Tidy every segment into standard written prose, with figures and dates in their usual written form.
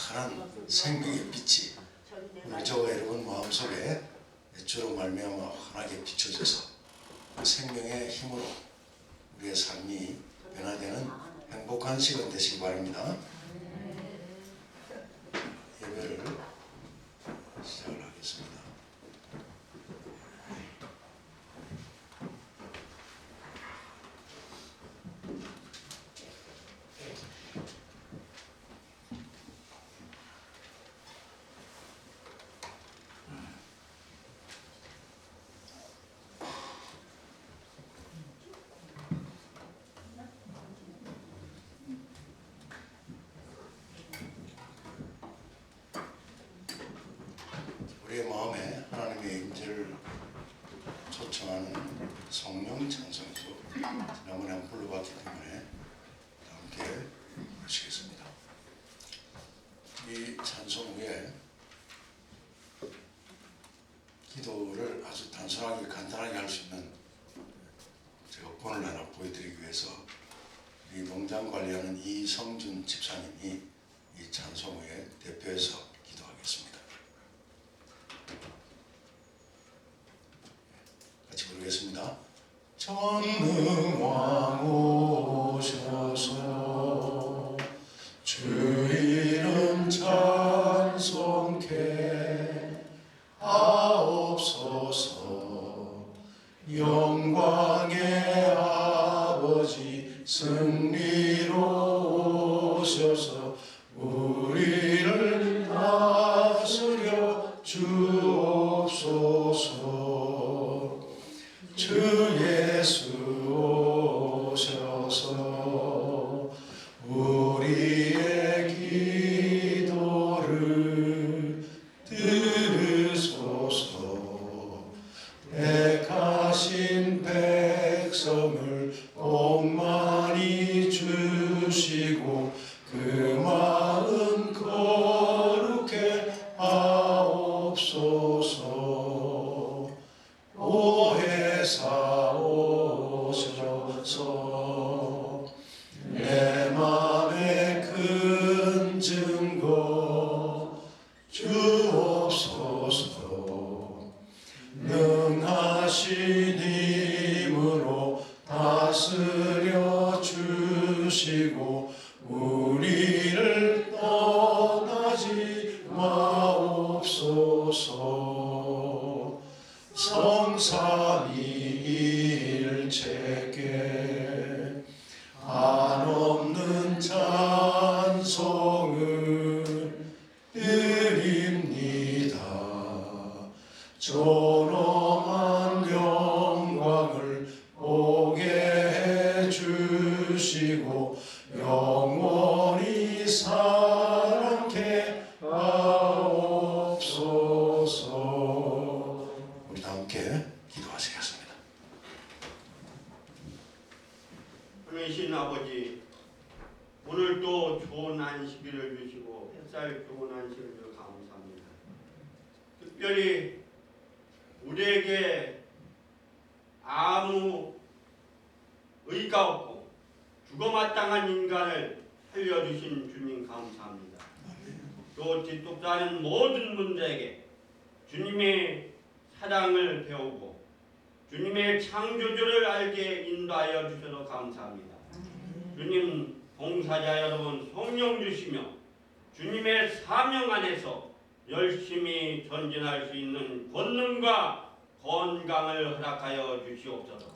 환한 생명의 빛이 오늘 저와 여러분 마음속에 주로 말미암아 환하게 비춰져서 그 생명의 힘으로 우리의 삶이 변화되는 행복한 시간 되시기 바랍니다. 예배를 시작을 하겠습니다. 우리의 마음에 하나님의 임재를 초청하는 성령 찬송도 지난번에 한번 불러봤기 때문에 함께 부르시겠습니다. 이 찬송 후에 기도를 아주 단순하게 간단하게 할 수 있는 제가 본을 하나 보여드리기 위해서 이 농장 관리하는 이성준 집사님이 이 찬송 후에 대표해서 기도하겠습니다. 같이 부르겠습니다. 전능왕 오셔서 주 이름 찬송케 하옵소서. 영광의 아버지 승리로 오셔서 우리를 다스려 주옵소서. 주 예수 오셔서 우리의 기도를 들으소서. 택하신 백성을 복 많이 주시고 그 마음 거룩해 하옵소서. 오해사 오셔서 내 맘의 큰 증거 주옵소서. 능하신 힘으로 다스려 주시고 우리를 떠나지 마옵소서. 성삼위일체께 한없는 찬송을 드립니다. 존엄한 영광을 보게 해주시고 영원히 사랑케 하옵소서. 우리 다 함께 기도하시겠습니다. 하나님 아버지, 오늘도 좋은 안식일을 주시고 햇살 좋은 안식을 주셔서 감사합니다. 특별히 우리에게 아무 의가 없고 죽어마땅한 인간을 살려주신 주님 감사합니다. 또 뒷독사하는 모든 분들에게 주님의 사랑을 배우고 주님의 창조주를 알게 인도하여 주셔서 감사합니다. 주님 봉사자 여러분 성령 주시며 주님의 사명 안에서 열심히 전진할 수 있는 권능과 건강을 허락하여 주시옵소서.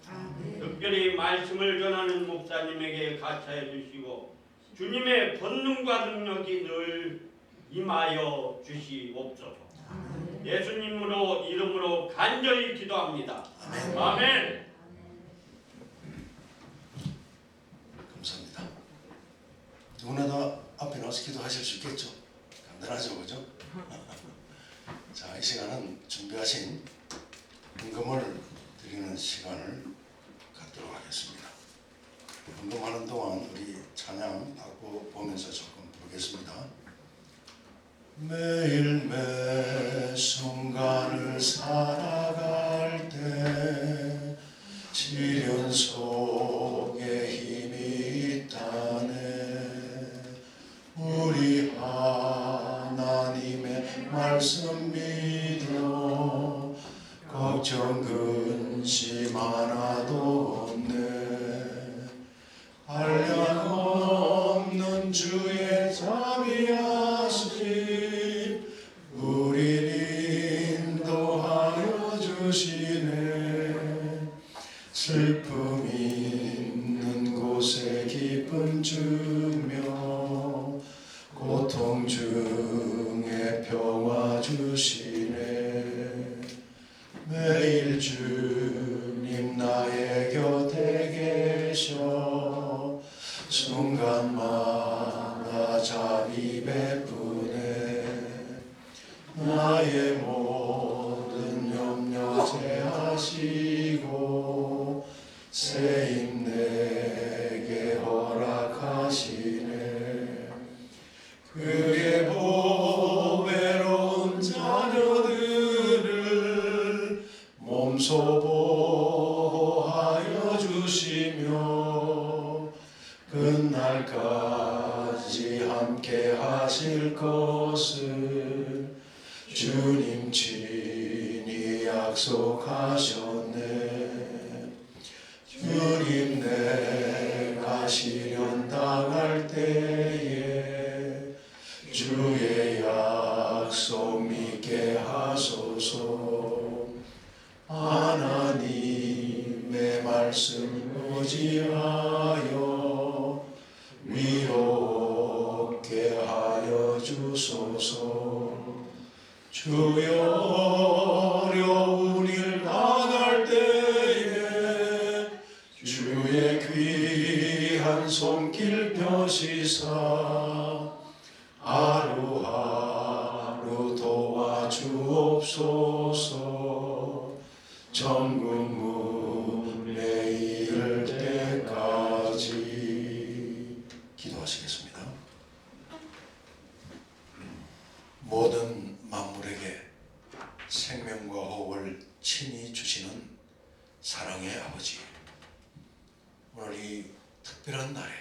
특별히 말씀을 전하는 목사님에게 가차해 주시고 주님의 권능과 능력이 늘 임하여 주시옵소서. 예수님으로 이름으로 간절히 기도합니다. 아멘. 아멘. 감사합니다. 누구나 다 앞에 나와서 기도하실 수 있겠죠? 간단하죠, 그죠? 자, 이 시간은 준비하신 헌금을 드리는 시간을 갖도록 하겠습니다. 헌금하는 동안 우리 찬양 악보 보면서 조금 보겠습니다. 매일 매 순간을 살아갈 때 시련 속에 힘이 있다네. 우리 하나님 걱정 근심 하나도 없네. 한량 없는 주의 자비하심 우리를 인도하여 주시네. 슬픔 있는 곳에 기쁨 주며 고통 중에 평화 주시네. 매일 주님 나의 곁에 계셔 순간마다 자비 베푸네. 나의 모든 염려 제하시고 새 힘 내게 허락하시네. 그의 보배로운 자녀들을 몸소 보호하여 주시며 끝날까지 함께 하실 것을 주님 친히 약속하셨네. 주님 내가 시련 당할 때에 주의 약속 믿게 하소서. 하나님의 말씀 의지하여 위롭게 하여 주소서. 주여 어려운 일 당할 때에 주의 귀한 손길 펴시사 하루하루 도와주옵소서. 천국 문에 이를 때까지. 기도하시겠습니다. 모든 만물에게 생명과 호흡을 친히 주시는 사랑의 아버지, 오늘 이 특별한 날에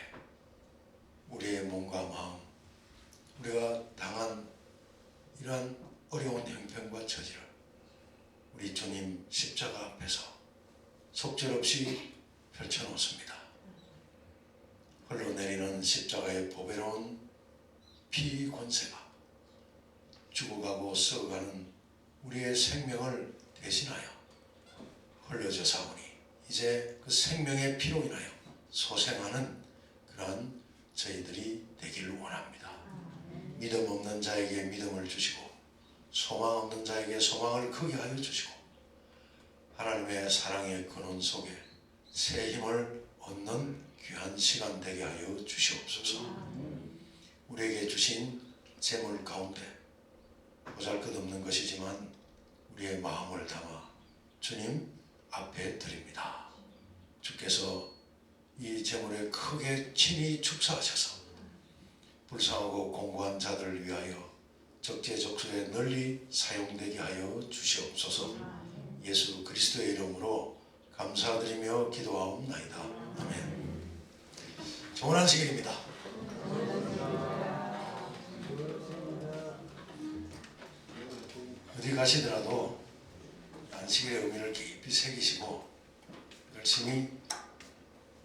우리의 몸과 마음, 우리가 당한 이러한 어려운 형편과 처지를 우리 주님 십자가 앞에서 속절없이 펼쳐놓습니다. 흘러내리는 십자가의 보배로운 피 권세가 죽어가고 썩어가는 우리의 생명을 대신하여 흘려져 사오니 이제 그 생명의 피로 인하여 소생하는 그러한 저희들이 되기를 원합니다. 믿음 없는 자에게 믿음을 주시고 소망 없는 자에게 소망을 크게 하여 주시고 하나님의 사랑의 근원 속에 새 힘을 얻는 귀한 시간 되게 하여 주시옵소서. 우리에게 주신 재물 가운데 보잘것없는 것이지만 우리의 마음을 담아 주님 앞에 드립니다. 주께서 이 재물에 크게 친히 축사하셔서 불쌍하고 공고한 자들을 위하여 적재적소에 널리 사용되게 하여 주시옵소서. 예수 그리스도의 이름으로 감사드리며 기도하옵나이다. 아멘. 좋은 안식일입니다. 어디 가시더라도 안식일의 의미를 깊이 새기시고 열심히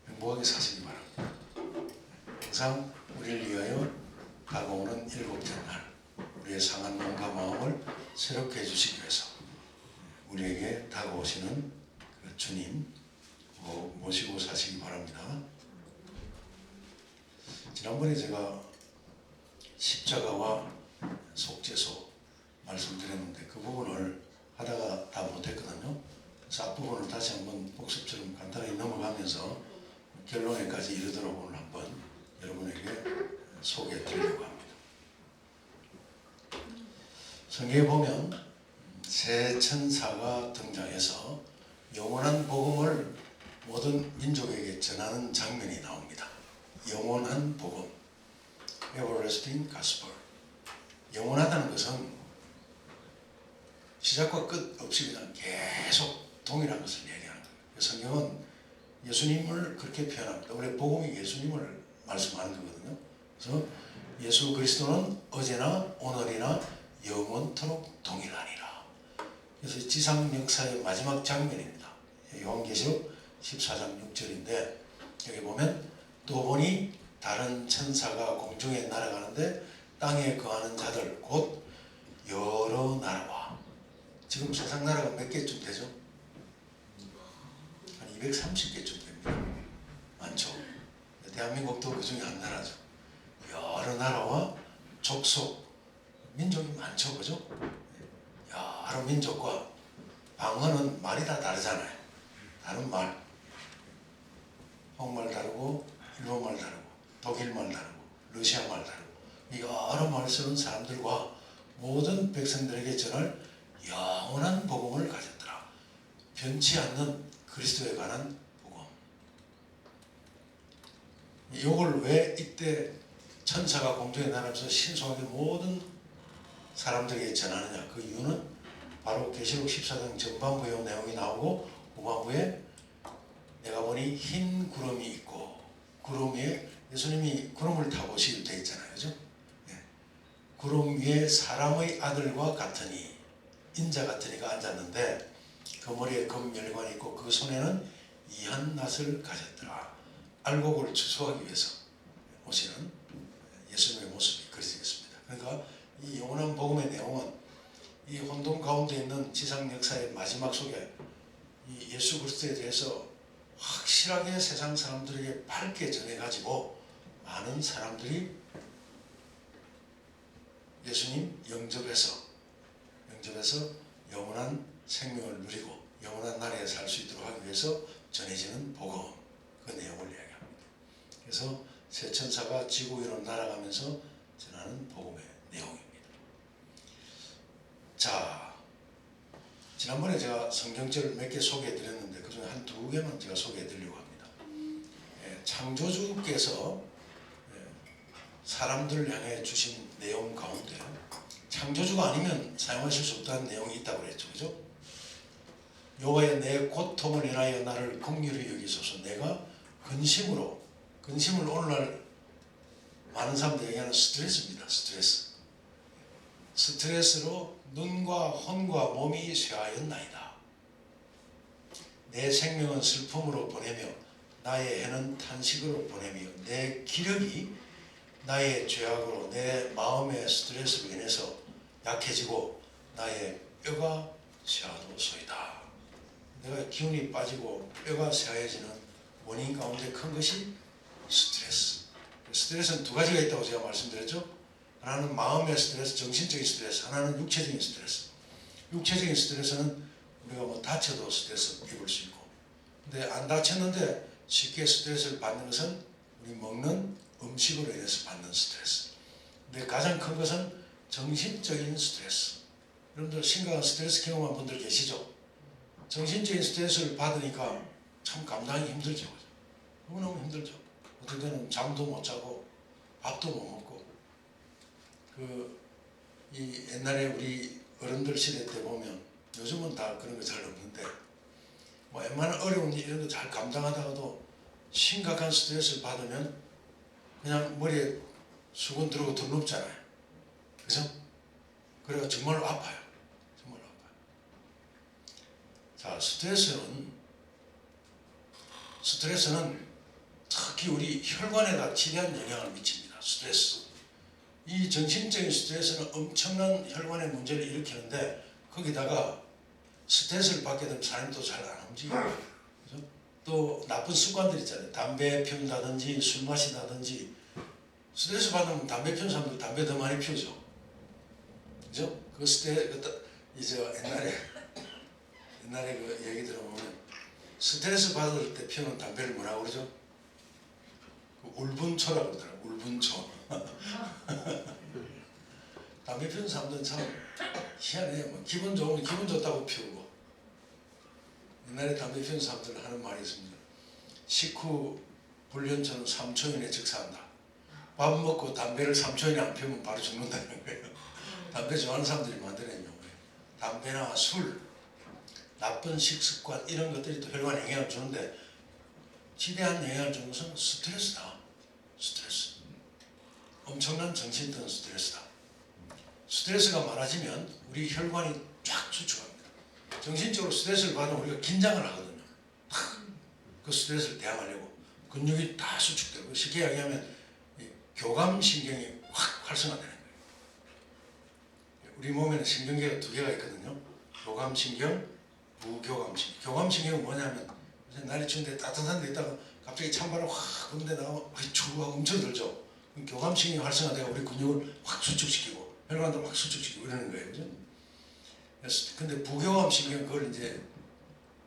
행복하게 사시기 바랍니다. 항상 우리를 위하여 다가오는 일곱째 날 우리의 상한 몸과 마음을 새롭게 해주시기 위해서 우리에게 다가오시는 그 주님 모시고 사시기 바랍니다. 지난번에 제가 십자가와 속죄소 말씀드렸는데 그 부분을 하다가 다 못했거든요. 그래서 앞부분을 다시 한번 복습처럼 간단하게 넘어가면서 결론에까지 이르도록 오늘 한번 여러분에게 소개해 드리려고 합니다. 성경에 보면 새 천사가 등장해서 영원한 복음을 모든 민족에게 전하는 장면이 나옵니다. 영원한 복음, Everlasting Gospel. 영원하다는 것은 시작과 끝 없이 그냥 계속 동일한 것을 얘기하는 거예요. 성경은 예수님을 그렇게 표현합니다. 우리 복음이 예수님을 말씀하는 거거든요. 그래서 예수 그리스도는 어제나 오늘이나 영원토록 동일하니라. 그래서 지상 역사의 마지막 장면입니다. 요한계시록 14장 6절인데 여기 보면 또 보니 다른 천사가 공중에 날아가는데 땅에 거하는 자들 곧 여러 나라와, 지금 세상 나라가 몇 개쯤 되죠? 한 230개쯤 됩니다. 많죠? 대한민국도 그 중에 한 나라죠. 여러 나라와 족속, 민족이 많죠, 그죠? 여러 민족과 방언은 말이 다 다르잖아요. 다른 말, 한국말 다르고 일본말 다르고 독일말 다르고 러시아말 다르고 이 여러 말을 쓰는 사람들과 모든 백성들에게 전할 영원한 복음을 가졌더라. 변치 않는 그리스도에 관한 복음. 이걸 왜 이때 천사가 공중에 날아가면서 신속하게 모든 사람들에게 전하느냐? 그 이유는 바로 계시록 14장 전반부의 내용이 나오고 후반부에 내가 보니 흰 구름이 있고 구름 위에 예수님이 구름을 타고 오시기로 되어 있잖아요. 그죠? 네. 구름 위에 사람의 아들과 같으니 인자 같으니가 앉았는데 그 머리에 금멸관이 있고 그 손에는 이한 낫을 가졌더라. 알곡을 추수하기 위해서 오시는 예수님의 모습이 그려져 있습니다. 그러니까 이 영원한 복음의 내용은 이 혼돈 가운데 있는 지상 역사의 마지막 속에 이 예수 그리스도에 대해서 확실하게 세상 사람들에게 밝게 전해가지고 많은 사람들이 예수님 영접해서 영원한 생명을 누리고 영원한 나라에 살 수 있도록 하기 위해서 전해지는 복음, 그 내용을 이야기합니다. 그래서 새 천사가 지구 위로 날아가면서 전하는 복음의 내용입니다. 자, 지난번에 제가 성경절을 몇 개 소개해 드렸는데 그 중에 한 두 개만 제가 소개해 드리려고 합니다. 창조주께서 사람들을 향해 주신 내용 가운데 창조주가 아니면 사용하실 수 없다는 내용이 있다고 그랬죠. 그죠? 여호와여 내 고통을 인하여 나를 긍휼히 여기소서. 내가 근심을 오늘날 많은 사람들이 얘기하는 스트레스입니다. 스트레스로 눈과 혼과 몸이 쇠하였나이다. 내 생명은 슬픔으로 보내며 나의 해는 탄식으로 보내며 내 기력이 나의 죄악으로 내 마음의 스트레스로 인해서 약해지고 나의 뼈가 쇠하도소이다. 내가 기운이 빠지고 뼈가 쇠하여지는 원인 가운데 큰 것이 스트레스. 스트레스는 두 가지가 있다고 제가 말씀드렸죠. 하나는 마음의 스트레스, 정신적인 스트레스, 하나는 육체적인 스트레스. 육체적인 스트레스는 우리가 뭐 다쳐도 스트레스 입을 수 있고, 근데 안 다쳤는데 쉽게 스트레스를 받는 것은 우리 먹는 음식으로 인해서 받는 스트레스. 근데 가장 큰 것은 정신적인 스트레스. 여러분들 심각한 스트레스 경험한 분들 계시죠? 정신적인 스트레스를 받으니까 참 감당하기 힘들죠. 너무너무 힘들죠. 어떤 때는 잠도 못 자고 밥도 못 먹고. 이 옛날에 우리 어른들 시대 때 보면, 요즘은 다 그런 거 잘 없는데 뭐 웬만한 어려운 일 이런 거 잘 감당하다가도 심각한 스트레스를 받으면 그냥 머리에 수건 들고 둔눕잖아요. 그죠? 그래가 정말로 아파요. 정말로 아파요. 자, 스트레스는 특히 우리 혈관에다 지대한 영향을 미칩니다. 스트레스. 이 정신적인 스트레스는 엄청난 혈관의 문제를 일으키는데, 거기다가 스트레스를 받게 되면 사람이 또 잘 안 움직여요. 그죠? 또 나쁜 습관들 있잖아요. 담배 피운다든지 술 마신다든지. 스트레스 받으면 담배 피우는 사람들 담배 더 많이 피우죠. 그죠? 그 이제 옛날에 그 얘기 들어보면 스트레스 받을 때 피우는 담배를 뭐라고 그러죠? 그 울분초라고 그러더라고요. 울분초. 담배 피우는 사람들은 참 희한해요. 뭐 기분 좋으면 기분 좋다고 피우고. 옛날에 담배 피우는 사람들은 하는 말이 있습니다. 식후 불륜처럼 3초 이내에 즉사한다. 밥 먹고 담배를 3초 이내 안 피우면 바로 죽는다는 거예요. 담배 좋아하는 사람들이 만들어낸 용어예요. 담배나 술, 나쁜 식습관 이런 것들이 또 혈관에 영향을 주는데, 지대한 영향을 주는 것은 스트레스다. 스트레스. 엄청난 정신적인 스트레스다. 스트레스가 많아지면 우리 혈관이 쫙 수축합니다. 정신적으로 스트레스를 받으면 우리가 긴장을 하거든요. 그 스트레스를 대항하려고 근육이 다 수축되고, 쉽게 이야기하면 이 교감신경이 확 활성화되는 거예요. 우리 몸에는 신경계가 두 개가 있거든요. 교감신경, 무교감신경. 교감신경은 뭐냐면 날이 추운데 따뜻한 데 있다가 갑자기 찬바람 확 부는데 나오면 추워 엄청 들죠. 그럼 교감신경이 활성화되고 우리 근육을 확 수축시키고 혈관도 확 수축시키고 이러는 거예요. 그죠? 근데 부교감신경은 그걸 이제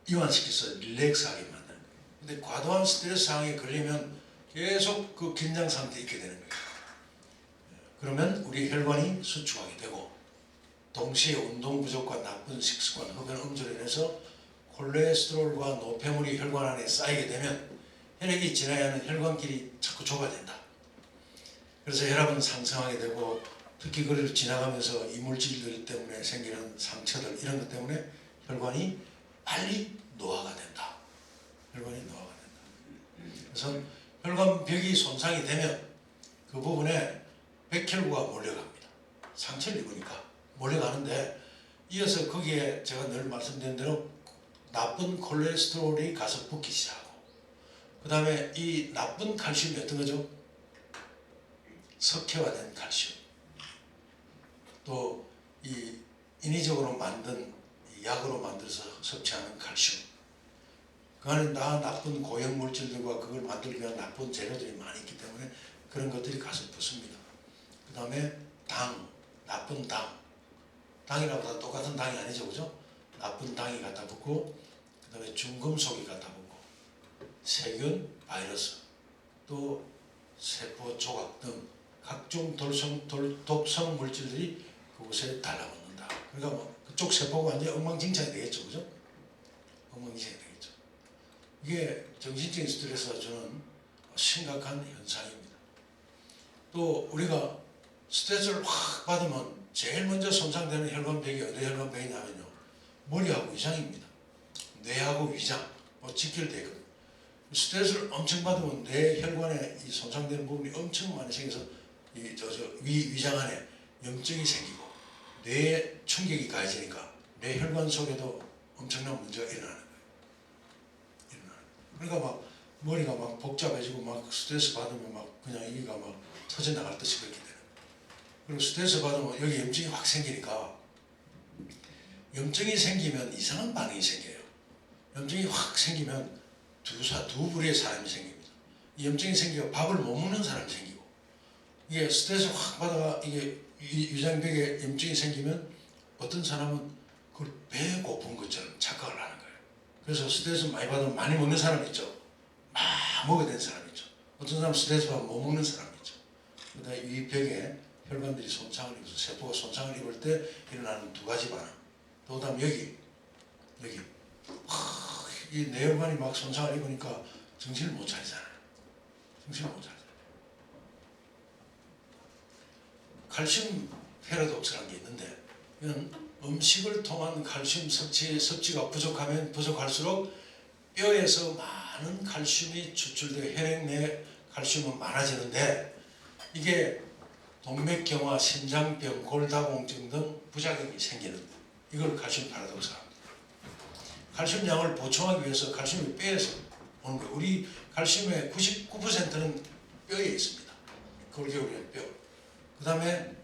이완시켜서 릴렉스하게 만드는 거예요. 근데 과도한 스트레스 상황에 걸리면 계속 그 긴장 상태에 있게 되는 거예요. 그러면 우리 혈관이 수축하게 되고, 동시에 운동 부족과 나쁜 식습관, 흡연, 음주로 인해서 콜레스테롤과 노폐물이 혈관 안에 쌓이게 되면 혈액이 지나야 하는 혈관길이 자꾸 좁아진다. 그래서 혈압은 상승하게 되고, 특히 그를 지나가면서 이물질들 때문에 생기는 상처들, 이런 것 때문에 혈관이 빨리 노화가 된다. 혈관이 노화가 된다. 그래서 혈관벽이 손상이 되면 그 부분에 백혈구가 몰려갑니다. 상처를 입으니까 몰려가는데, 이어서 거기에 제가 늘 말씀드린 대로 나쁜 콜레스테롤이 가서 붙기 시작하고, 그 다음에 이 나쁜 칼슘이 어떤 거죠? 석회화된 칼슘, 또 이 인위적으로 만든 약으로 만들어서 섭취하는 칼슘, 그 안에 나쁜 고형 물질들과 그걸 만들기 위한 나쁜 재료들이 많이 있기 때문에 그런 것들이 가서 붙습니다. 그 다음에 당, 나쁜 당, 당이라고 다 똑같은 당이 아니죠, 그죠? 나쁜 당이 갖다 붙고, 그 다음에 중금속이 갖다 붙고, 세균, 바이러스, 또 세포 조각 등 각종 독성 물질들이 그곳에 달라붙는다. 그러니까 뭐 그쪽 세포가 완전히 엉망진창이 되겠죠, 그죠? 엉망진창이 되겠죠. 이게 정신적인 스트레스가 저는 심각한 현상입니다. 또 우리가 스트레스를 확 받으면 제일 먼저 손상되는 혈관벽이 어디 혈관벽이냐면요, 머리하고 위장입니다. 뇌하고 위장, 직결되어 있거든요. 스트레스를 엄청 받으면 뇌 혈관에 이 손상되는 부분이 엄청 많이 생겨서 위장 안에 염증이 생기고 뇌에 충격이 가해지니까 뇌 혈관 속에도 엄청난 문제가 일어나는 거예요. 그러니까 막 머리가 막 복잡해지고 막 스트레스 받으면 막 그냥 이가 막 터져나갈 듯이 그렇게 되는 거예요. 그리고 스트레스 받으면 여기 염증이 확 생기니까, 염증이 생기면 이상한 반응이 생겨요. 염증이 확 생기면 두 부류의 사람이 생깁니다. 이 염증이 생기고 밥을 못 먹는 사람이 생기고, 이게 스트레스 확 받아가 이게 위장벽에 염증이 생기면 어떤 사람은 그걸 배 고픈 것처럼 착각을 하는 거예요. 그래서 스트레스 많이 받으면 많이 먹는 사람 있죠. 막 먹어야 되는 사람 있죠. 어떤 사람은 스트레스 받으면 못 먹는 사람 있죠. 그다음에 이 벽에 혈관들이 손상을 입어서 세포가 손상을 입을 때 일어나는 두 가지 반응. 또 그다음 여기 이 뇌혈관이 막 손상을 입으니까 정신을 못 차리잖아요. 정신을 못 차리잖아요. 칼슘 패러독스라는 게 있는데, 이건 음식을 통한 칼슘 섭취가 부족하면 부족할수록 뼈에서 많은 칼슘이 추출되어 혈액 내 칼슘은 많아지는데, 이게 동맥경화, 심장병, 골다공증 등 부작용이 생기는, 이걸 칼슘 패러독스라고 합니다. 칼슘 양을 보충하기 위해서 칼슘이 뼈에서 오는 거예요. 우리 칼슘의 99%는 뼈에 있습니다. 골격의 뼈. 그 다음에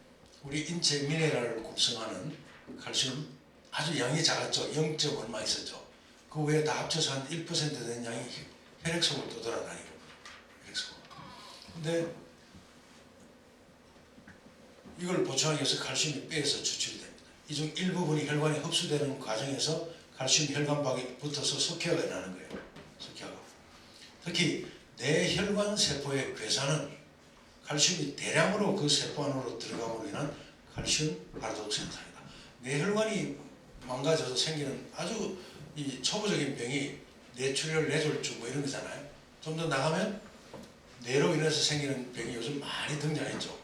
우리 인체 미네랄을 구성하는 칼슘 아주 양이 작았죠. 0. 얼마 있었죠. 그 외에 다 합쳐서 한 1% 되는 양이 혈액 속을 떠돌아다니고, 혈액 속. 근데 이걸 보충하기 위해서 칼슘이 뼈에서 추출이 됩니다. 이 중 일부분이 혈관에 흡수되는 과정에서 칼슘 혈관박에 붙어서 석회화가 일어나는 거예요. 석회화가. 특히 뇌혈관 세포의 괴사는 칼슘이 대량으로 그 세포 안으로 들어감으로 인한 칼슘 패러독스 현상이다. 뇌혈관이 망가져서 생기는 아주 이 초보적인 병이 뇌출혈, 뇌졸중 뭐 이런 거잖아요. 좀 더 나가면 뇌로 인해서 생기는 병이 요즘 많이 등장했죠.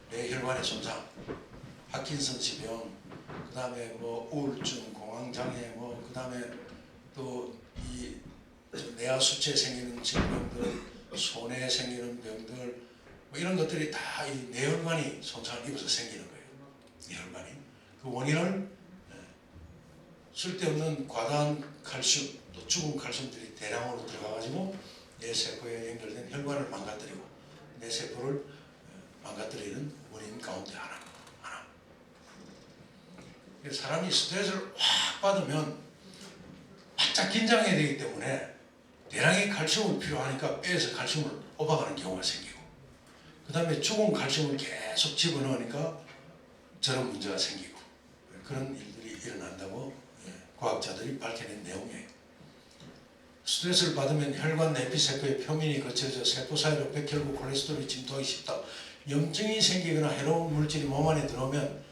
뇌혈관의 손상, 파킨슨스 병, 그 다음에 뭐 우울증, 공황장애, 뭐 그 다음에 또 이 뇌하 수치에 생기는 질병들, 손에 생기는 병들, 뭐 이런 것들이 다 이 뇌혈관이 손상을 입어서 생기는 거예요. 뇌혈관이. 그 원인을 쓸데없는 과다한 칼슘, 또 죽은 칼슘들이 대량으로 들어가가지고 내 세포에 연결된 혈관을 망가뜨리고 내 세포를 망가뜨리는 원인 가운데 하나. 사람이 스트레스를 확 받으면 바짝 긴장해야 되기 때문에 대량의 칼슘을 필요하니까 뼈에서 칼슘을 뽑아가는 경우가 생기고, 그 다음에 죽은 칼슘을 계속 집어넣으니까 저런 문제가 생기고, 그런 일들이 일어난다고 과학자들이 밝혀낸 내용이에요. 스트레스를 받으면 혈관 내피세포의 표면이 거쳐져 세포 사이로 백혈구 콜레스테롤이 침투하기 쉽다. 염증이 생기거나 해로운 물질이 몸 안에 들어오면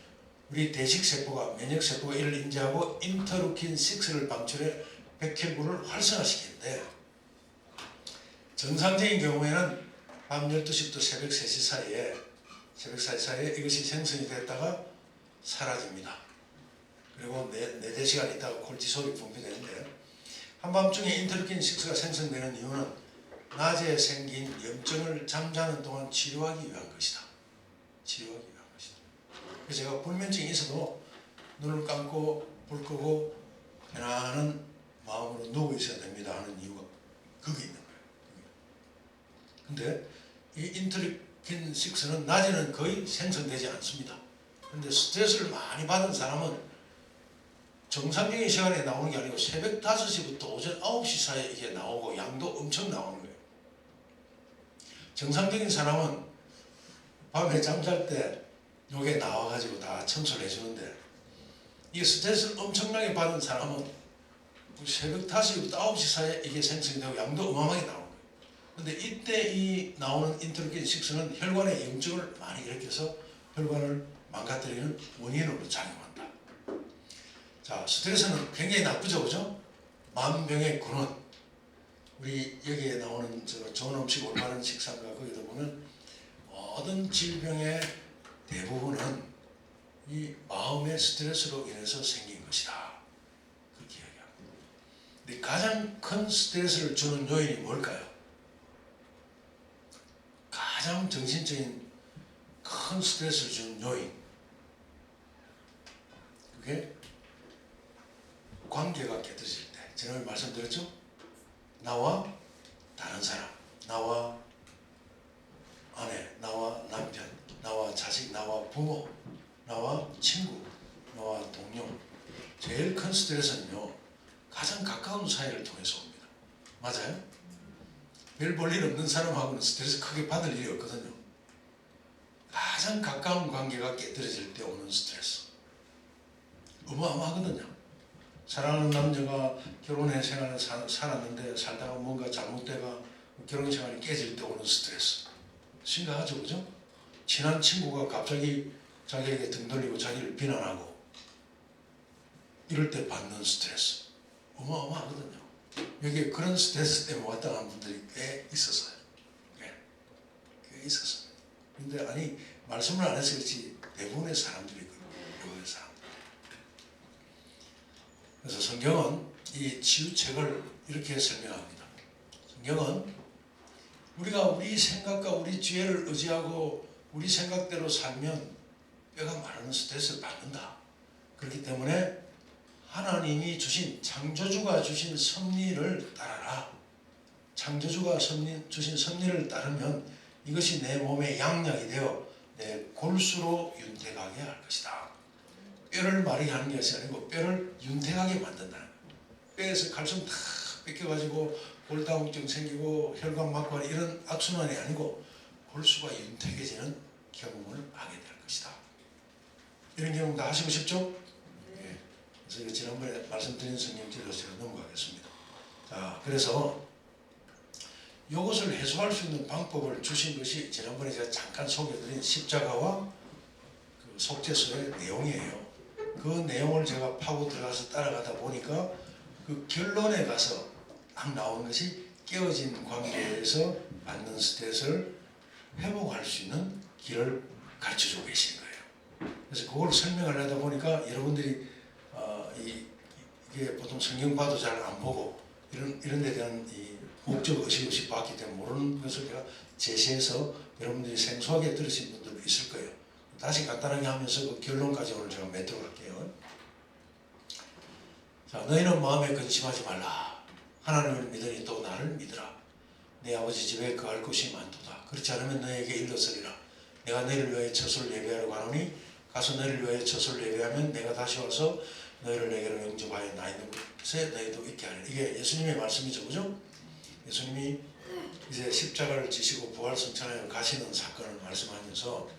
우리 대식세포가 면역세포가 이를 인지하고 인터루킨 6를 방출해 백혈구를 활성화시키는데, 정상적인 경우에는 밤 12시부터 새벽 3시 사이에 이것이 생성이 됐다가 사라집니다. 그리고 4-4시간 있다가 콜티솔이 분비되는데, 한밤중에 인터루킨 6가 생성되는 이유는 낮에 생긴 염증을 잠자는 동안 치료하기 위한 것이다. 그래서 제가 불면증이 있어도 눈을 감고 불 끄고 편안한 마음으로 누워 있어야 됩니다 하는 이유가 그게 있는 거예요. 근데 이 인터루킨 6는 낮에는 거의 생성되지 않습니다. 근데 스트레스를 많이 받은 사람은 정상적인 시간에 나오는 게 아니고 새벽 5시부터 오전 9시 사이에 이게 나오고 양도 엄청 나오는 거예요. 정상적인 사람은 밤에 잠잘 때 요게 나와가지고 다 청소를 해주는데, 이게 스트레스를 엄청나게 받은 사람은 새벽 5시부터 9시 사이에 이게 생성이 되고 양도 어마어마하게 나오는 거예요. 근데 이때 이 나오는 인터루킨 6는 혈관에 염증을 많이 일으켜서 혈관을 망가뜨리는 원인으로 작용한다. 자, 스트레스는 굉장히 나쁘죠, 그죠? 만병의 근원. 우리 여기에 나오는 좋은 음식, 올바른 식사가 거기도 보면 모든 질병의 대부분은 이 마음의 스트레스로 인해서 생긴 것이다. 그렇게 이야기합니다. 근데 가장 큰 스트레스를 주는 요인이 뭘까요? 가장 정신적인 큰 스트레스를 주는 요인. 그게 관계가 깨뜨려질 때. 지난번에 말씀드렸죠? 나와 다른 사람, 나와 아내, 나와 남편, 나와 자식, 나와 부모, 나와 친구, 나와 동료. 제일 큰 스트레스는요, 가장 가까운 사이를 통해서 옵니다. 맞아요? 별 볼 일 없는 사람하고는 스트레스 크게 받을 일이 없거든요. 가장 가까운 관계가 깨뜨려질 때 오는 스트레스 어마어마하거든요. 사랑하는 남자가 결혼의 생활을 살았는데 살다가 뭔가 잘못돼가 결혼 생활이 깨질 때 오는 스트레스 심각하죠, 그죠? 친한 친구가 갑자기 자기에게 등 돌리고 자기를 비난하고 이럴 때 받는 스트레스 어마어마하거든요. 여기에 그런 스트레스 때문에 왔다 간 분들이 꽤 있었어요. 꽤 있었어요. 근데 아니 말씀을 안 해서 그렇지 대부분의 사람들이 대부분의 사람들. 그래서 성경은 이 치유책을 이렇게 설명합니다. 성경은 우리가 우리 생각과 우리 지혜를 의지하고 우리 생각대로 살면 뼈가 마르는 스트레스를 받는다. 그렇기 때문에 하나님이 주신 창조주가 주신 섭리를 따라라. 창조주가 주신 섭리를 따르면 이것이 내 몸의 양약이 되어 내 골수로 윤택하게 할 것이다. 뼈를 마르게 하는 것이 아니고 뼈를 윤택하게 만든다는 거예요. 뼈에서 칼슘 다 뺏겨가지고 골다공증 생기고 혈관 막고 이런 악순환이 아니고 골수가 윤택해지는 경험을 하게 될 것이다. 이런 경험 다 하시고 싶죠? 네. 그래서 지난번에 말씀드린 성경제로 제가 넘어가겠습니다. 자, 그래서 이것을 해소할 수 있는 방법을 주신 것이 지난번에 제가 잠깐 소개해드린 십자가와 그 속죄서의 내용이에요. 그 내용을 제가 파고 들어가서 따라가다 보니까 그 결론에 가서 딱 나오는 것이 깨어진 관계에서 받는 스트레스를 회복할 수 있는 길을 가르쳐주고 계시는 거예요. 그래서 그걸 설명을 하다 보니까 여러분들이 이게 보통 성경 봐도 잘 안 보고 이런 데 대한 이 목적 의식 봤기 때문에 모르는 것을 제가 제시해서 여러분들이 생소하게 들으신 분들도 있을 거예요. 다시 간단하게 하면서 그 결론까지 오늘 제가 맺도록 할게요. 자, 너희는 마음에 근심하지 말라. 하나님을 믿으니 또 나를 믿으라. 내 아버지 집에 거할 곳이 많도다. 그렇지 않으면 너희에게 일렀으리라. 내가 너희를 위하여 처소를 예비하러 가노니 가서 너희를 위하여 처소를 예비하면 내가 다시 와서 너희를 내게로 영접하여 나 있는 곳에 너희도 있게 하리라. 이게 예수님의 말씀이죠, 그죠? 예수님이 이제 십자가를 지시고 부활승천하여 가시는 사건을 말씀하면서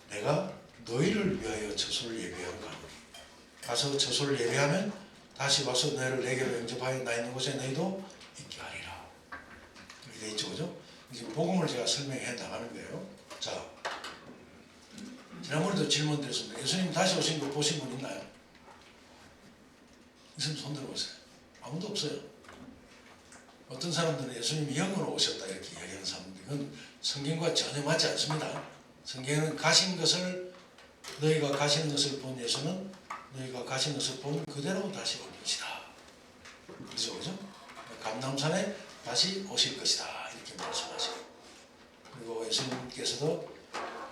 내가 너희를 위하여 처소를 예비하러 가노니 가서 처소를 예비하면 다시 와서 너희를 내게로 영접하여 나 있는 곳에 너희도 있게 하리라. 이렇게 돼 있죠, 그죠? 이제 복음을 제가 설명해 나가는 거예요. 자, 지난번에도 질문 드렸습니다. 예수님 다시 오신 거 보신 분 있나요? 있으면 손 들어보세요. 아무도 없어요. 어떤 사람들은 예수님이 영으로 오셨다 이렇게 이야기하는 사람들, 이건 성경과 전혀 맞지 않습니다. 성경은 가신 것을, 너희가 가시는 것을 본 예수는 너희가 가신 것을 본 그대로 다시 올 것이다. 그죠, 그죠? 감람산에 다시 오실 것이다 이렇게 말씀하시고, 그리고 예수님께서도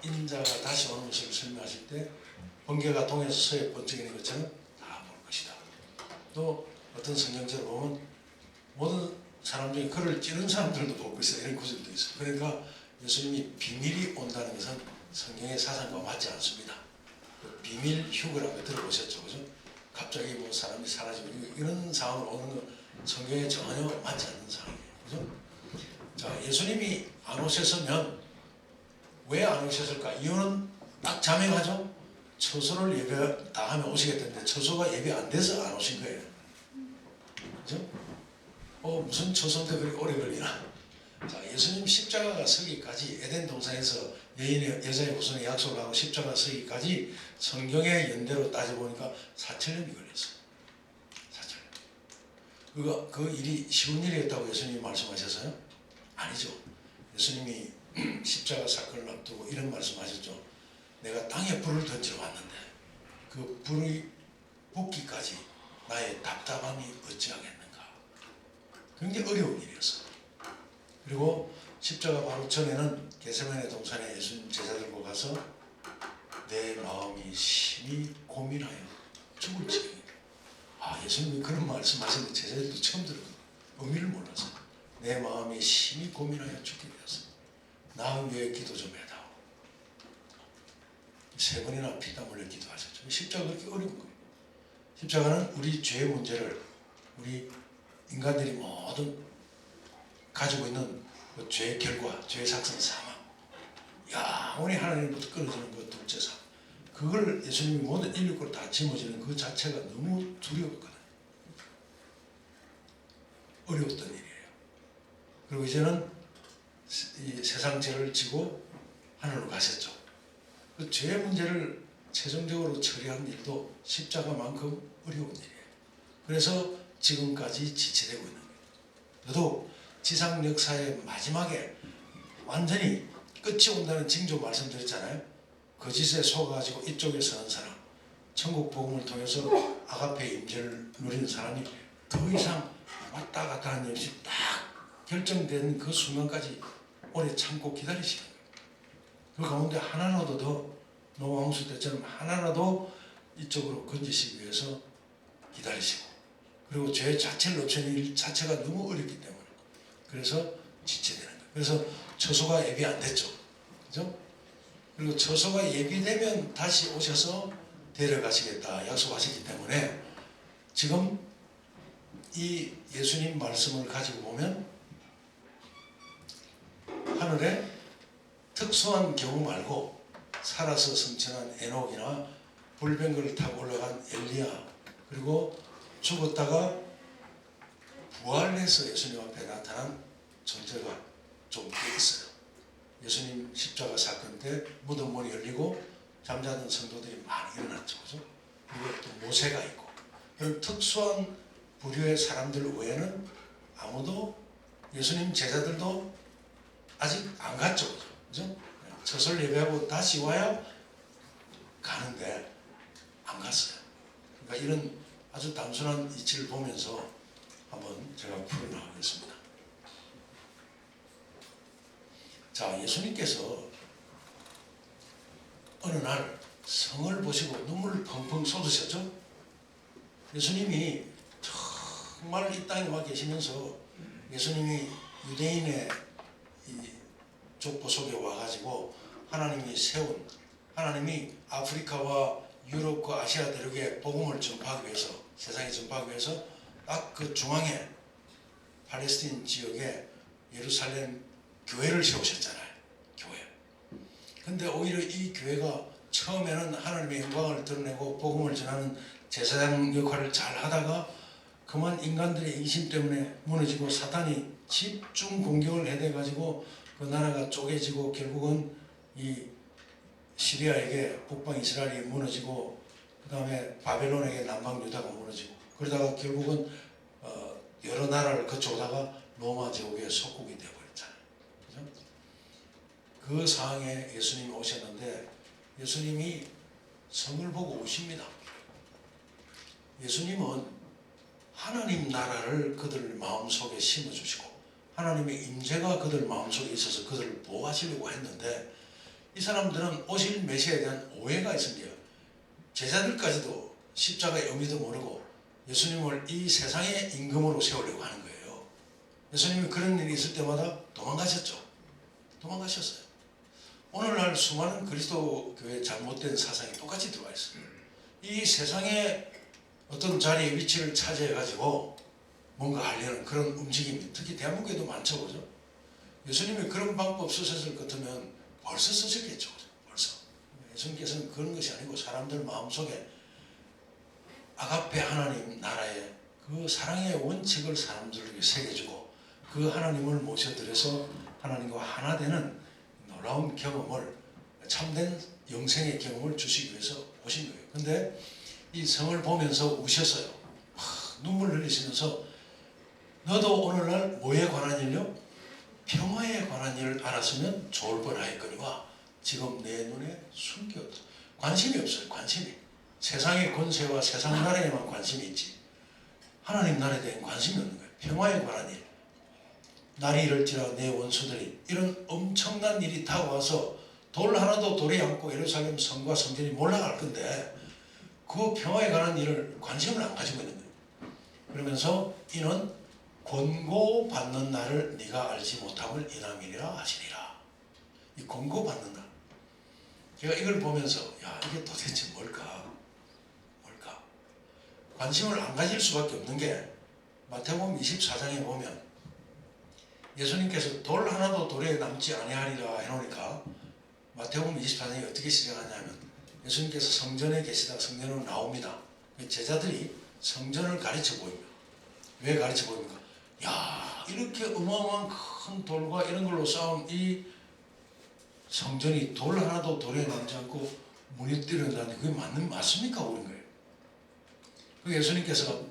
인자가 다시 오는 것을 설명하실 때 번개가 동에서 서에 번쩍이는 것처럼 다 볼 것이다. 또 어떤 성경책을 보면 모든 사람 중에 그를 찌른 사람들도 볼 것이다 이런 구절도 있어요. 그러니까 예수님이 비밀이 온다는 것은 성경의 사상과 맞지 않습니다. 비밀 휴거라는 거 들어보셨죠, 그죠? 갑자기 뭐 사람이 사라지고 이런 상황을 오는 건 성경에 전혀 맞지 않는 상황이에요, 그죠? 자, 예수님이 안 오셨으면 왜 안 오셨을까? 이유는 딱 자명하죠. 처소를 예배 다 하면 오시겠다는데 처소가 예배 안 돼서 안 오신 거예요, 그죠? 무슨 처소인데 그렇게 오래 걸리나? 자, 예수님 십자가가 서기까지 에덴 동산에서 여자의 후손의 약속을 하고 십자가 서기까지 성경의 연대로 따져보니까 4천년이 걸렸어요. 4천년. 그 일이 쉬운 일이었다고 예수님이 말씀하셨어요? 아니죠. 예수님이 십자가 사건을 앞두고 이런 말씀하셨죠. 내가 땅에 불을 던지러 왔는데 그 불이 붙기까지 나의 답답함이 어찌하겠는가. 굉장히 어려운 일이었어요. 그리고 십자가 바로 전에는 겟세마네 동산에 예수님 제자들과 가서 내 마음이 심히 고민하여 죽을 지경이다. 예수님이 그런 말씀하셨는데 제자들도 처음 들었거든요. 의미를 몰랐어요. 내 마음이 심히 고민하여 죽게 되었어. 나 위해 기도 좀 해다오. 3번이나 피땀 흘려 기도하셨죠. 십자가가 그렇게 어려운 거예요. 십자가는 우리 죄의 문제를, 우리 인간들이 모든 가지고 있는 그 죄의 결과, 죄의 작성 사망, 영원히 하나님부터 끊어지는 그 둘째 삶, 그걸 예수님이 모든 인류를 다 짊어지는 그 자체가 너무 두려웠거든요. 어려웠던 일이에요. 그리고 이제는 이 세상 죄를 지고 하늘로 가셨죠. 그 죄의 문제를 최종적으로 처리한 일도 십자가만큼 어려운 일이에요. 그래서 지금까지 지체되고 있는 거예요. 저도 지상 역사의 마지막에 완전히 끝이 온다는 징조 말씀드렸잖아요. 거짓에 속아가지고 이쪽에 서는 사람, 천국 복음을 통해서 아가페의 임재를 누리는 사람이 더 이상 왔다 갔다 하는 일 없이 딱 결정된 그 순간까지 오래 참고 기다리시는 거예요. 그 가운데 하나라도 더 노왕수 때처럼 하나라도 이쪽으로 건지시기 위해서 기다리시고, 그리고 죄 자체를 없애는 일 자체가 너무 어렵기 때문에 그래서 지체되는 거예요. 그래서 처소가 예비 안 됐죠, 그죠? 그리고 처소가 예비되면 다시 오셔서 데려가시겠다 약속하셨기 때문에 지금 이 예수님 말씀을 가지고 보면 하늘에 특수한 경우 말고 살아서 승천한 에녹이나 불병거를 타고 올라간 엘리야, 그리고 죽었다가 부활해서 예수님 앞에 나타난 존재가 좀 꽤 있어요. 예수님 십자가 사건 때 무덤 문이 열리고 잠자던 성도들이 많이 일어났죠, 그죠? 그리고 또 모세가 있고, 그런 특수한 부류의 사람들 외에는 아무도, 예수님 제자들도 아직 안 갔죠, 그죠? 처소를 예배하고 다시 와야 가는데 안 갔어요. 그러니까 이런 아주 단순한 이치를 보면서 한번 제가 풀어나가겠습니다. 자, 예수님께서 어느 날 성을 보시고 눈물을 펑펑 쏟으셨죠? 예수님이 정말 이 땅에 와 계시면서 예수님이 유대인의 이 족보 속에 와가지고 하나님이 세운, 하나님이 아프리카와 유럽과 아시아 대륙에 복음을 전파하기 위해서, 세상에 전파하기 위해서 딱 그 중앙에 팔레스틴 지역에 예루살렘 교회를 세우셨잖아요. 교회. 근데 오히려 이 교회가 처음에는 하나님의 영광을 드러내고 복음을 전하는 제사장 역할을 잘 하다가 그만 인간들의 이심 때문에 무너지고 사탄이 집중 공격을 해대가지고 그 나라가 쪼개지고 결국은 이 시리아에게 북방 이스라엘이 무너지고 그 다음에 바벨론에게 남방 유다가 무너지고 그러다가 결국은 여러 나라를 거쳐오다가 로마 제국의 속국이 되어버렸잖아요. 그죠? 그 상황에 예수님이 오셨는데 예수님이 성을 보고 우십니다. 예수님은 하나님 나라를 그들 마음속에 심어주시고 하나님의 임재가 그들 마음속에 있어서 그들을 보호하시려고 했는데 이 사람들은 오실 메시아에 대한 오해가 있습니다. 제자들까지도 십자가의 의미도 모르고 예수님을 이 세상의 임금으로 세우려고 하는 거예요. 예수님이 그런 일이 있을 때마다 도망가셨죠. 도망가셨어요. 오늘날 수많은 그리스도 교회의 잘못된 사상이 똑같이 들어와 있어요. 이 세상에 어떤 자리에 위치를 차지해가지고 뭔가 하려는 그런 움직임이 특히 대한민국에도 많죠. 그죠? 예수님이 그런 방법 쓰셨을 것 같으면 벌써 쓰셨겠죠. 벌써. 예수님께서는 그런 것이 아니고 사람들 마음속에 아가페 하나님 나라의 그 사랑의 원칙을 사람들에게 새겨주고 그 하나님을 모셔드려서 하나님과 하나 되는 놀라운 경험을 참된 영생의 경험을 주시기 위해서 오신 거예요. 근데 이 성을 보면서 우셨어요. 눈물 흘리시면서 너도 오늘날 뭐에 관한 일요? 평화에 관한 일을 알았으면 좋을 뻔하였거니와 지금 내 눈에 숨겼다. 관심이 없어요. 관심이. 세상의 권세와 세상 나라에만 관심이 있지 하나님 나라에 대한 관심이 없는 거예요. 평화에 관한 일. 날이 이럴지라 내 원수들이 이런 엄청난 일이 다가와서 돌 하나도 돌에 앉고 예루살렘 성과 성전이 몰락할 건데 그 평화에 관한 일을 관심을 안 가지고 있는 거예요. 그러면서 이는 권고받는 날을 네가 알지 못함을 이남이라 하시니라. 이 권고받는 날. 제가 이걸 보면서 야 이게 도대체 뭘까? 관심을 안 가질 수밖에 없는 게 마태복음 24장에 보면 예수님께서 돌 하나도 돌에 남지 아니하리라 해놓으니까 마태복음 24장이 어떻게 시작하냐면 예수님께서 성전에 계시다 성전으로 나옵니다. 제자들이 성전을 가르쳐 보입니다. 왜 가르쳐 보입니까? 야 이렇게 어마어마한 큰 돌과 이런 걸로 쌓은 이 성전이 돌 하나도 돌에 남지 않고 문이 뚫린다는데 그게 맞습니까? 그런 거예요. 그 예수님께서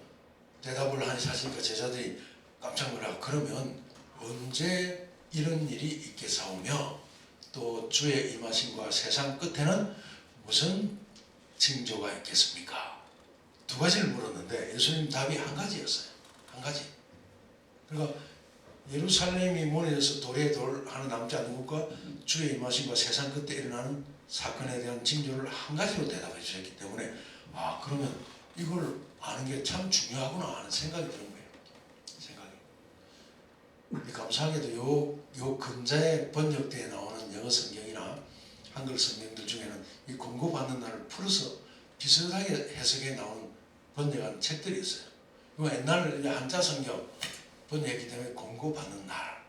대답을 하시니까 제자들이 깜짝 놀라고 그러면 언제 이런 일이 있겠사오며 또 주의 임하심과 세상 끝에는 무슨 징조가 있겠습니까? 두 가지를 물었는데 예수님 답이 한 가지였어요. 한 가지. 그러니까 예루살렘이 무너져서 돌에 돌 하나 남지 않는 것과 주의 임하심과 세상 끝에 일어나는 사건에 대한 징조를 한 가지로 대답해 주셨기 때문에 아 그러면 이걸 아는 게 참 중요하구나 하는 생각이 드는 거예요. 생각이. 감사하게도 요 근자에 번역되어 나오는 영어 성경이나 한글 성경들 중에는 이 권고받는 날을 풀어서 비슷하게 해석해 나오는 번역한 책들이 있어요. 옛날 한자 성경 번역했기 때문에 권고받는 날.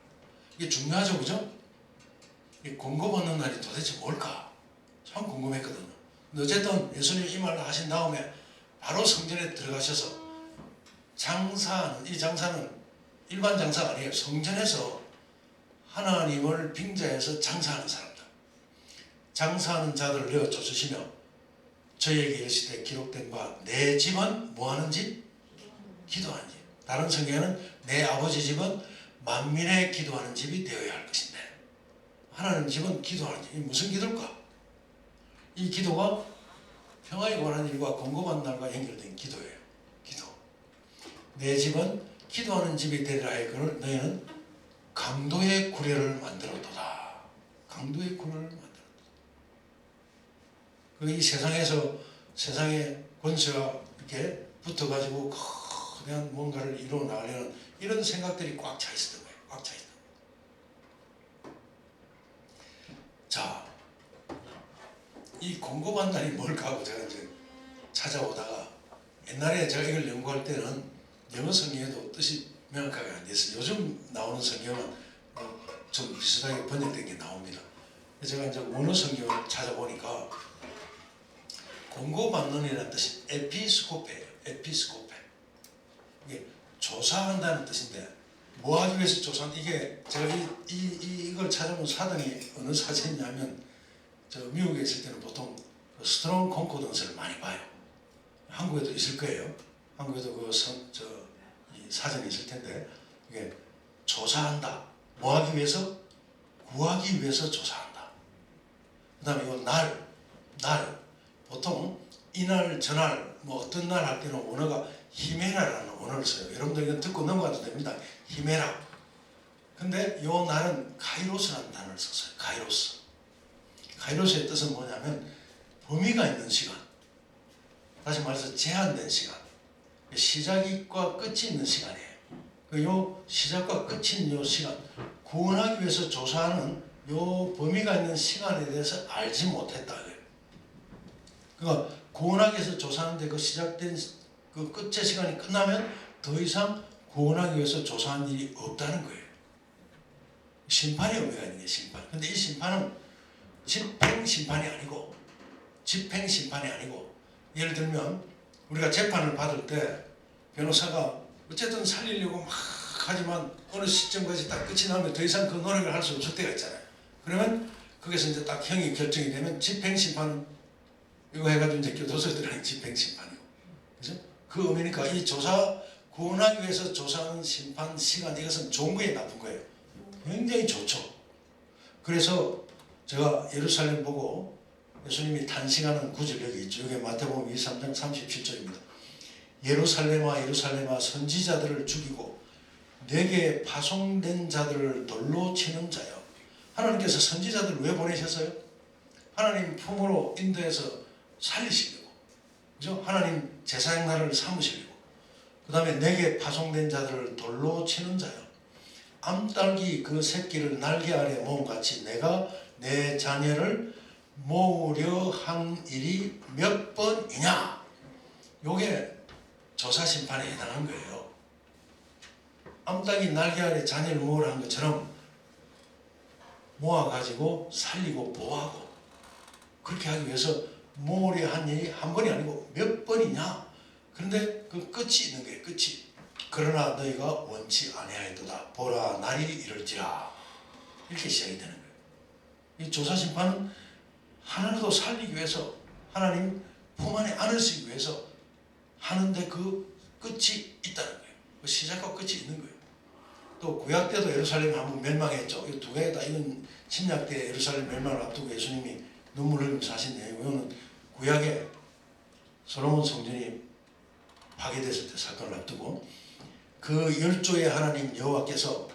이게 중요하죠, 그죠? 이 권고받는 날이 도대체 뭘까? 참 궁금했거든요. 근데 어쨌든 예수님 이 말을 하신 다음에 바로 성전에 들어가셔서 장사하는, 이 장사는 일반 장사가 아니에요. 성전에서 하나님을 빙자해서 장사하는 사람들. 장사하는 자들을 내어 쫓으시며 저희에게 이르시되 기록된 바 내 집은 뭐하는 집? 기도하는 집. 다른 성경에는 내 아버지 집은 만민의 기도하는 집이 되어야 할 것인데 하나님 집은 기도하는 집. 이 무슨 기도일까? 이 기도가 평화에 관한 일과 권고받는 날과 연결된 기도예요. 기도. 내 집은 기도하는 집이 되리라 하였거늘 너희는 강도의 구례를 만들었도다. 강도의 구례를 만들었도다. 이 세상에서 세상의 권세가 이렇게 붙어가지고 거대한 뭔가를 이루어 나가려는 이런 생각들이 꽉 차 있었던 거예요. 꽉 차 있었던 거예요. 자, 이 공고반단이 뭘까 하고 제가 이제 찾아오다가 옛날에 제가 이걸 연구할 때는 영어 성경에도 뜻이 명확하게 안 됐어요. 요즘 나오는 성경은 좀 비슷하게 번역된 게 나옵니다. 제가 이제 원어 성경을 찾아보니까 공고받는이라는 뜻이 에피스코페예요. 에피스코페. 이게 조사한다는 뜻인데 뭐 하기 위해서 조사한 이게 제가 이걸 찾아본 사전이 어느 사전이냐면 저 미국에 있을 때는 보통 그 스트롱 콘코던스를 많이 봐요. 한국에도 있을 거예요. 한국에도 이 사전이 있을 텐데 이게 조사한다. 뭐 하기 위해서? 구하기 위해서 조사한다. 그 다음에 이거 날 보통 이날 저날 뭐 어떤 날 할 때는 원어가 히메라라는 원어를 써요. 여러분들 이건 듣고 넘어가도 됩니다. 히메라. 근데 요 날은 카이로스라는 단어를 썼어요. 카이로스. 카이로스의 뜻은 뭐냐면 범위가 있는 시간. 다시 말해서 제한된 시간. 시작과 끝이 있는 시간이에요. 요 시작과 끝이 있는 요 시간. 구원하기 위해서 조사하는 요 범위가 있는 시간에 대해서 알지 못했다. 그러니까 구원하기 위해서 조사하는데 그 시작된 그 끝의 시간이 끝나면 더 이상 구원하기 위해서 조사한 일이 없다는 거예요. 심판의 의미가 있는 게 심판. 근데 이 심판은 집행심판이 아니고 예를 들면 우리가 재판을 받을 때 변호사가 어쨌든 살리려고 막 하지만 어느 시점까지 딱 끝이 나면 더 이상 그 노력을 할 수 없을 때가 있잖아요. 그러면 거기서 이제 딱 형이 결정이 되면 집행심판 이거 해가지고 이제 교도소에 들어가는 집행심판이고, 그죠? 그 의미니까 이 조사 구원하기 위해서 조사하는 심판 시간 이것은 좋은 거예요, 나쁜 거예요? 굉장히 좋죠. 그래서 제가 예루살렘 보고 예수님이 탄식하는 구절 여기 있죠. 여기 마태복음 23장 37절입니다. 예루살렘아 예루살렘아 선지자들을 죽이고 내게 파송된 자들을 돌로 치는 자여. 하나님께서 선지자들을 왜 보내셨어요? 하나님 품으로 인도해서 살리시려고, 그죠? 하나님 제사장 나라를 삼으시려고. 그 다음에 내게 파송된 자들을 돌로 치는 자여. 암탉이 그 새끼를 날개 아래 모음같이 내가 내 자녀를 모으려 한 일이 몇 번이냐. 요게 조사심판에 해당한 거예요. 암탉이 날개 아래 자녀를 모으려 한 것처럼 모아가지고 살리고 보호하고 그렇게 하기 위해서 모으려 한 일이 한 번이 아니고 몇 번이냐. 그런데 그 끝이 있는 거예요. 끝이. 그러나 너희가 원치 아니하였도다. 보라 날이 이럴지라. 이렇게 시작이 되는 거예요. 이 조사심판은 하나라도 살리기 위해서 하나님 품 안에 안으시기 위해서 하는데 그 끝이 있다는 거예요. 그 시작과 끝이 있는 거예요. 또 구약 때도 예루살렘이 한번 멸망했죠. 이 두 개다. 이건 신약 때 예루살렘 멸망을 앞두고 예수님이 눈물 흘리면서 하신 내용이고, 이거는 구약에 솔로몬 성전이 파괴됐을 때 사건을 앞두고 그 열조의 하나님 여호와께서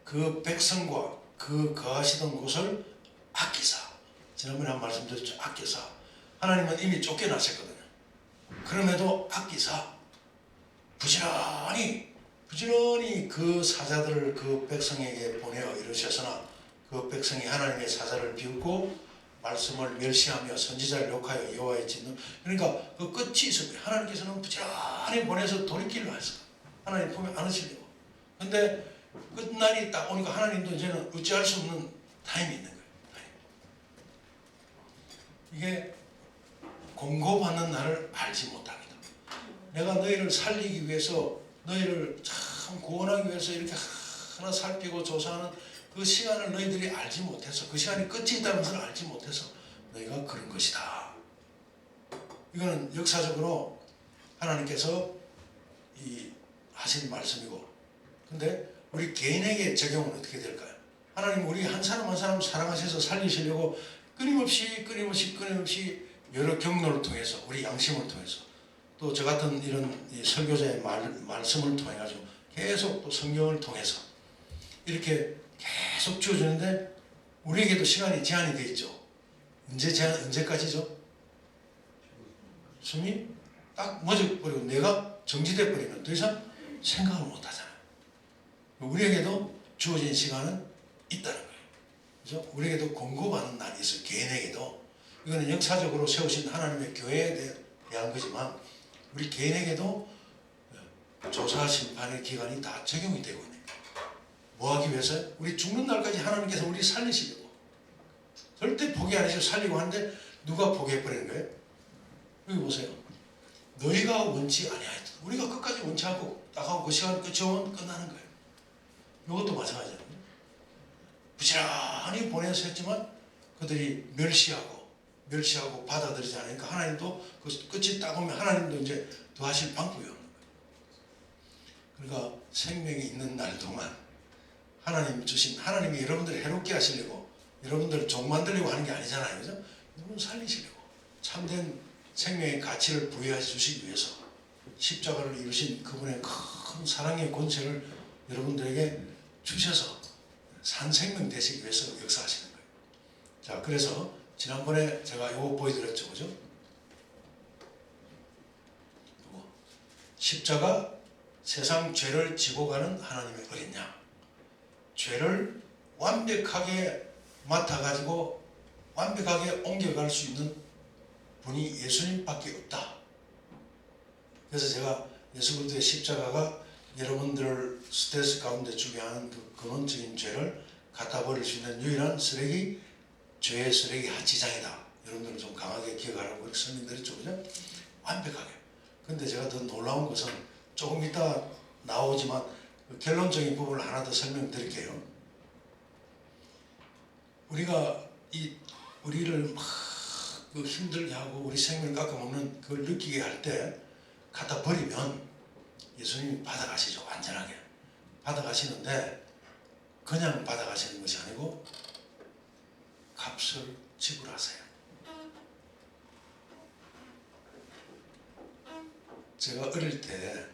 그 백성과 그 거하시던 곳을 아끼사, 지난번에 한 말씀 드렸죠. 아끼사. 하나님은 이미 쫓겨나셨거든요. 그럼에도 아끼사 부지런히 그 사자들을 그 백성에게 보내어 이르셨으나 그 백성이 하나님의 사자를 비웃고 말씀을 멸시하며 선지자를 욕하여 여호와의 진노. 그러니까 그 끝이 있어요. 하나님께서는 부지런히 보내서 돌이키려 했어요. 하나님 품에 안으시려고. 근데 끝날이 딱 오니까 하나님도 이제는 어찌할 수 없는 타임이 있는 거예요. 이게 공고받는 날을 알지 못합니다. 내가 너희를 살리기 위해서, 너희를 참 구원하기 위해서 이렇게 하나 살피고 조사하는 그 시간을 너희들이 알지 못해서, 그 시간이 끝이 있다는 것을 알지 못해서 너희가 그런 것이다. 이거는 역사적으로 하나님께서 하신 말씀이고, 근데 우리 개인에게 적용은 어떻게 될까요? 하나님 우리 한 사람 한 사람 사랑하셔서 살리시려고 끊임없이 여러 경로를 통해서, 우리 양심을 통해서, 또 저 같은 이런 설교자의 말씀을 통해 가지고 계속 또 성경을 통해서 이렇게 계속 주어주는데 우리에게도 시간이 제한이 되어 있죠. 언제까지죠? 숨이 딱 멎어버리고 내가 정지돼 버리면 더 이상 생각을 못 하잖아요. 우리에게도 주어진 시간은 있다는 거예요. 그죠? 우리에게도 공급하는 날이 있어요. 개인에게도. 이거는 역사적으로 세우신 하나님의 교회에 대한 거지만 우리 개인에게도 조사 심판의 기간이 다 적용이 되고 있는 거예요. 뭐 하기 위해서? 우리 죽는 날까지 하나님께서 우리 살리시려고. 절대 포기 안 해서 살리고 하는데 누가 포기해버리는 거예요? 여기 보세요. 너희가 원치 아니하였다. 우리가 끝까지 원치 않고 딱 하고 그 시간 끝이 오면 끝나는 거예요. 이것도 마찬가지예요. 부지런히 보내서 했지만 그들이 멸시하고 받아들이지 않으니까 하나님도 그 끝이 딱 오면 하나님도 이제 더 하실 방법이 없는 거예요. 그러니까 생명이 있는 날 동안 하나님이 여러분들을 해롭게 하시려고 여러분들을 종 만들려고 하는 게 아니잖아요. 그죠? 여러분 살리시려고 참된 생명의 가치를 부여해 주시기 위해서 십자가를 이루신 그분의 큰 사랑의 권세를 여러분들에게 주셔서 산 생명 되시기 위해서 역사하시는 거예요. 자, 그래서 지난번에 제가 이거 보여드렸죠. 그죠? 이거. 십자가 세상 죄를 지고 가는 하나님의 어린 양. 죄를 완벽하게 맡아가지고 완벽하게 옮겨갈 수 있는 분이 예수님밖에 없다. 그래서 제가 예수 그리스도의 십자가가 여러분들을 스트레스 가운데 주게 하는 그 근원적인 죄를 갖다 버릴 수 있는 유일한 쓰레기, 죄의 쓰레기 하치장이다. 여러분들은 좀 강하게 기억하라고 그렇게 설명드렸죠. 그죠? 완벽하게. 근데 제가 더 놀라운 것은 조금 이따 나오지만 그 결론적인 부분을 하나 더 설명드릴게요. 우리가 우리를 막 그 힘들게 하고 우리 생명을 깎아먹는 그걸 느끼게 할 때 갖다 버리면 예수님이 받아가시죠. 완전하게 받아가시는데 그냥 받아가시는 것이 아니고 값을 지불하세요. 제가 어릴 때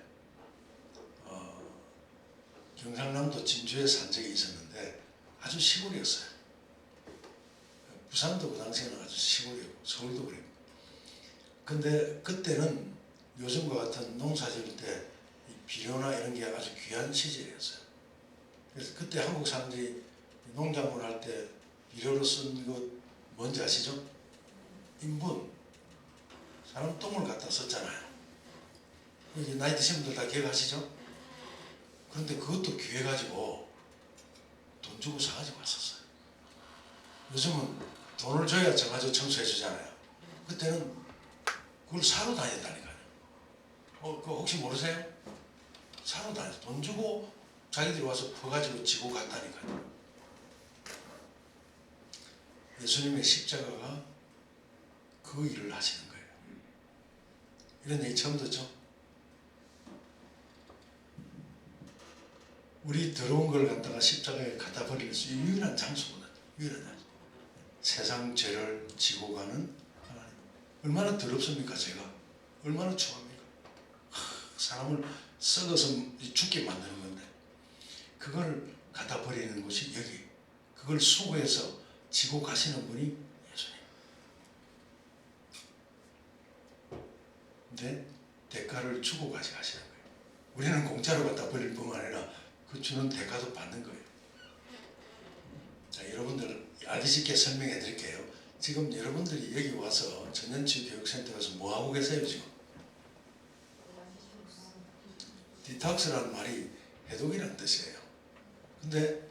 경상남도 진주에 산 적이 있었는데 아주 시골이었어요. 부산도 그 당시에는 아주 시골이었고 서울도 그랬고. 근데 그때는 요즘과 같은 농사 지을 때 비료나 이런 게 아주 귀한 시절이었어요. 그래서 그때 한국 사람들이 농작물 할 때 비료로 쓴 것 뭔지 아시죠? 인분. 사람 똥을 갖다 썼잖아요. 여기 나이 드신 분들 다 기억하시죠? 그런데 그것도 귀해가지고 돈 주고 사가지고 왔었어요. 요즘은 돈을 줘야 정화조 청소해 주잖아요. 그때는 그걸 사러 다녔다니까요. 그거 혹시 모르세요? 사러 다녔어요. 돈 주고 자기들이 와서 퍼가지고 지고 갔다니까요. 예수님의 십자가가 그 일을 하시는 거예요. 이런 얘기 처음 듣죠? 우리 더러운 걸 갖다가 십자가에 갖다 버릴 수 있는 유일한 장소거든요. 유일한 장소. 세상 죄를 지고 가는 하나님. 얼마나 더럽습니까, 제가? 얼마나 추합니까? 사람을 썩어서 죽게 만드는 건데 그걸 갖다 버리는 곳이 여기. 그걸 수고해서 지고 가시는 분이 예수님. 근데 대가를 주고 가시는 거예요. 우리는 공짜로 갖다 버릴 뿐만 아니라 그 주는 대가도 받는 거예요. 자, 여러분들 알기 쉽게 설명해 드릴게요. 지금 여러분들이 여기 와서 전년치 교육센터 가서 뭐 하고 계세요 지금? 디톡스라는 말이 해독이라는 뜻이에요. 근데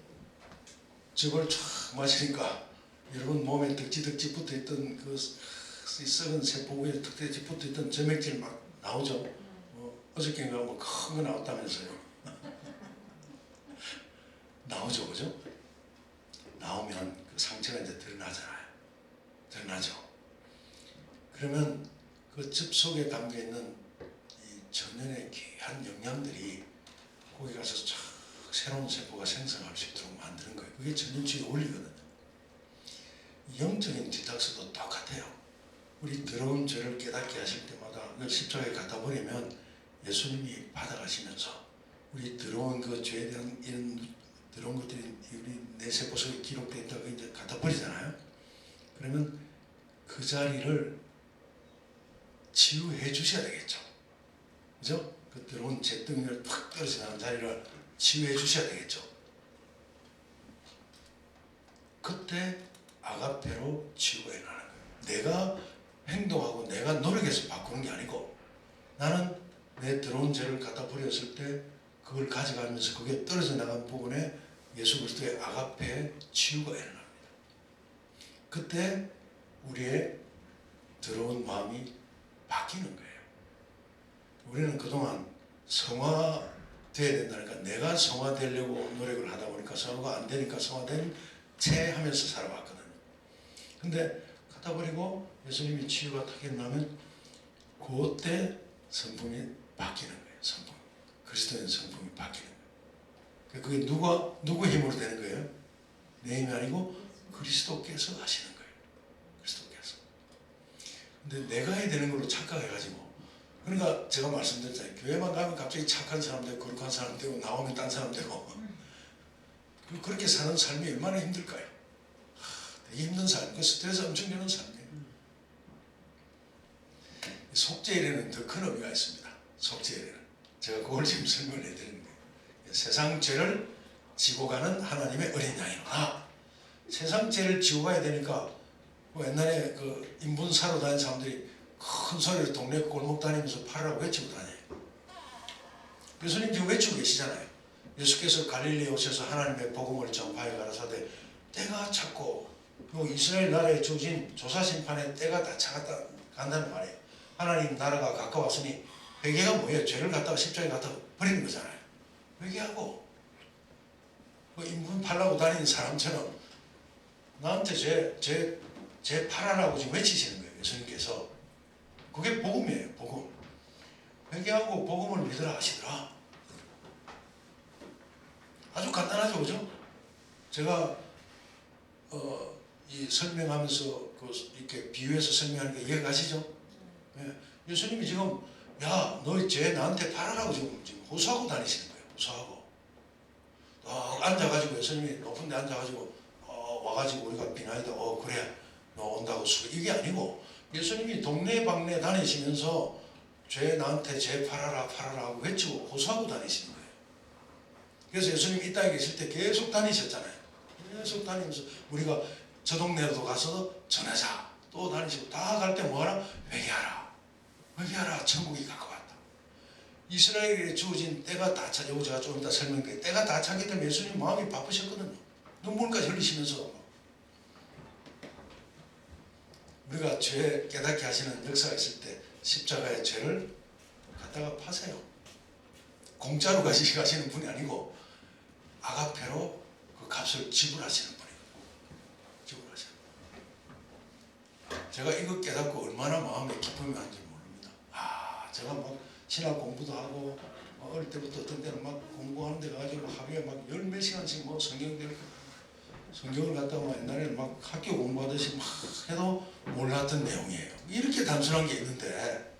저걸 쫙 마시니까 여러분 몸에 덕지 붙어있던 그 썩은 세포 위에 덕지 붙어있던 점액질 막 나오죠. 어저께인가 뭐 큰 거 나왔다면서요. 나오죠, 그죠? 나오면 그 상처가 이제 드러나잖아요. 드러나죠. 그러면 그 즙 속에 담겨 있는 이 천연의 귀한 영양들이 거기 가서 쫙 새로운 세포가 생성할 수 있도록 만드는 거예요. 그게 천연치유의 원리거든요. 영적인 디톡스도 똑같아요. 우리 더러운 죄를 깨닫게 하실 때마다 그걸 십자가에 갖다 버리면 예수님이 받아가시면서 우리 더러운 그 죄에 대한 이런 더러운 것들이 우리 내 세포 속에 기록되어 있다고 이제 갖다 버리잖아요. 그러면 그 자리를 치유해 주셔야 되겠죠. 그죠? 그 들어온 잿더미를 팍 떨어져 나간 자리를 치유해 주셔야 되겠죠. 그때 아가페로 치유가 일어나는 거예요. 내가 행동하고 내가 노력해서 바꾸는 게 아니고 나는 내 들어온 죄를 갖다 버렸을 때 그걸 가져가면서 그게 떨어져 나간 부분에 예수 그리스도의 아가페의 치유가 일어납니다. 그때 우리의 들어온 마음이 바뀌는 거예요. 우리는 그동안 성화돼야 된다니까 내가 성화되려고 노력을 하다 보니까 성화가 안 되니까 성화된 채 하면서 살아왔거든요. 근데 갖다 버리고 예수님이 치유가 탁 일어나면 그때 성품이 바뀌는 거예요. 성품. 그리스도인 성품이 바뀌는 거예요. 그게 누구 힘으로 되는 거예요? 내 힘이 아니고 그리스도께서 하시는 거예요. 그리스도께서. 근데 내가 해야 되는 걸로 착각해가지고 그러니까 제가 말씀드렸잖아요. 교회만 가면 갑자기 착한 사람 되고 거룩한 사람 되고 나오면 딴 사람 되고 그렇게 사는 삶이 얼마나 힘들까요? 되게 힘든 삶. 그 스트레스 엄청 주는 삶이에요. 속죄일에는 더 큰 의미가 있습니다. 속죄일에는. 제가 그걸 지금 설명을 해드리는 거예요. 세상 죄를 지고 가는 하나님의 어린 양이구나. 세상 죄를 지고 가야 되니까 뭐 옛날에 그 인분사로 다니는 사람들이 큰 소리로 동네 골목 다니면서 팔으라고 외치고 다녀요. 예수님 지금 외치고 계시잖아요. 예수께서 갈릴리에 오셔서 하나님의 복음을 전파해 가라사대 때가 찼고 이스라엘 나라에 주어진 조사심판의 때가 다 차갔다 간다는 말이에요. 하나님 나라가 가까웠으니 회개가 뭐예요? 죄를 갖다가 십자가에 갖다 버리는 거잖아요. 회개하고 인분 팔라고 다니는 사람처럼 나한테 죄 팔아라고 지금 외치시는 거예요. 예수님께서. 그게 복음이에요. 복음. 회개하고 복음을 믿으라 하시더라. 아주 간단하죠. 그죠? 제가 이 설명하면서 이렇게 비유해서 설명하는 게 이해가 가시죠? 예. 예수님이 지금 야, 너 죄 나한테 팔아라고 지금 호소하고 다니시는 거예요. 호소하고. 앉아가지고 예수님이 높은 데 앉아가지고 와가지고 우리가 비나이다. 그래. 너 온다고 이게 아니고 예수님이 동네방네 다니시면서 나한테 죄 팔아라 하고 외치고 호소하고 다니시는 거예요. 그래서 예수님 이 땅에 계실 때 계속 다니셨잖아요. 계속 다니면서 우리가 저 동네로도 가서 전하자. 또 다니시고 다 갈 때 뭐하라? 회개하라. 천국이 가까웠다. 이스라엘에 주어진 때가 다 차. 이거 제가 좀 이따 설명드릴게요. 때가 다 차기 때문에 예수님 마음이 바쁘셨거든요. 눈물까지 흘리시면서 우리가 죄 깨닫게 하시는 역사가 있을 때 십자가의 죄를 갖다가 파세요. 공짜로 가시는 분이 아니고 아가페로 그 값을 지불하시는 분이에요. 지불하시는 분. 제가 이거 깨닫고 얼마나 마음에 기쁨이 왔는지 모릅니다. 제가 막 신학 공부도 하고 어릴 때부터 어떤 때는 막 공부하는 데 가가지고 하루에 막 열 몇 시간씩 뭐 성경을 갖다가 막 옛날에 막 학교 공부하듯이 막 해도 몰랐던 내용이에요. 이렇게 단순한 게 있는데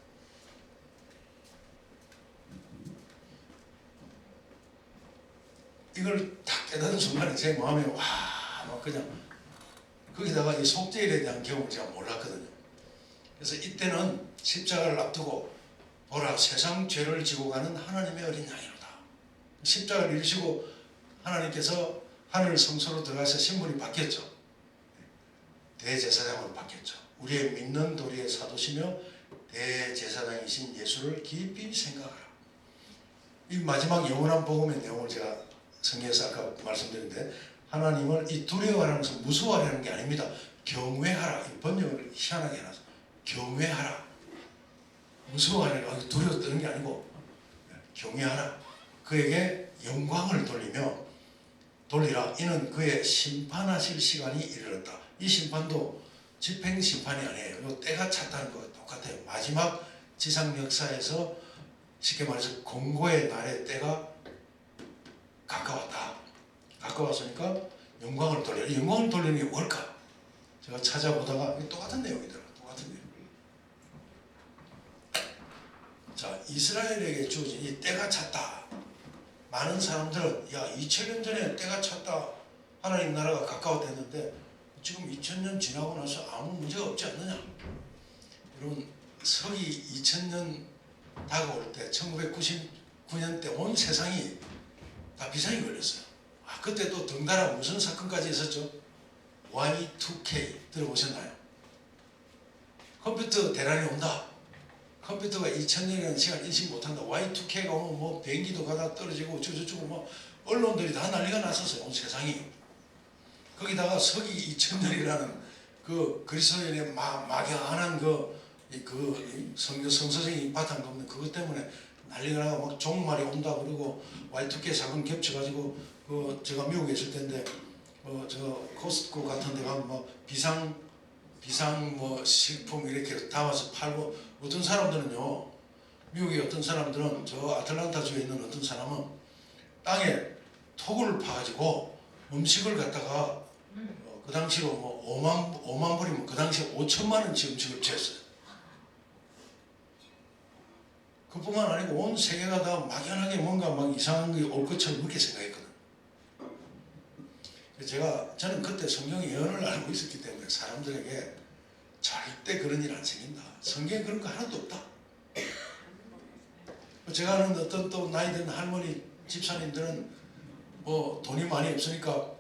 이걸 딱 깨닫는 순간에 제 마음에 막 그냥 거기다가 이 속죄일에 대한 경험을 제가 몰랐거든요. 그래서 이때는 십자가를 앞두고 보라 세상 죄를 지고 가는 하나님의 어린 양이로다. 십자가를 이루시고 하나님께서 하늘 성소로 들어가서 신분이 바뀌었죠. 대제사장으로 바뀌었죠. 우리의 믿는 도리의 사도시며 대제사장이신 예수를 깊이 생각하라. 이 마지막 영원한 복음의 내용을 제가 성경에서 아까 말씀드렸는데 하나님을 이 두려워하면서 무서워하려는 게 아닙니다. 경외하라. 이 번역을 희한하게 해놨어. 경외하라. 무서워하려고 두려워 떠는 게 아니고 경외하라. 그에게 영광을 돌리라. 이는 그의 심판하실 시간이 이르렀다. 이 심판도 집행 심판이 아니에요. 이 때가 찼다는 거 똑같아요. 마지막 지상 역사에서 쉽게 말해서 공고의 날의 때가 가까웠다. 가까웠으니까 영광을 돌리라. 영광을 돌리는 게 뭘까? 제가 찾아보다가 똑같은 내용이더라고요. 똑같은 내용. 자, 이스라엘에게 주어진 이 때가 찼다. 많은 사람들은 2000년 전에 때가 찼다. 하나님 나라가 가까웠댔는데 지금 2000년 지나고 나서 아무 문제가 없지 않느냐. 여러분 서기 2000년 다가올 때 1999년 때 온 세상이 다 비상이 걸렸어요. 그때 또 덩달아 무슨 사건까지 있었죠? Y2K 들어보셨나요? 컴퓨터 대란이 온다. 컴퓨터가 2000년이라는 시간 인식 못한다. Y2K가 오면 뭐 비행기도 가다 떨어지고 저저쩌고 뭐 언론들이 다 난리가 났었어요. 온 세상이. 거기다가 서기 2000년이라는 그 그리스도인의 막연한 그 성서적인 바탕도 없는 그것 때문에 난리가 나고 막 종말이 온다 그러고 Y2K 사건 겹쳐가지고 제가 미국에 있을 때인데 저 코스트코 같은 데 가면 뭐 비상 뭐 식품 이렇게 담아서 팔고 어떤 사람들은요 미국의 어떤 사람들은 저 아틀란타주에 있는 어떤 사람은 땅에 토굴을 파가지고 음식을 갖다가 그 당시로 뭐 5만 불이면 그 당시에 5천만 원치 음식을 취했어요. 그뿐만 아니고 온 세계가 다 막연하게 뭔가 막 이상한 게 올 것처럼 그렇게 생각했거든. 저는 그때 성경의 예언을 알고 있었기 때문에 사람들에게 절대 그런 일 안 생긴다. 성경에 그런 거 하나도 없다. 제가 아는 어떤 또 나이 든 할머니 집사님들은 뭐 돈이 많이 없으니까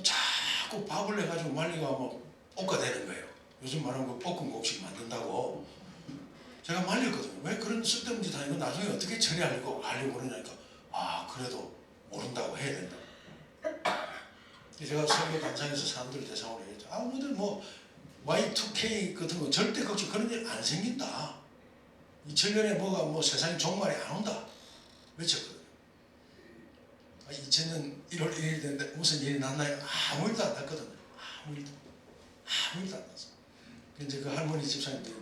자꾸 밥을 해가지고 말리가 뭐 볶아대는 거예요. 요즘 말하는 거 볶음국식 만든다고. 제가 말렸거든요. 왜 그런 쓸데없는 짓 하니까 나중에 어떻게 처리하려고 그러냐니까 그래도 모른다고 해야 된다. 제가 설교 단상에서 사람들 대상으로 얘기했죠. 아무들 뭐 Y2K 같은 거 절대 걱정 그런 일 안 생긴다. 2000년에 뭐가 뭐 세상에 종말이 안 온다. 외쳤거든요. 2000년 1월 1일이 됐는데 무슨 일이 났나요? 아무 일도 안 났거든요. 아무 일도 안 났어. 이제 그 할머니 집사님들이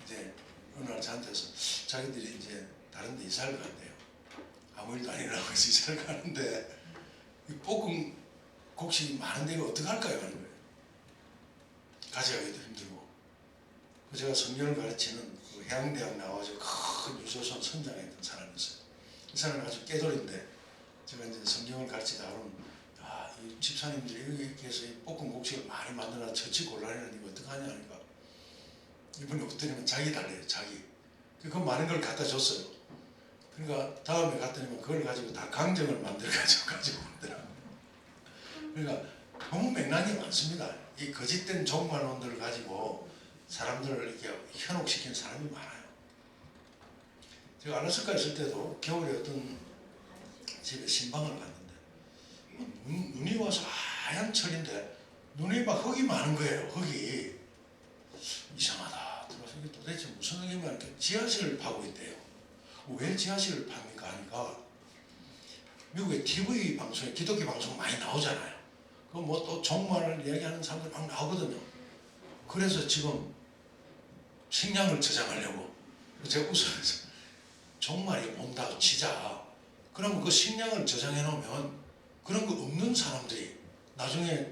이제 어느 날 저한테서 자기들이 이제 다른 데 이사를 간대요. 아무 일도 아니라고 해서 이사를 가는데 이 볶음 곡식이 많은 데가 어떡할까요? 하는 거예요. 가져가기도 힘들고. 제가 성경을 가르치는 그 해양대학 나와서 큰 유소선 선장했던 사람이었어요. 이 사람은 아주 깨돌인데 제가 이제 성경을 가르치다 보면 이 집사님들이 이렇게 해서 이 볶음 곡식을 많이 만들어서 처치 곤란이라는 거 어떡하냐 하니까 이분이 엎드리면 자기 달래요. 자기. 그 많은 걸 갖다 줬어요. 그러니까 다음에 갔더니 그걸 가지고 다 강정을 만들어가지고 오더라고요. 그러니까 너무 맥락이 많습니다. 이 거짓된 종말론들을 가지고 사람들을 이렇게 현혹시키는 사람이 많아요. 제가 알래스카 있을 때도 겨울에 어떤 집에 신방을 갔는데 눈이 와서 하얀 철인데 눈에 막 흙이 많은 거예요. 흙이. 이상하다. 들어서 이게 도대체 무슨 흙이면 이렇게 지하실을 파고 있대요. 왜 지하실을 팝니까 하니까 미국의 TV 방송에 기독교 방송 많이 나오잖아요. 그 뭐 또 종말을 이야기하는 사람들 막 나오거든요. 그래서 지금 식량을 저장하려고 제가 웃으면서 종말이 온다고 치자. 그러면 그 식량을 저장해 놓으면 그런 거 없는 사람들이 나중에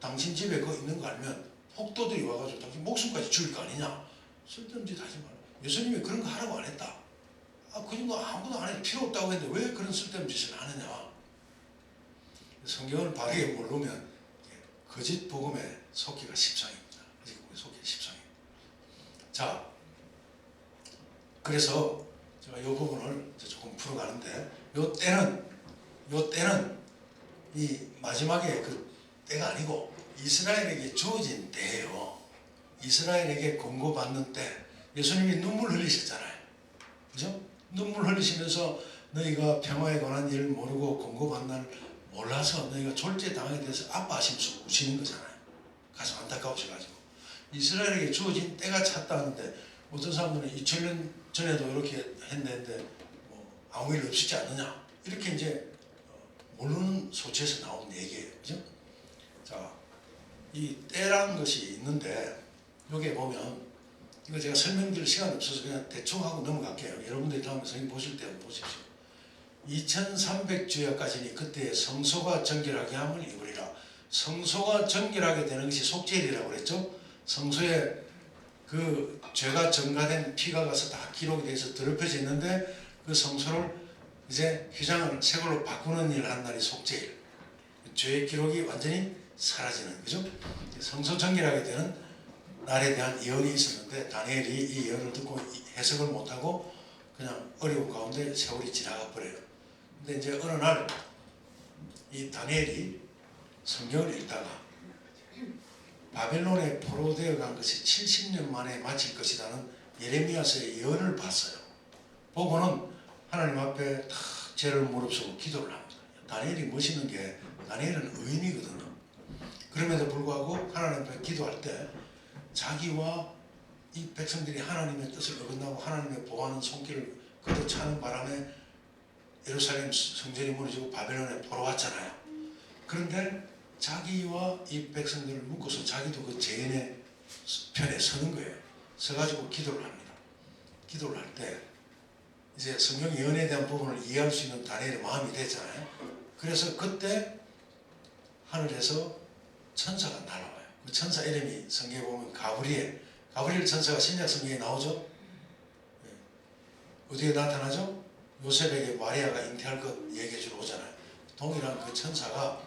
당신 집에 그거 있는 거 알면 폭도들이 와가지고 당신 목숨까지 죽일 거 아니냐. 쓸데없는 짓 하지 마라. 예수님이 그런 거 하라고 안 했다. 그 정도 아무도 안 해도 필요 없다고 했는데 왜 그런 쓸데없는 짓을 하느냐. 성경을 바르게 모르면 거짓 복음에 속기가 십상입니다. 거짓 복음에 속기 십상입니다. 자, 그래서 제가 이 부분을 조금 풀어가는데 요 때는 이 마지막에 그 때가 아니고 이스라엘에게 주어진 때예요. 이스라엘에게 권고받는 때. 예수님이 눈물 흘리셨잖아요. 그죠? 눈물 흘리시면서 너희가 평화에 관한 일을 모르고 권고받는 날 몰라서 너희가 졸제당하게 돼서 아파하시면서 우시는 거잖아요. 가서 안타까우셔가지고. 이스라엘에게 주어진 때가 찼다는데 어떤 사람들은 2000년 전에도 이렇게 했는데 뭐 아무 일 없었지 않느냐. 이렇게 이제 모르는 소치에서 나온 얘기예요. 그죠? 자, 이 때라는 것이 있는데 여기에 보면 이거 제가 설명드릴 시간이 없어서 그냥 대충 하고 넘어갈게요. 여러분들이 다음에 성경 보실 때 한번 보십시오. 2300주야까지니 그때 성소가 정결하게 함을 입으리라. 성소가 정결하게 되는 것이 속죄일이라고 그랬죠. 성소에 그 죄가 전가된 피가 가서 다 기록이 돼서 더럽혀져 있는데 그 성소를 이제 휘장을 새 걸로 바꾸는 일을 한 날이 속죄일. 죄의 기록이 완전히 사라지는 거죠. 성소 정결하게 되는 날에 대한 예언이 있었는데 다니엘이 이 예언을 듣고 해석을 못하고 그냥 어려운 가운데 세월이 지나가 버려요. 근데 이제 어느 날 이 다니엘이 성경을 읽다가 바벨론에 포로되어 간 것이 70년 만에 마칠 것이라는 예레미야서의 예언을 봤어요. 보고는 하나님 앞에 다 죄를 무릅쓰고 기도를 합니다. 다니엘이 멋있는 게 다니엘은 의인이거든요. 그럼에도 불구하고 하나님 앞에 기도할 때 자기와 이 백성들이 하나님의 뜻을 어긋나고 하나님의 보호하는 손길을 그도 차는 바람에 예루살렘 성전이 무너지고 바벨론에 포로 왔잖아요. 그런데 자기와 이 백성들을 묶어서 자기도 그 죄인의 편에 서는 거예요. 서가지고 기도를 합니다. 기도를 할 때 이제 성경 예언에 대한 부분을 이해할 수 있는 다니엘의 마음이 됐잖아요. 그래서 그때 하늘에서 천사가 날아와요. 그 천사 이름이 성경에 보면 가브리엘 천사가 신약 성경에 나오죠. 어디에 나타나죠? 요셉에게 마리아가 잉태할 것 얘기해 주러 오잖아요. 동일한 그 천사가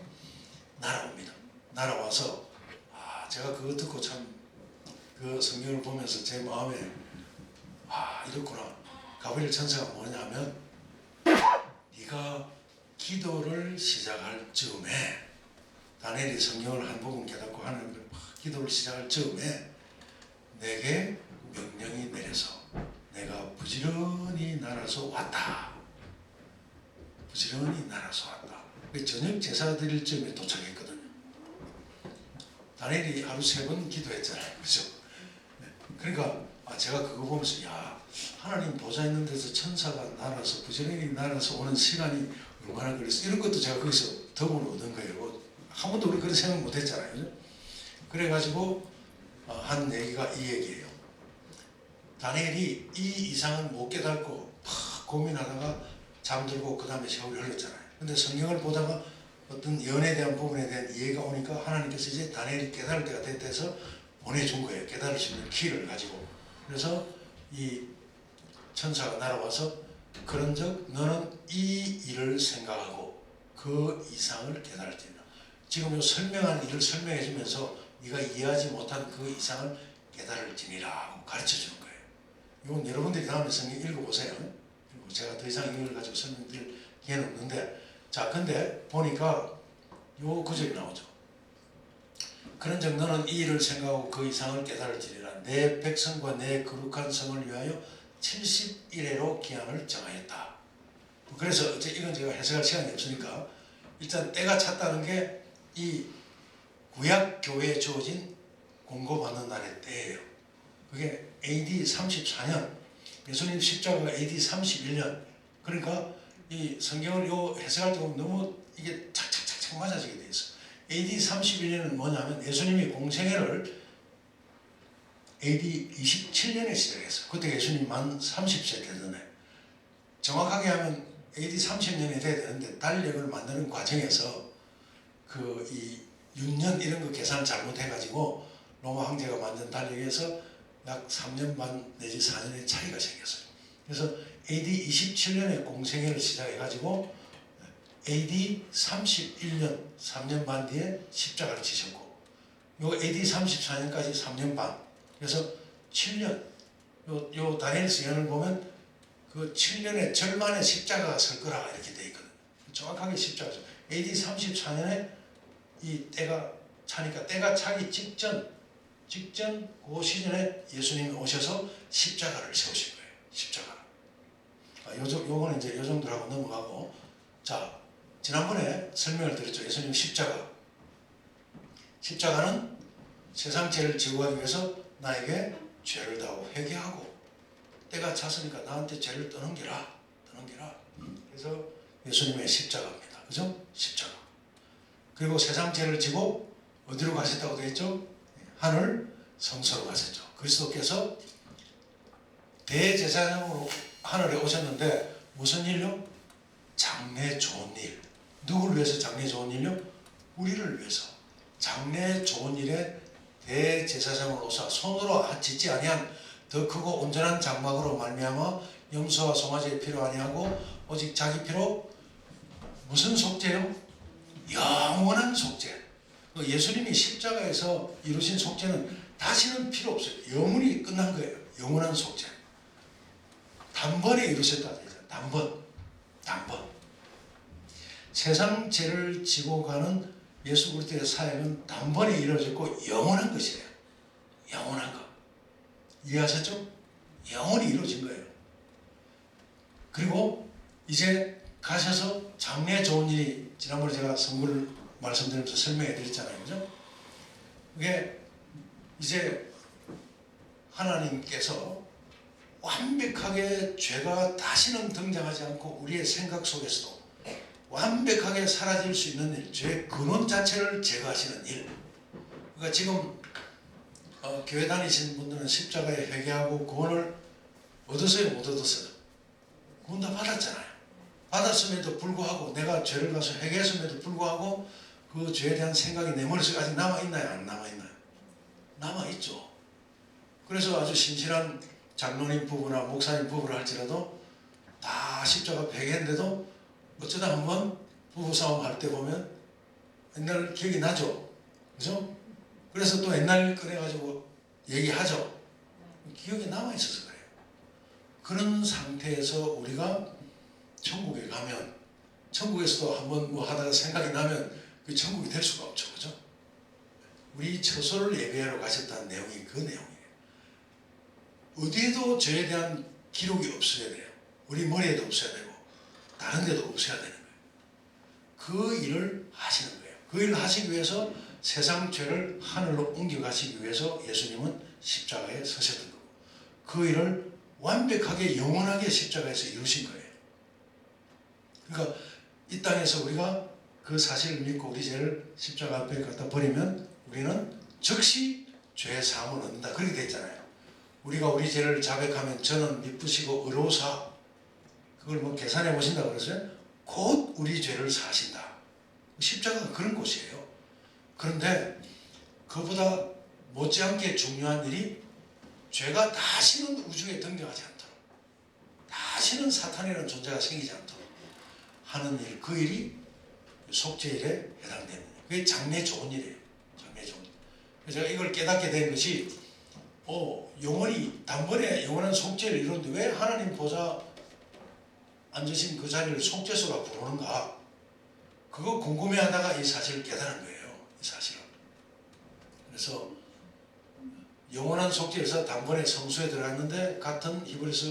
날아옵니다. 날아와서 제가 그거 듣고 참 그 성경을 보면서 제 마음에 이렇구나. 가브리엘 천사가 뭐냐면 네가 기도를 시작할 즈음에 다니엘이 성경을 한 부분 깨닫고 하나님을 기도를 시작할 즈음에 내게 명령이 내려서 내가 부지런히 날아서 왔다. 부지런히 날아서 왔다. 저녁 제사 드릴 즈음에 도착했거든요. 다니엘이 하루 3번 기도했잖아요. 그죠? 그러니까 제가 그거 보면서 하나님 보좌 있는 데서 천사가 날아서 부지런히 날아서 오는 시간이 얼마나 걸렸어. 이런 것도 제가 거기서 덕을 얻은 거예요. 한 번도 우리 그런 생각 못 했잖아요. 그죠? 그래가지고 한 얘기가 이 얘기예요. 다니엘이 이 이상을 못 깨닫고 고민하다가 잠들고 그 다음에 세월이 흘렀잖아요. 근데 성경을 보다가 어떤 예언에 대한 부분에 대한 이해가 오니까 하나님께서 이제 다니엘이 깨달을 때가 됐대서 보내준 거예요. 깨달을 수 있는 키를 가지고. 그래서 이 천사가 날아와서 그런즉 너는 이 일을 생각하고 그 이상을 깨달을지니라. 지금 이 설명한 일을 설명해 주면서 네가 이해하지 못한 그 이상을 깨달을지니라 하고 가르쳐 주는 거예요. 이건 여러분들이 다음에 성경 읽어보세요. 그리고 제가 더 이상 이걸 가지고 설명드릴 기회는 없는데, 자, 근데 보니까 요 구절이 나오죠. 그런즉 너는 이 일을 생각하고 그 이상을 깨달을지니라. 내 백성과 내 거룩한 성을 위하여 70일에로 기한을 정하였다. 그래서 이건 제가 해석할 시간이 없으니까 일단 때가 찼다는 게 이 구약 교회에 주어진 공고받는 날의 때예요. 그게 AD 34년, 예수님 십자가가 AD 31년. 그러니까 이 성경을 요 해석할 때 보면 너무 이게 착착착착 맞아지게 돼 있어. AD 31년은 뭐냐면 예수님이 공생애를 AD 27년에 시작했어요. 그때 예수님 만 30세 되던 해. 정확하게 하면 AD 30년이 돼야 되는데 달력을 만드는 과정에서 그 이 윤년 이런 거 계산 잘못해가지고 로마 황제가 만든 달력에서 약 3년 반 내지 4년의 차이가 생겼어요. 그래서 AD 27년에 공생애를 시작해가지고 AD 31년 3년 반 뒤에 십자가를 지셨고, 요 AD 34년까지 3년 반. 그래서 7년. 요 다니엘서 예언을 보면 그 7년의 절반의 십자가가 설 거라 이렇게 돼 있거든요. 정확하게 십자가죠. AD 34년에 이 때가 차니까 때가 차기 직전 그 시즌에 예수님이 오셔서 십자가를 세우신 거예요. 십자가. 요거는 이제 요 정도로 하고 넘어가고, 자, 지난번에 설명을 드렸죠. 예수님 십자가는 세상 죄를 지우기 위해서 나에게 죄를 다하고 회개하고 때가 찼으니까 나한테 죄를 떠넘기라. 그래서 예수님의 십자가입니다. 그죠? 십자가. 그리고 세상 죄를 지고 어디로 가셨다고 되어 있죠? 하늘 성소로 가셨죠. 그리스도께서 대제사장으로 하늘에 오셨는데 무슨 일요? 장래 좋은 일. 누구를 위해서 장래 좋은 일요? 우리를 위해서. 장래 좋은 일에 대제사장으로 오사 손으로 짓지 아니한 더 크고 온전한 장막으로 말미암아 염소와 송아지의 피로 아니하고 오직 자기 피로 무슨 속죄요? 영원한 속죄. 예수님이 십자가에서 이루신 속죄는 다시는 필요 없어요. 영원히 끝난 거예요. 영원한 속죄. 단번에 이루셨다. 단번. 세상 죄를 지고 가는 예수 그리스도의 사역은 단번에 이루어졌고 영원한 것이에요. 영원한 것. 이해하셨죠? 영원히 이루어진 거예요. 그리고 이제 가셔서 장래 좋은 일이, 지난번에 제가 선거를 말씀드리면서 설명해 드렸잖아요. 그죠? 그게 이제 하나님께서 완벽하게 죄가 다시는 등장하지 않고 우리의 생각 속에서도 완벽하게 사라질 수 있는 일, 죄의 근원 자체를 제거하시는 일. 그러니까 지금 교회 다니시는 분들은 십자가에 회개하고 구원을 얻었어요? 못 얻었어요? 구원 다 받았잖아요. 받았음에도 불구하고, 내가 죄를 가서 회개했음에도 불구하고 그 죄에 대한 생각이 내 머릿속에 아직 남아있나요? 안 남아있나요? 남아있죠. 그래서 아주 신실한 장로님 부부나 목사님 부부를 할지라도 다 십자가 회개했는데도 어쩌다 한번 부부싸움 할 때 보면 옛날 기억이 나죠. 그죠? 그래서 또 옛날 꺼내가지고 얘기하죠. 기억이 남아있어서 그래요. 그런 상태에서 우리가 천국에 가면, 천국에서도 한번 뭐 하다가 생각이 나면 그 천국이 될 수가 없죠. 그죠? 우리 처소를 예배하러 가셨다는 내용이 그 내용이에요. 어디에도 죄에 대한 기록이 없어야 돼요. 우리 머리에도 없어야 되고 다른 데도 없어야 되는 거예요. 그 일을 하시는 거예요. 그 일을 하시기 위해서 세상 죄를 하늘로 옮겨가시기 위해서 예수님은 십자가에 서셨던 거고, 그 일을 완벽하게 영원하게 십자가에서 이루신 거예요. 그러니까 이 땅에서 우리가 그 사실을 믿고 우리 죄를 십자가 앞에 갖다 버리면 우리는 즉시 죄의 사함을 얻는다. 그렇게 돼 있잖아요. 우리가 우리 죄를 자백하면 저는 미쁘시고 의로우사, 그걸 뭐 계산해 보신다고 그랬어요? 곧 우리 죄를 사하신다. 십자가가 그런 곳이에요. 그런데 그보다 못지않게 중요한 일이 죄가 다시는 우주에 등장하지 않도록, 다시는 사탄이라는 존재가 생기지 않도록 하는 일, 그 일이 속죄일에 해당됩니다. 그게 장래 좋은 일이에요. 장래 좋은 일. 그래서 제가 이걸 깨닫게 된 것이 영원히 단번에 영원한 속죄를 이루는데 왜 하나님 보좌 앉으신 그 자리를 속죄소라 부르는가, 그거 궁금해하다가 이 사실을 깨달은 거예요. 이 사실을. 그래서 영원한 속죄에서 단번에 성소에 들어갔는데 같은 히브리서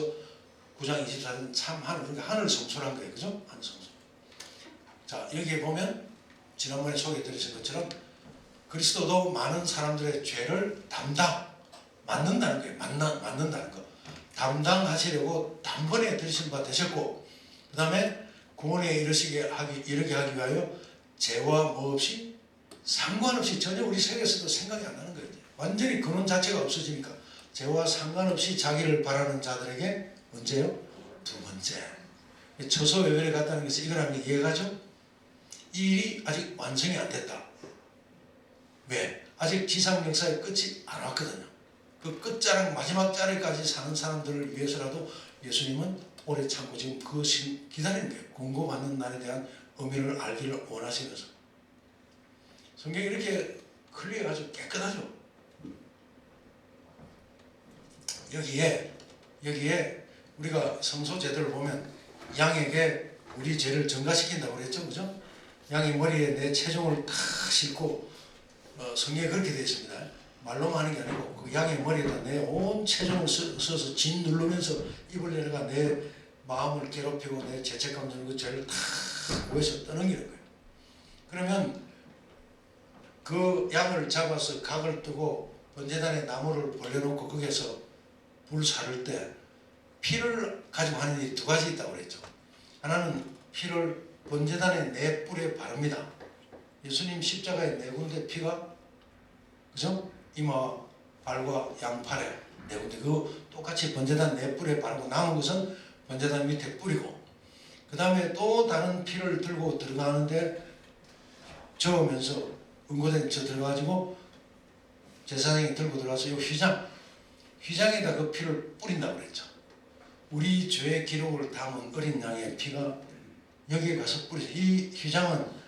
9장 24절 참 하늘, 그러니까 하늘 성소란 거예요. 그죠? 하늘 성소. 자, 여기에 보면 지난번에 소개해드린 것처럼 그리스도도 많은 사람들의 죄를 맞는다는 거예요. 맞는다는 거. 담당하시려고 단번에 들으신 바 되셨고, 그 다음에 구원에 이르게 하기 위하여 죄와 뭐 없이 상관없이, 전혀 우리 세계에서도 생각이 안 나는 거예요. 완전히 근원 자체가 없어지니까 죄와 상관없이 자기를 바라는 자들에게 언제요? 두 번째. 처소 예배를 갔다는 것은 이거라는 게 이해가죠? 이 일이 아직 완성이 안 됐다. 왜? 아직 지상 역사의 끝이 안 왔거든요. 그 끝자락, 마지막 자리까지 사는 사람들을 위해서라도 예수님은 오래 참고 지금 그 기다리는 거예요. 공고받는 날에 대한 의미를 알기를 원하시면서. 성경이 이렇게 클리어하죠. 깨끗하죠. 여기에 우리가 성소 제도를 보면 양에게 우리 죄를 전가시킨다고 그랬죠. 그죠? 양이 머리에 내 체중을 탁 싣고, 성경에 그렇게 되어 있습니다. 말로만 하는 게 아니고 그 양의 머리에다 내 온 체중을 써서 진 누르면서 입을 내려가 내 마음을 괴롭히고 내 죄책감 드는 그 죄를 탁 위에서 떠넘기는 거예요. 그러면 그 양을 잡아서 각을 뜨고 번제단에 나무를 벌려놓고 거기에서 불 사를 때 피를 가지고 하는 일이 두 가지 있다고 그랬죠. 하나는 피를 번제단의 네 뿔에 바릅니다. 예수님 십자가에 네 군데 피가, 그죠? 이마, 발과 양팔에 네 군데, 그 똑같이 번제단 네 뿔에 바르고 남은 것은 번제단 밑에 뿌리고, 그 다음에 또 다른 피를 들고 들어가는데 저으면서 은고된 저 들어가지고 제사장이 들고 들어가서 이 휘장에다 그 피를 뿌린다고 그랬죠. 우리 죄의 기록을 담은 어린 양의 피가 여기에 가서 뿌리죠. 이 휘장은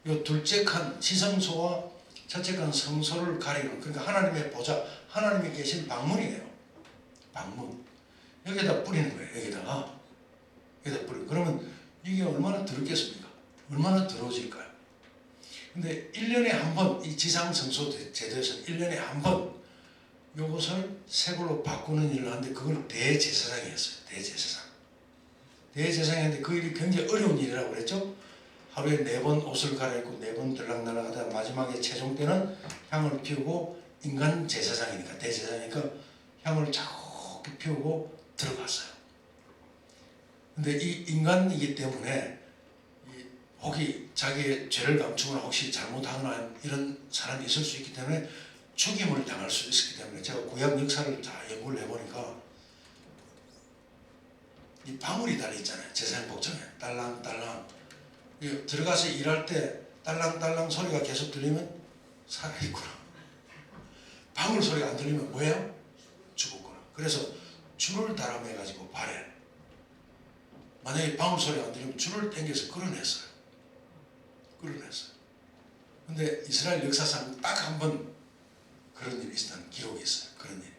이 둘째 칸 지성소와 첫째 건 성소를 가리는, 그러니까 하나님의 보좌, 하나님이 계신 방문이에요. 방문. 여기다 뿌리는 거예요. 여기다가 뿌리고. 그러면 이게 얼마나 더럽겠습니까? 얼마나 더러워질까요? 근데 1년에 한 번, 이 지상 성소 제도에서는 1년에 한 번 요것을 새 걸로 바꾸는 일을 하는데, 그걸 대제사장이 했어요. 대제사장이 했는데 그 일이 굉장히 어려운 일이라고 그랬죠. 하루에 4번 옷을 갈아입고 4번 들락날락하다가 마지막에 최종 때는 향을 피우고, 인간 제사장이니까, 대제사장이니까 향을 자꾸 피우고 들어갔어요. 근데 이 인간이기 때문에 혹시 자기의 죄를 감추거나 혹시 잘못하거나 이런 사람이 있을 수 있기 때문에 죽임을 당할 수 있었기 때문에, 제가 구약 역사를 다 연구를 해보니까 이 방울이 달려있잖아요. 제사장 복장에 딸랑딸랑. 들어가서 일할 때 딸랑딸랑 소리가 계속 들리면 살아있구나. 방울 소리가 안 들리면 뭐예요? 죽었구나. 그래서 줄을 달아매가지고 발에, 만약에 방울 소리가 안 들리면 줄을 당겨서 끌어냈어요. 근데 이스라엘 역사상 딱 한 번 그런 일이 있었다는 기록이 있어요. 그런 일.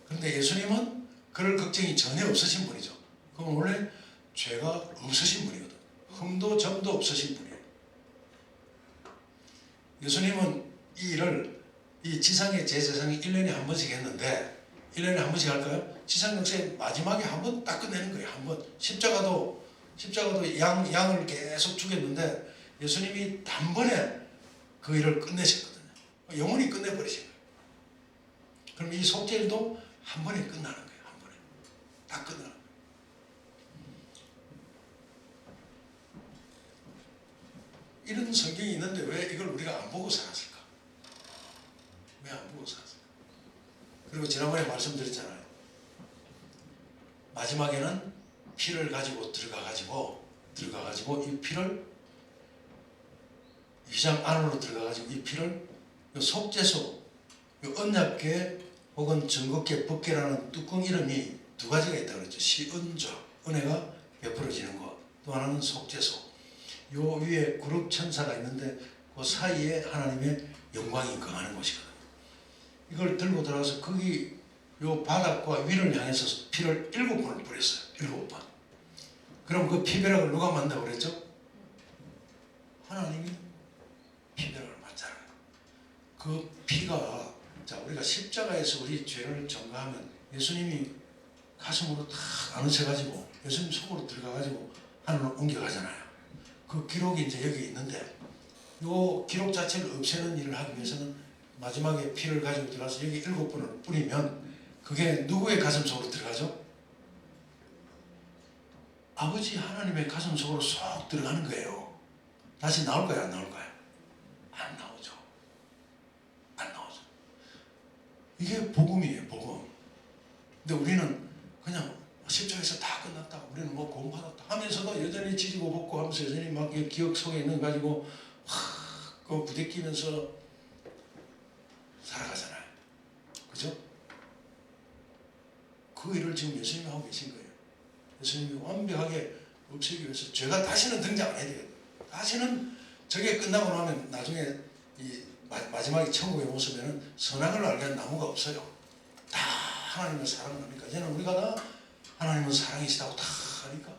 그런데 예수님은 그럴 걱정이 전혀 없으신 분이죠. 그건 원래 죄가 없으신 분이거든. 흠도 점도 없으신 분이에요. 예수님은 이 일을, 이 지상의 제사장이 1년에 한 번씩 했는데, 1년에 한 번씩 할까요? 지상 역사의 마지막에 한 번 딱 끝내는 거예요. 한 번. 십자가도 양을 계속 죽였는데 예수님이 단번에 그 일을 끝내셨거든요. 영원히 끝내버리신 거예요. 그럼 이 속죄일도 한 번에 끝나는 거예요. 한 번에. 딱 끝나는 거예요. 이런 성경이 있는데 왜 이걸 우리가 안 보고 살았을까? 왜 안 보고 살았을까? 그리고 지난번에 말씀드렸잖아요. 마지막에는 피를 가지고 들어가가지고 이 피를 휘장 안으로 들어가가지고 이 피를 속죄소, 언약궤 혹은 증거궤, 법궤라는 뚜껑 이름이 두 가지가 있다고 그랬죠. 시은좌, 은혜가 베풀어지는 것. 또 하나는 속죄소. 요 위에 그룹 천사가 있는데 그 사이에 하나님의 영광이 거하는 곳이거든요. 이걸 들고 들어가서 거기 요 바닥과 위를 향해서 피를 7번을 뿌렸어요. 7번. 그럼 그 피벼락을 누가 만다고 그랬죠? 하나님이 피벼락을 맞잖아요. 그 피가, 자, 우리가 십자가에서 우리 죄를 전가하면 예수님이 가슴으로 다 안으셔가지고 예수님 속으로 들어가가지고 하늘로 옮겨가잖아요. 그 기록이 이제 여기 있는데, 요 기록 자체를 없애는 일을 하기 위해서는 마지막에 피를 가지고 들어가서 여기 7번을 뿌리면 그게 누구의 가슴 속으로 들어가죠? 아버지 하나님의 가슴 속으로 쏙 들어가는 거예요. 다시 나올까요? 안 나올까요? 안 나오죠. 안 나오죠. 이게 복음이에요. 복음. 근데 우리는 그냥 십자가에서 다 끝났다, 우리는 뭐 구원받았다 하면서도 여전히 지지고 볶고 하면서 여전히 막 기억 속에 있는 거 가지고 그 부대끼면서 살아가잖아요. 그죠? 그 일을 지금 예수님이 하고 계신 거예요. 예수님이 완벽하게 없애기 위해서 죄가 다시는 등장 안 해야 돼요. 다시는 저게 끝나고 나면 나중에 이 마지막에 천국에 모습에는 선악을 알게 한 나무가 없어요. 다 하나님의 사랑을 하니까. 이제는 우리가 다 하나님은 사랑이시다고 다 하니까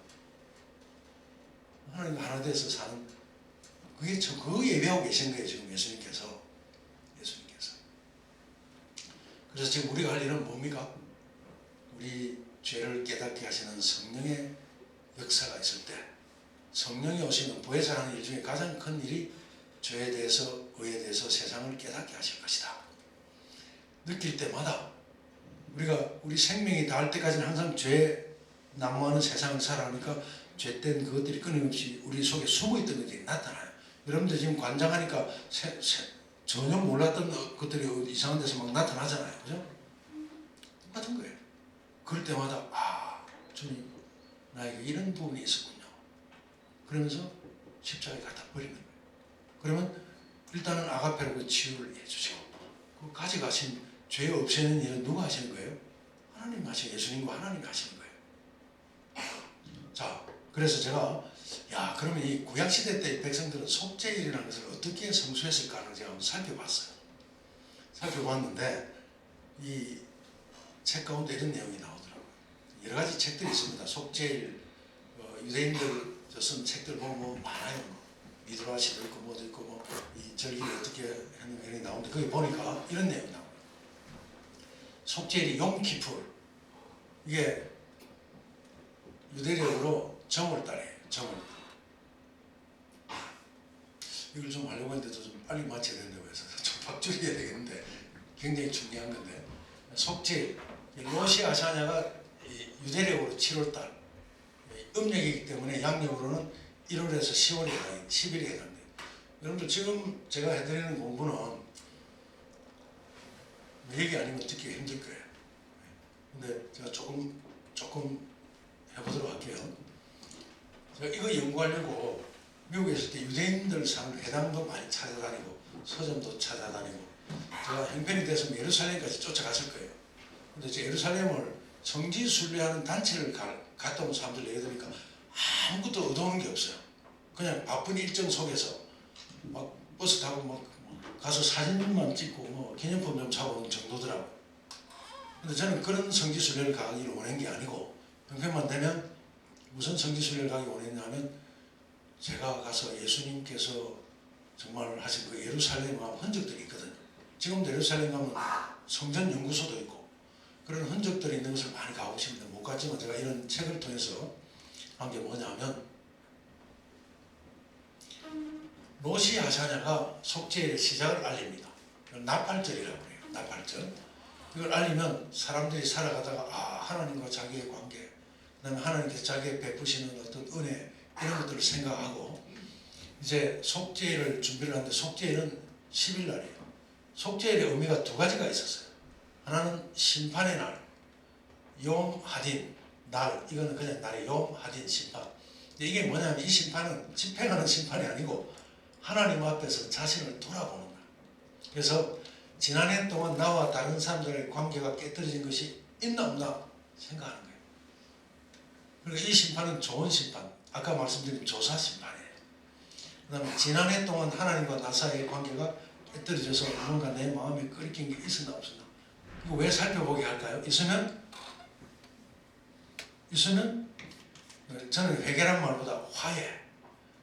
하나님과 하나 돼서 사는, 그게 그 예배하고 계신 거예요. 지금 예수님께서. 그래서 지금 우리가 할 일은 뭡니까? 우리 죄를 깨닫게 하시는 성령의 역사가 있을 때, 성령이 오시는 부에서 하는 일 중에 가장 큰 일이 죄에 대해서, 의에 대해서 세상을 깨닫게 하실 것이다. 느낄 때마다 우리 생명이 닿을 때까지는 항상 죄에 난무하는 세상을 살아가니까 죄된 그것들이 끊임없이 우리 속에 숨어있던 것들이 나타나요. 여러분들 지금 관장하니까 전혀 몰랐던 것들이 이상한 데서 막 나타나잖아요. 그죠? 똑같은 거예요. 그럴 때마다 주님, 나에게 이런 부분이 있었군요. 그러면서 십자가에 갖다 버리는 거예요. 그러면 일단은 아가페로 그 치유를 해주시고, 그 가져가신 죄 없애는 일은 누가 하시는 거예요? 하나님 하시는, 예수님과 하나님이 하시는 거예요. 자, 그래서 제가 야, 그러면 이 구약시대 때의 백성들은 속죄일이라는 것을 어떻게 성수했을까 하는 제가 한번 살펴봤어요. 살펴봤는데 이 책 가운데 이런 내용이 나오더라고요. 여러 가지 책들이 있습니다. 속죄일, 유대인들 쓴 책들 보면 뭐 많아요. 미드라시도 있고 뭐도 있고 뭐 이 절기를 어떻게 하는 게 나오는데 거기 보니까 이런 내용이 나와요. 속죄일이 용키풀, 이게 유대력으로 정월달이에요. 정월달. 이걸 좀 하려고 했는데 좀 빨리 맞춰야 된다고 해서 좀 박줄여야 되겠는데 굉장히 중요한 건데, 속죄일, 로시 아샤냐가 유대력으로 7월달, 음력이기 때문에 양력으로는 1월에서 10일에 해당돼요. 여러분들 지금 제가 해드리는 공부는 얘기 아니면 듣기 힘들 거예요. 근데 제가 조금 해보도록 할게요. 제가 이거 연구하려고 미국에 있을 때 유대인들 사는 회당도 많이 찾아다니고 서점도 찾아다니고, 제가 형편이 돼서 예루살렘까지 쫓아갔을 거예요. 근데 저 예루살렘을 성지 순례하는 단체를 갔다 온 사람들 얘기 들으니까 아무것도 얻어오는 게 없어요. 그냥 바쁜 일정 속에서 막 버스 타고 막 가서 사진만 찍고 뭐 기념품 좀 사오는 정도더라고요. 근데 저는 그런 성지 순례를 가기를 원한 게 아니고, 형편만 되면 무슨 성지 순례를 가기 원했냐면, 제가 가서 예수님께서 정말 하신 그 예루살렘 흔적들이 있거든요. 지금도 예루살렘 가면 성전 연구소도 있고 그런 흔적들이 있는 것을 많이 가고 싶은데 못 갔지만, 제가 이런 책을 통해서 한 게 뭐냐면, 로시 아샤냐가 속죄일의 시작을 알립니다. 나팔절이라고 해요. 나팔절. 이걸 알리면 사람들이 살아가다가 하나님과 자기의 관계, 그다음에 하나님께서 자기에 베푸시는 어떤 은혜, 이런 것들을 생각하고 이제 속죄일을 준비를 하는데, 속죄일은 10일 날이에요. 속죄일의 의미가 두 가지가 있었어요. 하나는 심판의 날, 욤 하딘 날, 이거는 그냥 날의 욤 하딘 심판. 근데 이게 뭐냐면, 이 심판은 집행하는 심판이 아니고 하나님 앞에서 자신을 돌아보는 날. 그래서 지난 해 동안 나와 다른 사람들의 관계가 깨뜨려진 것이 있나 없나 생각하는 거예요. 그리고 이 심판은 좋은 심판, 아까 말씀드린 조사 심판이에요. 그 다음에 지난 해 동안 하나님과 나 사이의 관계가 깨뜨려져서 뭔가 내 마음에 끓이긴 게 있었나 없었나, 이거 왜 살펴보게 할까요? 있으면 저는 회개란 말보다 화해,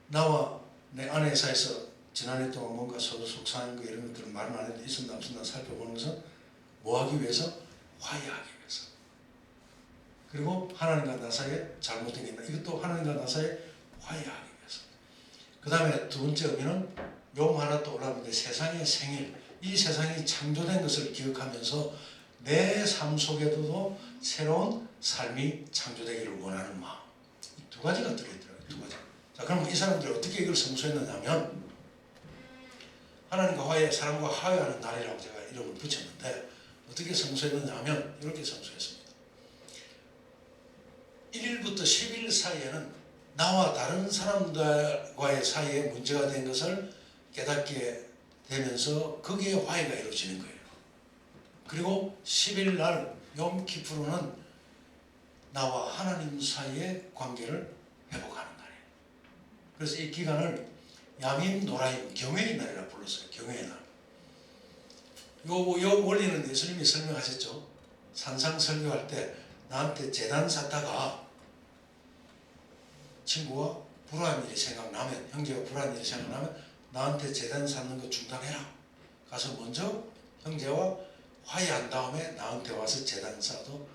나와 내 아내 사이에서 지난 해 동안 뭔가 서로 속상한 거 이런 것들은 말은 안 해도 있었나 없었나 살펴보는 것은 뭐 하기 위해서? 화해하기 위해서. 그리고 하나님과 나 사이에 잘못된 게 있나, 이것도 하나님과 나 사이에 화해하기 위해서. 그 다음에 두 번째 의미는 용 하나 또 올라오는데, 세상의 생일, 이 세상이 창조된 것을 기억하면서 내 삶 속에도 새로운 삶이 창조되기를 원하는 마음, 이 두 가지가 들어있더라고요. 두 가지. 자, 그럼 이 사람들이 어떻게 이걸 성수했느냐면, 하나님과 화해, 사람과 화해하는 날이라고 제가 이름을 붙였는데, 어떻게 성수했느냐 하면 이렇게 성수했습니다. 1일부터 10일 사이에는 나와 다른 사람들과의 사이에 문제가 된 것을 깨닫게 되면서 거기에 화해가 이루어지는 거예요. 그리고 10일 날 욤키푸르는 나와 하나님 사이의 관계를 회복하는 날이에요. 그래서 이 기간을 야밈 노라임, 경외의 날이라고 불렀어요. 경외의 날. 요 원리는 예수님이 설명하셨죠. 산상 설교할 때 나한테 제단 샀다가 친구가 불화한 일이 생각나면, 형제가 불화한 일이 생각나면 나한테 제단 샀는 거 중단해라. 가서 먼저 형제와 화해한 다음에 나한테 와서 제단 사도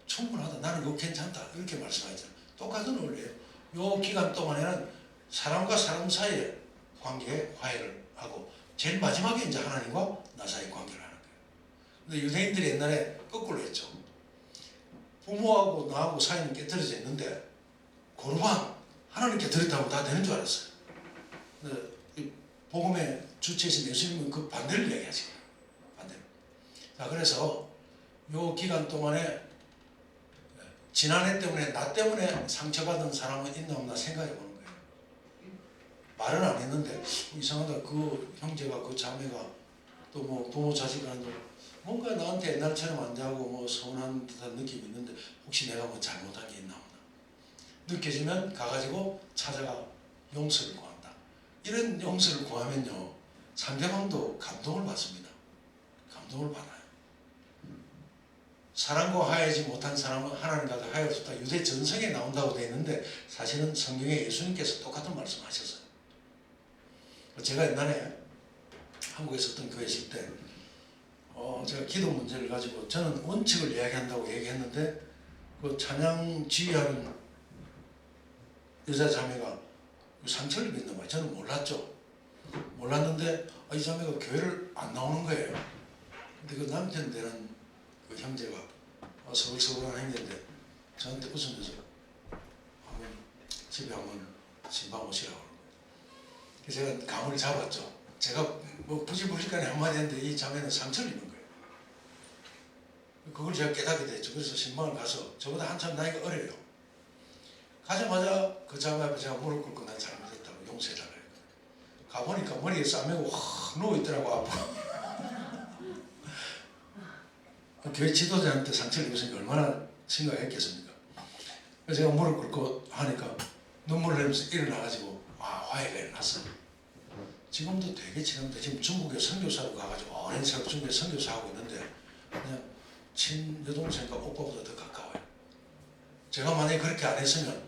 충분하다. 나는 그거 괜찮다. 이렇게 말씀하잖아요. 똑같은 원리예요. 요 기간 동안에는 사람과 사람 사이에 관계에 화해를 하고, 제일 마지막에 이제 하나님과 나 사이의 관계를 하는 거예요. 근데 유대인들이 옛날에 거꾸로 했죠. 부모하고 나하고 사이는 깨뜨려져 있는데 고르반 하나님께 드렸다고 다 되는 줄 알았어요. 근데 이 복음의 주체이신 예수님은 그 반대를 얘기하시거든요. 반대로. 자, 그래서 요 기간 동안에 지난해 때문에, 나 때문에 상처받은 사람은 있나 없나 생각해 보는 거예요. 말은 안 했는데 이상하다. 그 형제가, 그 자매가 또 뭐 부모 자식 간도 뭔가 나한테 옛날처럼 안 대하고 뭐 서운한 듯한 느낌이 있는데, 혹시 내가 뭐 잘못한 게 있나 없나. 느껴지면 가가지고 찾아가 용서를 구한다. 이런 용서를 구하면요, 상대방도 감동을 받습니다. 감동을 받아요. 사랑과 화해하지 못한 사람은 하나님과도 화해할 수 없다. 유대 전성에 나온다고 되어 있는데 사실은 성경에 예수님께서 똑같은 말씀하셨어요. 제가 옛날에 한국에 있었던 교회 있을 때 제가 기도 문제를 가지고 저는 원칙을 이야기한다고 얘기했는데 그 찬양 지휘하는 여자 자매가 상처를 입는 거예요. 저는 몰랐죠. 몰랐는데 이 자매가 교회를 안 나오는 거예요. 근데 그 남편 되는 그 형제가 서글서글한 형제인데 저한테 웃으면서 한번 집에 한번 신방 오시라고. 그래서 제가 감을 잡았죠. 제가 뭐 부지불식간에 한마디 했는데 이 자매는 상처를 입은 거예요. 그걸 제가 깨닫게 됐죠. 그래서 신방을 가서 저보다 한참 나이가 어려요. 가자마자 그 자매 앞에 제가 무릎 꿇고 난 잘못했다고 용서해달라고. 가보니까 머리에 싸매고 확 누워있더라고 아프고. 교회 지도자한테 상처를 입으니까 얼마나 심각했겠습니까? 그래서 제가 무릎 꿇고 하니까 눈물을 흘리면서 일어나가지고 화해가 일어났어요. 지금도 되게 친한데 지금 중국에 선교사로 가가지고 오랜 세월 중국에 선교사 하고 있는데 그냥 친여동생과 오빠보다 더 가까워요. 제가 만약에 그렇게 안 했으면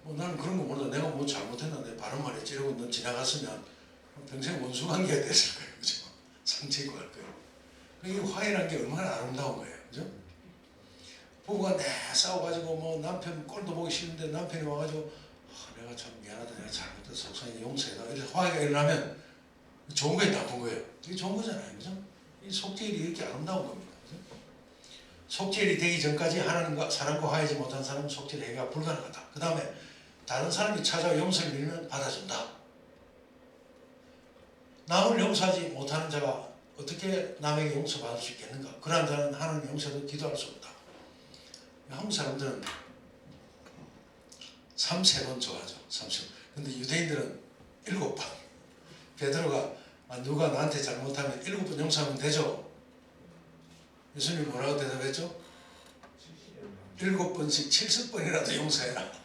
나는 그런 거 모르다 내가 뭐 잘못했는데 바른 말 했지 이러고 넌 지나갔으면 평생 원수관계가 됐을 거예요. 그죠? 상처 입고 갈 거예요. 이게 화해라는 게 얼마나 아름다운 거예요. 그죠? 부부가 싸워가지고 뭐 남편 꼴도 보기 싫은데 남편이 와가지고 내가 참 미안하다, 내가 잘못해서 속상해 용서해다. 이래서 화해가 일어나면 좋은 거에 나쁜 거예요. 이게 좋은 거잖아요. 그죠? 이 속죄일이 이렇게 아름다운 겁니다. 그죠? 속죄일이 되기 전까지 하나님과 사람과 화해하지 못한 사람은 속죄일 해결가 불가능하다. 그 다음에 다른 사람이 찾아와 용서를 빌면 받아준다. 남을 용서하지 못하는 자가 어떻게 남에게 용서받을 수 있겠는가? 그러한 자는 하나님 용서도 기도할 수 없다. 한국 사람들은 3번 좋아하죠. 3번. 근데 유대인들은 7번. 베드로가 누가 나한테 잘못하면 7번 용서하면 되죠. 예수님이 뭐라고 대답했죠? 7번씩 70번이라도 용서해라.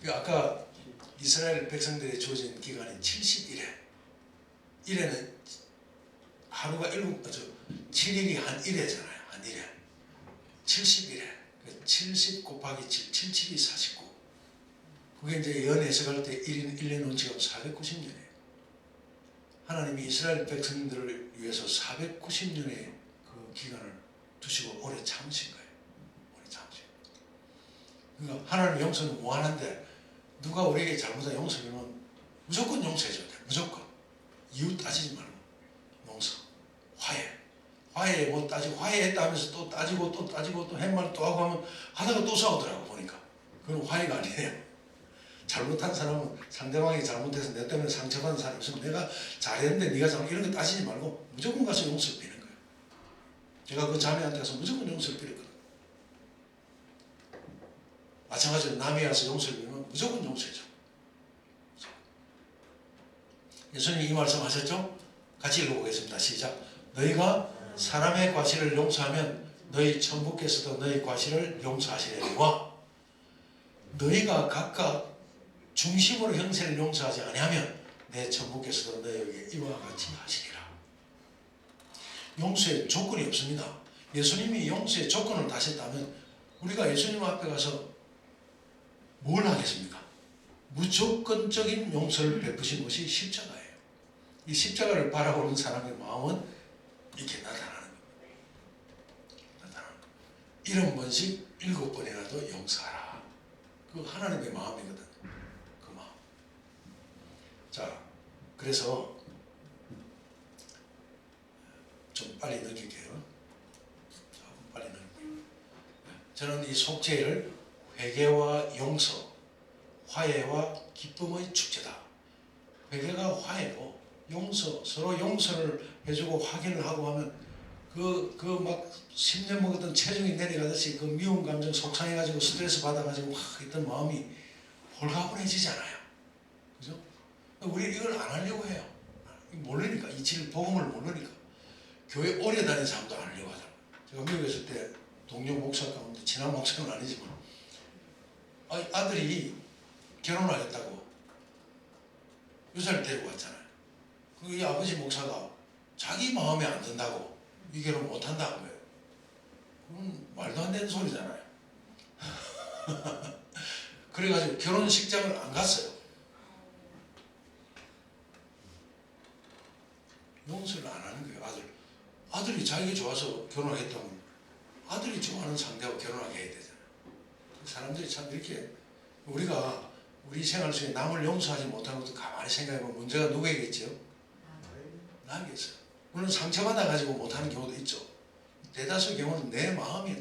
아까 이스라엘 백성들이 주어진 기간이 70일에 1회는 하루가 7일이 한 1회잖아요. 한 1회. 70일에 70 곱하기 7, 77이 49. 그게 이제 연해석할 때 1년 운치가 490년이에요. 하나님이 이스라엘 백성들을 위해서 490년의 그 기간을 두시고 오래 참으신 거예요. 오래 참으신 거예요. 그러니까 하나님의 용서는 무한한데 누가 우리에게 잘못한 용서면 무조건 용서해줘야 돼요. 무조건. 이유 따지지 말고 용서, 화해. 화해 뭐 따지고 화해했다 하면서 또 따지고 또 따지고 또 햇말 또 하고 하면 하다가 또 싸우더라고 보니까. 그건 화해가 아니에요. 잘못한 사람은 상대방이 잘못해서 내 때문에 상처받은 사람이 있으면 내가 잘했는데 네가 잘못 이런 거 따지지 말고 무조건 가서 용서를 비는 거예요. 제가 그 자매한테 가서 무조건 용서를 빌었거든요. 마찬가지로 남이 와서 용서를 빌면 무조건 용서해줘. 예수님이 이 말씀 하셨죠? 같이 읽어보겠습니다. 시작. 너희가 사람의 과실을 용서하면 너희 천부께서도 너희 과실을 용서하시려니와 너희가 각각 중심으로 형세를 용서하지 아니하면 내 천부께서도 너희에게 이와 같이 하시리라. 용서에 조건이 없습니다. 예수님이 용서의 조건을 다셨다면 우리가 예수님 앞에 가서 뭘 하겠습니까? 무조건적인 용서를 베푸신 것이 십자가예요. 이 십자가를 바라보는 사람의 마음은 이렇게 나타나는 겁니다. 70번씩 7번이라도 용서하라. 그 하나님의 마음이거든. 그 마음. 자, 그래서 좀 빨리 넘길게요. 조금 빨리 넘길게요. 저는 이 속죄를 회개와 용서, 화해와 기쁨의 축제다. 회개가 화해고 용서, 서로 용서를 해주고 확인을 하고 하면 그 막 10년 먹었던 체중이 내려가듯이 그 미운 감정 속상해가지고 스트레스 받아가지고 막 있던 마음이 홀가분해지잖아요. 그죠? 우리 이걸 안 하려고 해요. 모르니까, 이 복음을 모르니까. 교회 오래 다닌 사람도 안 하려고 하잖아요. 제가 미국에 있을 때 동료 목사 가운데 친한 목사는 아니지만 아들이 결혼하겠다고 여자를 데리고 왔잖아요. 그 아버지 목사가 자기 마음에 안 든다고 이 결혼 못 한다는 거예요. 그건 말도 안 되는 소리잖아요. 그래가지고 결혼식장을 안 갔어요. 용서를 안 하는 거예요. 아들이 자기가 좋아서 결혼하겠다면 아들이 좋아하는 상대하고 결혼하게 해야 되잖아요. 사람들이 참 이렇게 우리가 우리 생활 속에 남을 용서하지 못하는 것도 가만히 생각해보면 문제가 누구에게겠죠? 남에게있어요. 물론 상처받아가지고 못하는 경우도 있죠. 대다수 경우는 내 마음이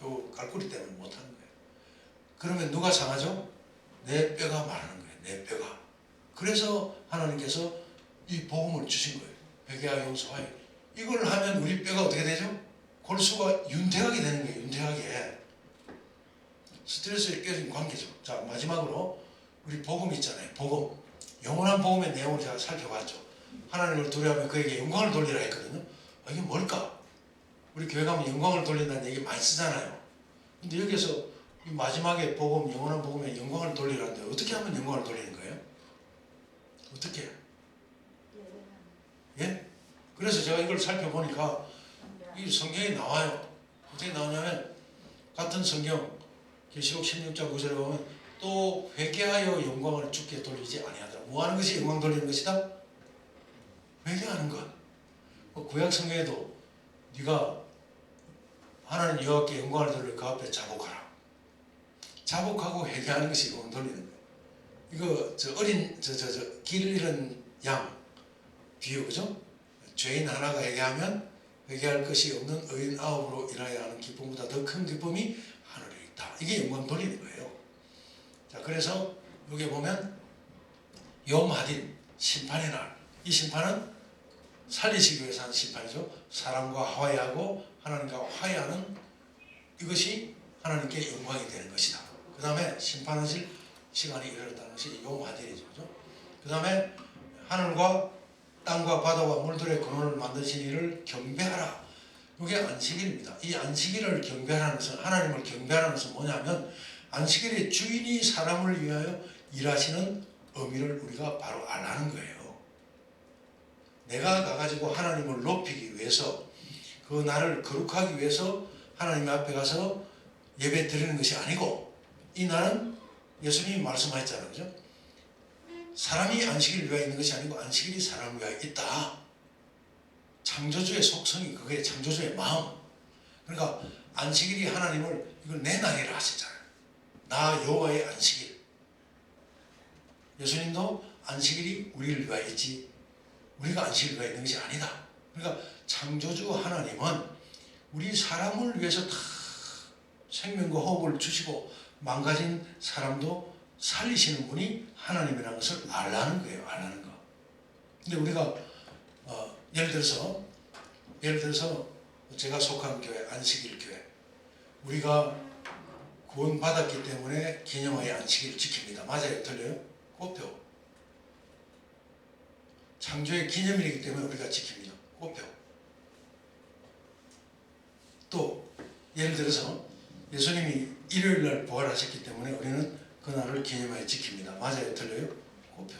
요 깔꾸리 때문에 못하는 거예요. 그러면 누가 상하죠? 내 뼈가 말하는 거예요. 내 뼈가. 그래서 하나님께서 이 복음을 주신 거예요. 회개와 용서하여. 이걸 하면 우리 뼈가 어떻게 되죠? 골수가 윤택하게 되는 거예요. 윤택하게. 스트레스에 깨진 관계죠. 자, 마지막으로 우리 복음 있잖아요. 복음. 영원한 복음의 내용을 제가 살펴봤죠. 하나님을 두려워하면 그에게 영광을 돌리라 했거든요. 이게 뭘까? 우리 교회 가면 영광을 돌린다는 얘기 많이 쓰잖아요. 근데 여기서 이 마지막에 복음, 영원한 복음에 영광을 돌리라는데 어떻게 하면 영광을 돌리는 거예요? 어떻게? 예? 그래서 제가 이걸 살펴보니까 이 성경에 나와요. 어떻게 나오냐면 같은 성경 계시록 16장 9절에 보면 또 회개하여 영광을 주께 돌리지 아니하더라. 뭐 하는 것이 영광 돌리는 것이다? 회개하는 것. 구약 성경에도 네가 하나님 여호와께 영광을 돌려 그 앞에 자복하라. 자복하고 회개하는 것이 영광 돌리는 거예요. 이거 길 잃은 양 비유 그죠? 죄인 하나가 회개하면 회개할 것이 없는 의인 9으로 일하여야 하는 기쁨보다 더 큰 기쁨이 하늘에 있다. 이게 영광 돌리는 거예요. 자, 그래서 여기 보면 염하딘 심판의 날. 이 심판은 살리시기 위해서 하는 심판이죠. 사람과 화해하고 하나님과 화해하는 이것이 하나님께 영광이 되는 것이다. 그 다음에 심판하실 시간이 이르렀다는 것이 염하딘이죠. 그 다음에 하늘과 땅과 바다와 물들의 근원을 만드신 이를 경배하라. 이게 안식일입니다. 이 안식일을 경배하라는 것은 하나님을 경배하라는 것은 뭐냐면 안식일의 주인이 사람을 위하여 일하시는 의미를 우리가 바로 알라는 거예요. 내가 가가지고 하나님을 높이기 위해서 그 날을 거룩하기 위해서 하나님 앞에 가서 예배 드리는 것이 아니고 이 날은 예수님이 말씀하셨잖아요. 그죠? 사람이 안식일을 위하여 있는 것이 아니고 안식일이 사람을 위하여 있다. 창조주의 속성이 그게 창조주의 마음. 그러니까 안식일이 하나님을 이걸 내 날이라 하시잖아요. 나 여호와의 안식일. 예수님도 안식일이 우리를 위하여 있지 우리가 안식일을 위하여 있는 것이 아니다. 그러니까 창조주 하나님은 우리 사람을 위해서 다 생명과 호흡을 주시고 망가진 사람도 살리시는 분이 하나님이라는 것을 알라는 거예요. 알라는 거. 근데 우리가 예를 들어서 제가 속한 교회 안식일 교회 우리가 구원 받았기 때문에 기념하여 안식일을 지킵니다. 맞아요? 틀려요? 꽃표. 창조의 기념일이기 때문에 우리가 지킵니다. 꽃표. 또 예를 들어서 예수님이 일요일날 부활하셨기 때문에 우리는 그날을 기념하여 지킵니다. 맞아요? 틀려요? 꽃표.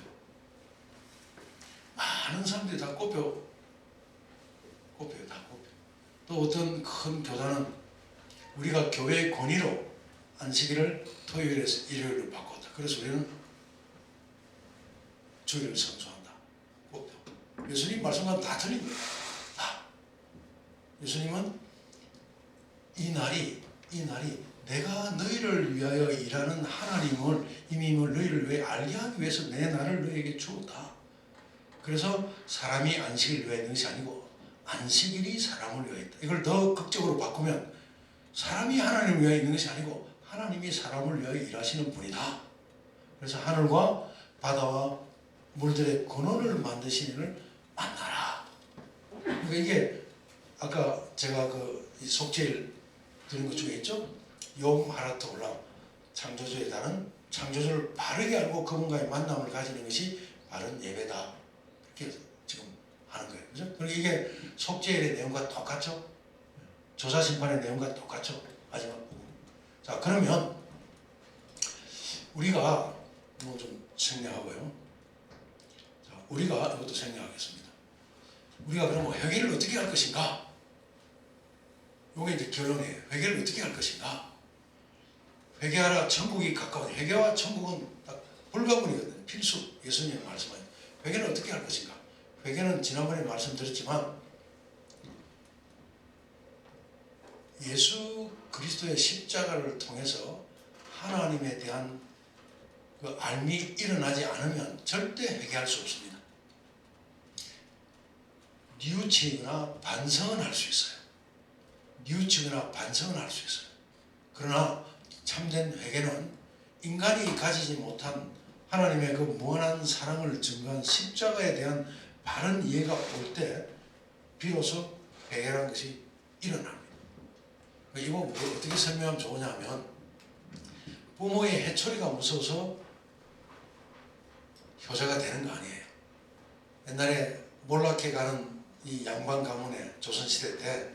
많은 사람들이 다 꽃표예요. 다 꽃표. 또 어떤 큰 교단은 우리가 교회의 권위로 안식일을 토요일에서 일요일로 바꿨다. 그래서 우리는 주일을 성수한다. 꽃표. 예수님 말씀과는 다 틀린 거예요. 다. 예수님은 이 날이 내가 너희를 위하여 일하는 하나님을 이미 너희를 왜 알게 하기 위해서 내 날을 너희에게 주었다. 그래서 사람이 안식일을 위하여 있는 것이 아니고 안식일이 사람을 위하여 있다. 이걸 더 극적으로 바꾸면 사람이 하나님을 위하여 있는 것이 아니고 하나님이 사람을 위하여 일하시는 분이다. 그래서 하늘과 바다와 물들의 근원을 만드신 이를 만나라. 그러니까 이게 아까 제가 이 속죄일 드린 것 중에 있죠? 욤 하라트 올람 창조주에 따른 창조주를 바르게 알고 그분과의 만남을 가지는 것이 바른 예배다. 이렇게 지금 하는 거예요. 그죠? 그리고 이게 속죄일의 내용과 똑같죠? 조사심판의 내용과 똑같죠? 마지막 부분. 자, 그러면 우리가 뭐 좀 생략하고요. 자, 우리가 이것도 생략하겠습니다. 우리가 그러면 회개를 어떻게 할 것인가? 이게 이제 결론이에요. 회개를 어떻게 할 것인가? 회개하라 천국이 가까운, 회개와 천국은 딱 불가분이거든요. 필수. 예수님이 말씀하신 회개는 어떻게 할 것인가? 회개는 지난번에 말씀드렸지만 예수 그리스도의 십자가를 통해서 하나님에 대한 그 알미 일어나지 않으면 절대 회개할 수 없습니다. 뉘우치거나 반성은 할 수 있어요. 뉘우치거나 반성은 할 수 있어요. 그러나 참된 회개는 인간이 가지지 못한 하나님의 그 무한한 사랑을 증거한 십자가에 대한 바른 이해가 올 때 비로소 회개라는 것이 일어납니다. 이거 뭐 어떻게 설명하면 좋으냐면 부모의 해초리가 무서워서 효자가 되는 거 아니에요. 옛날에 몰락해 가는 이 양반 가문에 조선시대 때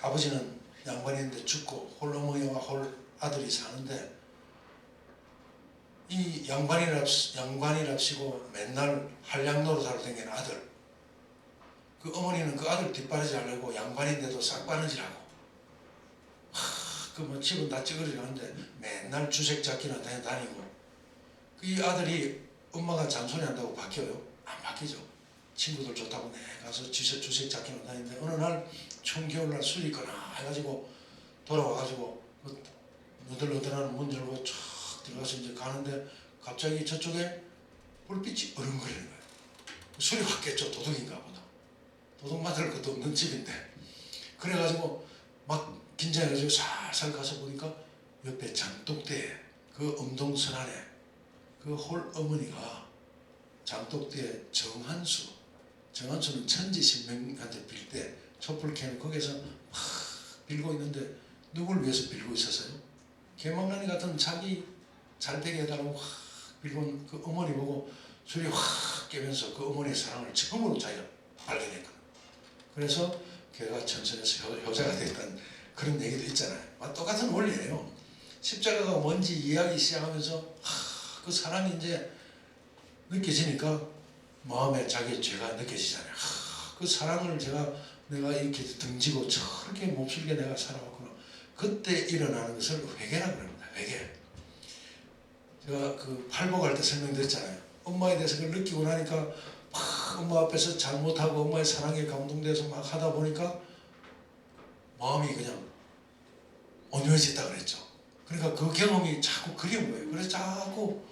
아버지는 양반인데 죽고 홀어머니와 홀 아들이 사는데 이 양반이랍시고 맨날 한량 노릇하러 다니는 아들, 그 어머니는 그 아들 뒷바라지 하려고 양반인데도 싹바느질하고 그 뭐 집은 다 찌그러져 가는데 맨날 주색 잡기나 다니고 이 아들이 엄마가 잔소리 한다고 바뀌어요? 안 바뀌죠. 친구들 좋다고 내 가서 주색 잡기나 다니는데 어느 날 청겨울날 술이 있거나 해가지고 돌아와가지고 그 너덜너덜한 문 열고 쫙 들어가서 이제 가는데 갑자기 저쪽에 불빛이 어른거리는 거예요. 술이 확 깼죠. 도둑인가 보다. 도둑 맞을 것도 없는 집인데. 그래가지고 막 긴장해가지고 살살 가서 보니까 옆에 장독대에 그 엄동선 안에 그 홀 어머니가 장독대에 정한수는 천지신명한테 빌 때 촛불 켜고 거기서 막 빌고 있는데 누굴 위해서 빌고 있었어요? 개망나니 같은 자기 잘 되게 해달라고 확 빌고 그 어머니 보고 술이 확 깨면서 그 어머니의 사랑을 처음으로 자기가 발견했거든. 그래서 걔가 천선에서 효자가 됐다는 그런 얘기도 있잖아요. 똑같은 원리예요. 십자가가 뭔지 이야기 시작하면서 그 사랑이 이제 느껴지니까 마음에 자기의 죄가 느껴지잖아요. 그 사랑을 내가 이렇게 등지고 저렇게 몹쓸게 내가 살아왔구나. 그때 일어나는 것을 회개라고 합니다. 회개. 제가 그 팔복할 때 설명드렸잖아요. 엄마에 대해서 그걸 느끼고 나니까 막 엄마 앞에서 잘못하고 엄마의 사랑에 감동돼서 막 하다 보니까 마음이 그냥 온유해졌다 그랬죠. 그러니까 그 경험이 자꾸 그리운 거예요. 그래서 자꾸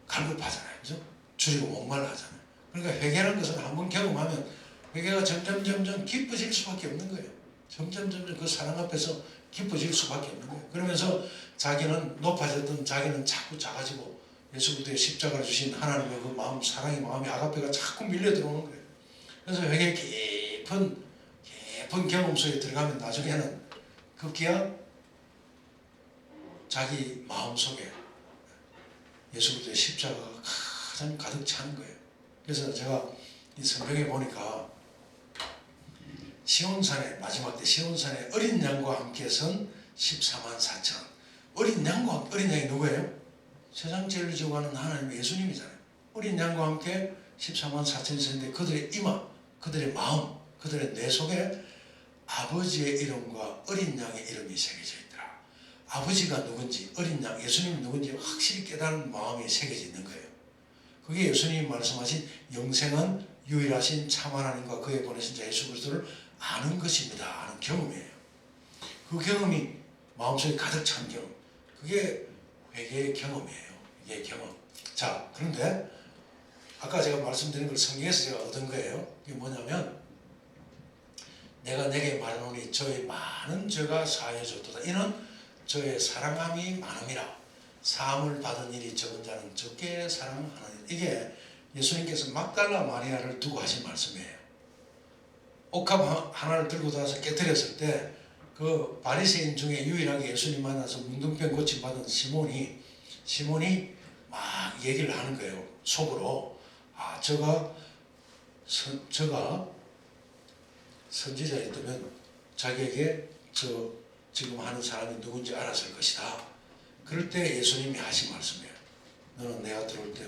갈급하잖아요. 그죠? 줄이고 목말라 하잖아요. 그러니까 회개라는 것은 한번 경험하면 회개가 점점 깊어질 수밖에 없는 거예요. 점점 그 사랑 앞에서 깊어질 수밖에 없는 거예요. 그러면서 자기는 높아졌던 자기는 자꾸 작아지고 예수 그리스도의 십자가를 주신 하나님의 그 마음, 사랑의 마음이 아가페가 자꾸 밀려 들어오는 거예요. 그래서 회개의 깊은 경험 속에 들어가면 나중에는 급기야 자기 마음 속에 예수 그리스도의 십자가가 가장 가득 차는 거예요. 그래서 제가 이 성경에 보니까 시온산에 마지막 때 시온산에 어린 양과 함께 선 14만 4천. 어린 양이 누구예요? 세상 죄를 지고 가는 하나님의 예수님이잖아요. 어린 양과 함께 14만 4천이 있었는데 그들의 이마, 그들의 마음, 그들의 뇌 속에 아버지의 이름과 어린 양의 이름이 새겨져 있더라. 아버지가 누군지, 어린 양, 예수님이 누군지 확실히 깨달은 마음이 새겨져 있는 거예요. 그게 예수님이 말씀하신 영생은 유일하신 참 하나님과 그의 보내신 자 예수 그리스도를 아는 것입니다. 아는 경험이에요. 그 경험이 마음속에 가득 찬 경험. 그게 회개의 경험이에요. 이게 경험. 자, 그런데 아까 제가 말씀드린 걸 성경에서 제가 얻은 거예요. 이게 뭐냐면 내가 내게 말하노니 저의 많은 죄가 사해졌도다. 이는 저의 사랑함이 많음이라. 사함을 받은 일이 적은 자는 적게 사랑하느니라. 이게 예수님께서 막달라 마리아를 두고 하신 말씀이에요. 옥합 하나를 들고 나와서 깨뜨렸을 때 그 바리새인 중에 유일하게 예수님 만나서 문둥병 고침받은 시몬이 막 얘기를 하는 거예요. 속으로. 아, 저가 선지자였다면 자기에게 저 지금 하는 사람이 누군지 알았을 것이다. 그럴 때 예수님이 하신 말씀이에요. 너는 내가 들어올 때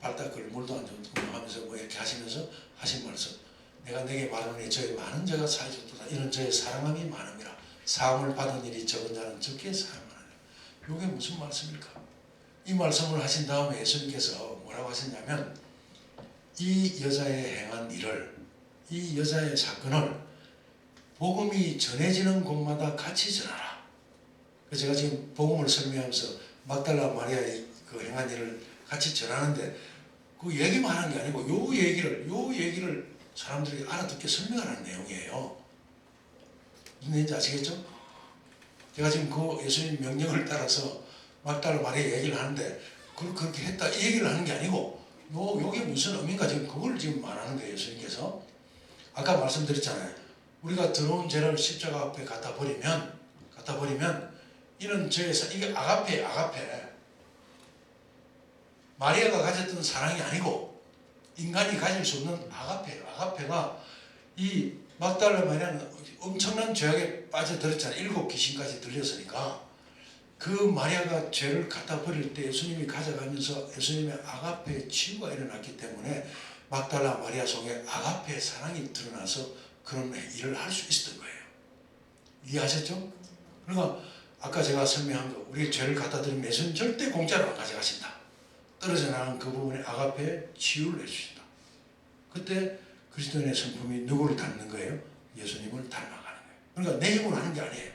발닦을 물도 안 주고 하면서 뭐 이렇게 하시면서 하신 말씀. 내가 내게 말하노니 저의 많은 죄가 사해졌도다. 이는 저의 사랑함이 많음이라. 사함을 받은 일이 적은 자는 적게 사함하느니라. 이게 무슨 말씀일까? 이 말씀을 하신 다음에 예수님께서 뭐라고 하셨냐면 이 여자의 행한 일을, 이 여자의 사건을 복음이 전해지는 곳마다 같이 전하라. 그래서 제가 지금 복음을 설명하면서 막달라 마리아의 그 행한 일을 같이 전하는데 그 얘기만 하는 게 아니고 요 얘기를 사람들이 알아듣게 설명하는 내용이에요. 무슨 얘기인지 아시겠죠? 제가 지금 그 예수님 명령을 따라서 막달라 마리아 얘기를 하는데 그걸 그렇게 했다 이 얘기를 하는 게 아니고 요게 무슨 의미인가 지금 그걸 지금 말하는 거예요. 예수님께서 아까 말씀드렸잖아요. 우리가 들어온 죄를 십자가 앞에 갖다 버리면 이는 죄에서 이게 아가페 마리아가 가졌던 사랑이 아니고 인간이 가질 수 없는 아가페가 이 막달라 마리아는 엄청난 죄악에 빠져들었잖아요. 7 귀신까지 들렸으니까 그 마리아가 죄를 갖다 버릴 때 예수님이 가져가면서 예수님의 아가페의 치유가 일어났기 때문에 막달라 마리아 속에 아가페의 사랑이 드러나서 그런 일을 할 수 있었던 거예요. 이해하셨죠? 그러니까 아까 제가 설명한 거 우리 죄를 갖다 드리면 예수님 절대 공짜로 안 가져가신다. 떨어져 나간 그 부분에 아가페의 치유를 해주신다. 그때 그리스도인의 성품이 누구를 닮는 거예요? 예수님을 닮아가는 거예요. 그러니까 내 힘으로 하는 게 아니에요.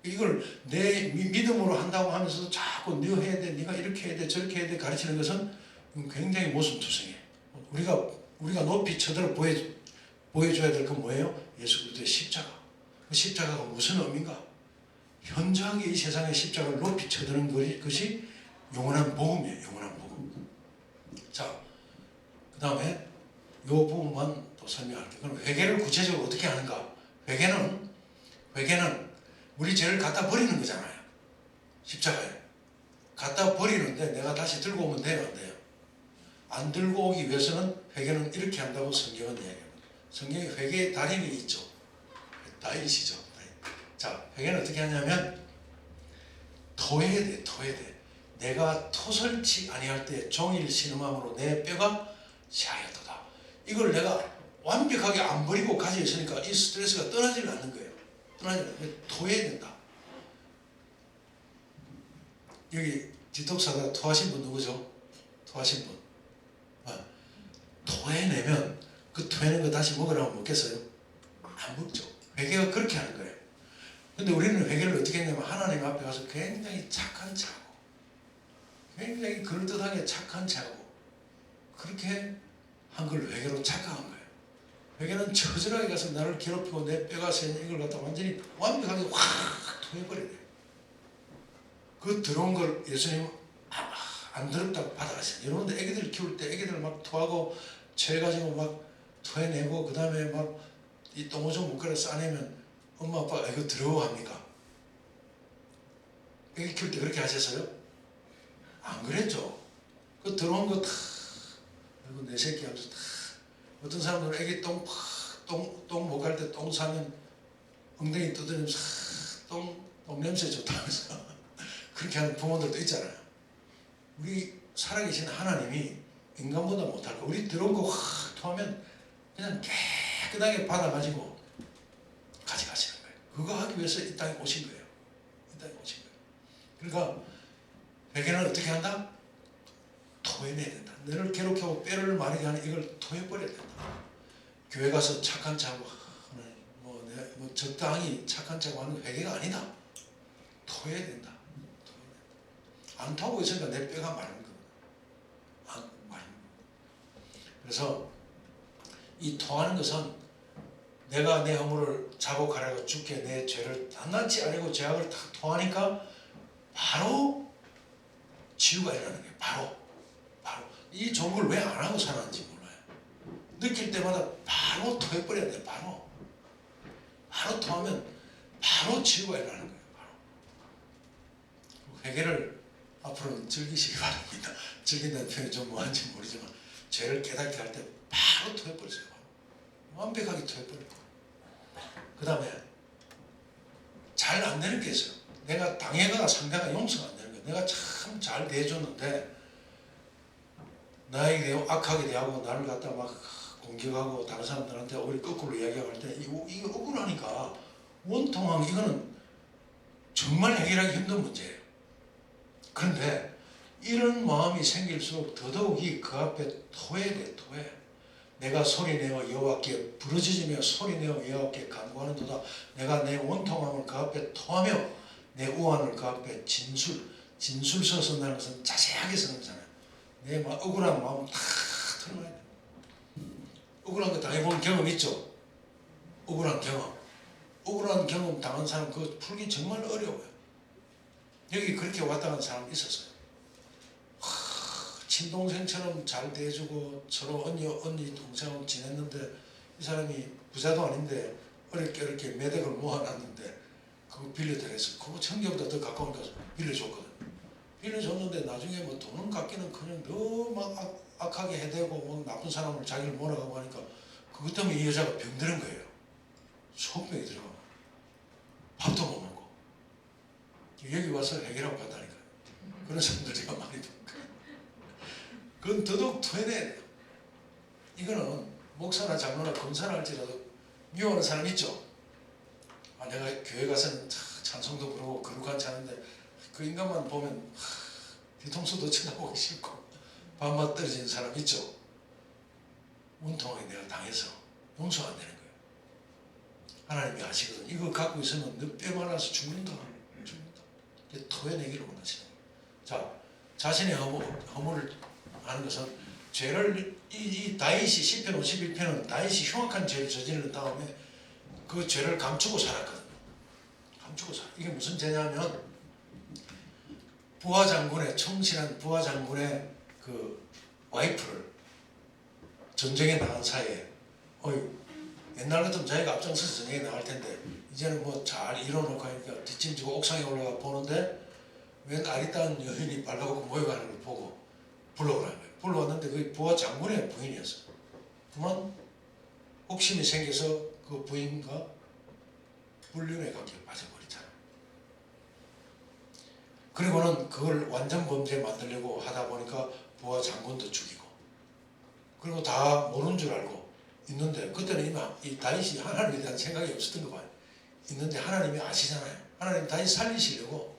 이걸 내 믿음으로 한다고 하면서도 자꾸 너 해야 돼, 네가 이렇게 해야 돼, 저렇게 해야 돼 가르치는 것은 굉장히 모순투성이에요. 우리가 높이 쳐들어 보여줘야 될 건 뭐예요? 예수 그리스도의 십자가. 그 십자가가 무슨 의미인가? 현저하게 이 세상의 십자가를 높이 쳐드는 것이 영원한 복음이에요. 영원한 복음. 자, 그 다음에 이 부분만 또 설명할게요. 그럼 회개를 구체적으로 어떻게 하는가? 회개는 우리 죄를 갖다 버리는 거잖아요. 십자가에. 갖다 버리는데 내가 다시 들고 오면 돼요? 안 돼요? 안 들고 오기 위해서는 회개는 이렇게 한다고 성경은 이야기합니다. 성경에 회개의 달인이 있죠. 다윗이죠. 자, 회개는 어떻게 하냐면 토해야 돼. 내가 토설치 아니할 때 종일 신음함으로 내 뼈가 샤였도다. 이걸 내가 완벽하게 안 버리고 가지고 있으니까 이 스트레스가 떠나질 않는 거예요. 토해야 된다. 여기 디톡스하다 토하신 분 누구죠? 토하신 분. 토해내면 그 토해낸 거 다시 먹으라고 먹겠어요? 안 먹죠. 회개가 그렇게 하는 거예요. 근데 우리는 회개를 어떻게 했냐면 하나님 앞에 가서 굉장히 착한 척하고 굉장히 그럴듯하게 착한 척하고 그렇게 한 걸 회개로 착각한 거예요. 회개는 처절하게 가서 나를 괴롭히고 내 뼈가 새는 이걸 갖다 완전히 완벽하게 확 토해버려야 돼요. 그 들어온 걸 예수님은 안 더럽다고 받아가세요. 여러분들 애기들 키울 때 애기들 막 토하고 체해가지고 막 토해내고 그 다음에 막 이 똥오줌 묵가를 싸내면 엄마 아빠가 이거 더러워합니까? 애기 키울 때 그렇게 하셨어요? 안 그랬죠. 그 들어온 거 다 그리고 내 새끼 하면서 다 어떤 사람들은 애기 똥 못 갈 때 똥 싸면 엉덩이 두드리면서 똥 냄새 좋다면서 그렇게 하는 부모들도 있잖아요. 우리 살아계신 하나님이 인간보다 못할 거. 우리 들어온 거 확 토하면 그냥 깨끗하게 받아가지고 가져가시는 거예요. 그거 하기 위해서 이 땅에 오신 거예요. 이 땅에 오신 거예요. 그러니까 회개는 어떻게 한다? 토해내야 된다. 너를 괴롭히고 뼈를 마르게 하는 이걸 토해버려야 된다. 교회 가서 착한 척하고 뭐 적당히 착한 척하고 하는 회개가 아니다. 토해야 된다. 안 토하고 있으니까 내 뼈가 마른 겁니다. 그래서 이 토하는 것은 내가 내 허물을 자복하라고 주께 내 죄를 낱낱이 아니고 죄악을 다 토하니까 바로 치유가 일어나는 거예요. 바로 이 좋은 걸 왜 안 하고 살았는지 몰라요. 느낄 때마다 바로 토해버려야 돼요. 바로 토하면 바로 치유가 일어나는 거예요. 바로. 회개를 앞으로는 즐기시기 바랍니다. 즐긴다는 표현이 좀 뭐한지 모르지만 죄를 깨닫게 할 때 바로 토해버리세요. 완벽하게 토해버리고 그 다음에 잘 안 되는 게 있어요. 내가 당해가 상대가 용서가 안 되는 거야. 내가 참 잘 대해줬는데 나에게 악하게 대하고 나를 갖다 막 공격하고 다른 사람들한테 오히려 거꾸로 이야기할 때 이게 억울하니까 원통한 이거는 정말 해결하기 힘든 문제예요. 그런데 이런 마음이 생길수록 더더욱이 그 앞에 토해야 돼. 토해. 내가 소리내어 여호와께 부르짖으며 소리내어 여호와께 간구하는도다. 내가 내 원통함을 그 앞에 토하며 내 우환을 그 앞에 진술서 쓴다는 것은 자세하게 쓰는 거잖아요. 내 억울한 마음을 다 털어놔야 돼. 억울한 거 당해본 경험 있죠? 억울한 경험 당한 사람 그거 풀기 정말 어려워요. 여기 그렇게 왔다 간 사람 있었어요. 친동생처럼 잘 대해주고 서로 언니 동생하고 지냈는데 이 사람이 부자도 아닌데 어렵게 매덕을 모아놨는데 그거 빌려드려서 그거 청계보다 더 가까우니까 빌려줬거든. 빌려줬는데 나중에 뭐 돈은 갚기는 너무 막 악하게 해대고 뭐 나쁜 사람을 자기를 몰아가고 하니까 그것 때문에 이 여자가 병드는 거예요. 소병이 들어가. 밥도 못 먹고. 여기 와서 해결하고 갔다니까요. 그런 사람들 제가 많이 본 거예요. 그건 더더욱 토해내야 돼요. 이거는 목사나 장로나 검사나 할지라도 미워하는 사람 있죠? 내가 교회 가서는 찬송도 부르고 거룩한 자는데 그 인간만 보면 뒤통수도 쳐다보기 싫고 밥맛 떨어지는 사람 있죠? 원통하게 내가 당해서 용서가 안 되는 거예요. 하나님이 아시거든. 이거 갖고 있으면 너 뼈 말라서 죽는다. 토해내기를 원하시는 거예요. 자, 자신의 허물을 하는 것은 죄를 이 다윗이 시편 51편은 다윗이 흉악한 죄를 저지른 다음에 그 죄를 감추고 살았거든요. 감추고 살아. 이게 무슨 죄냐면 부하 장군의 청신한 부하 장군의 그 와이프를 전쟁에 나간 사이에 옛날 같으면 자기가 앞장서서 전쟁에 나갈 텐데 이제는 뭐 잘 이뤄놓고 하니까 뒷짐지고 옥상에 올라가 보는데 웬 아리따운 여인이 발가벗고 모여가는 걸 보고 불러오라는 거예요. 불러왔는데 그 부하 장군의 부인이었어요. 그만 옥심이 생겨서 그 부인과 불륜의 관계에 빠져버리잖아요. 그리고는 그걸 완전 범죄 만들려고 하다 보니까 부하 장군도 죽이고 그리고 다 모르는 줄 알고 있는데 그때는 이미 이 다윗이 하나님에 대한 생각이 없었던 거 봐요. 있는데 하나님이 아시잖아요. 하나님 다윗 살리시려고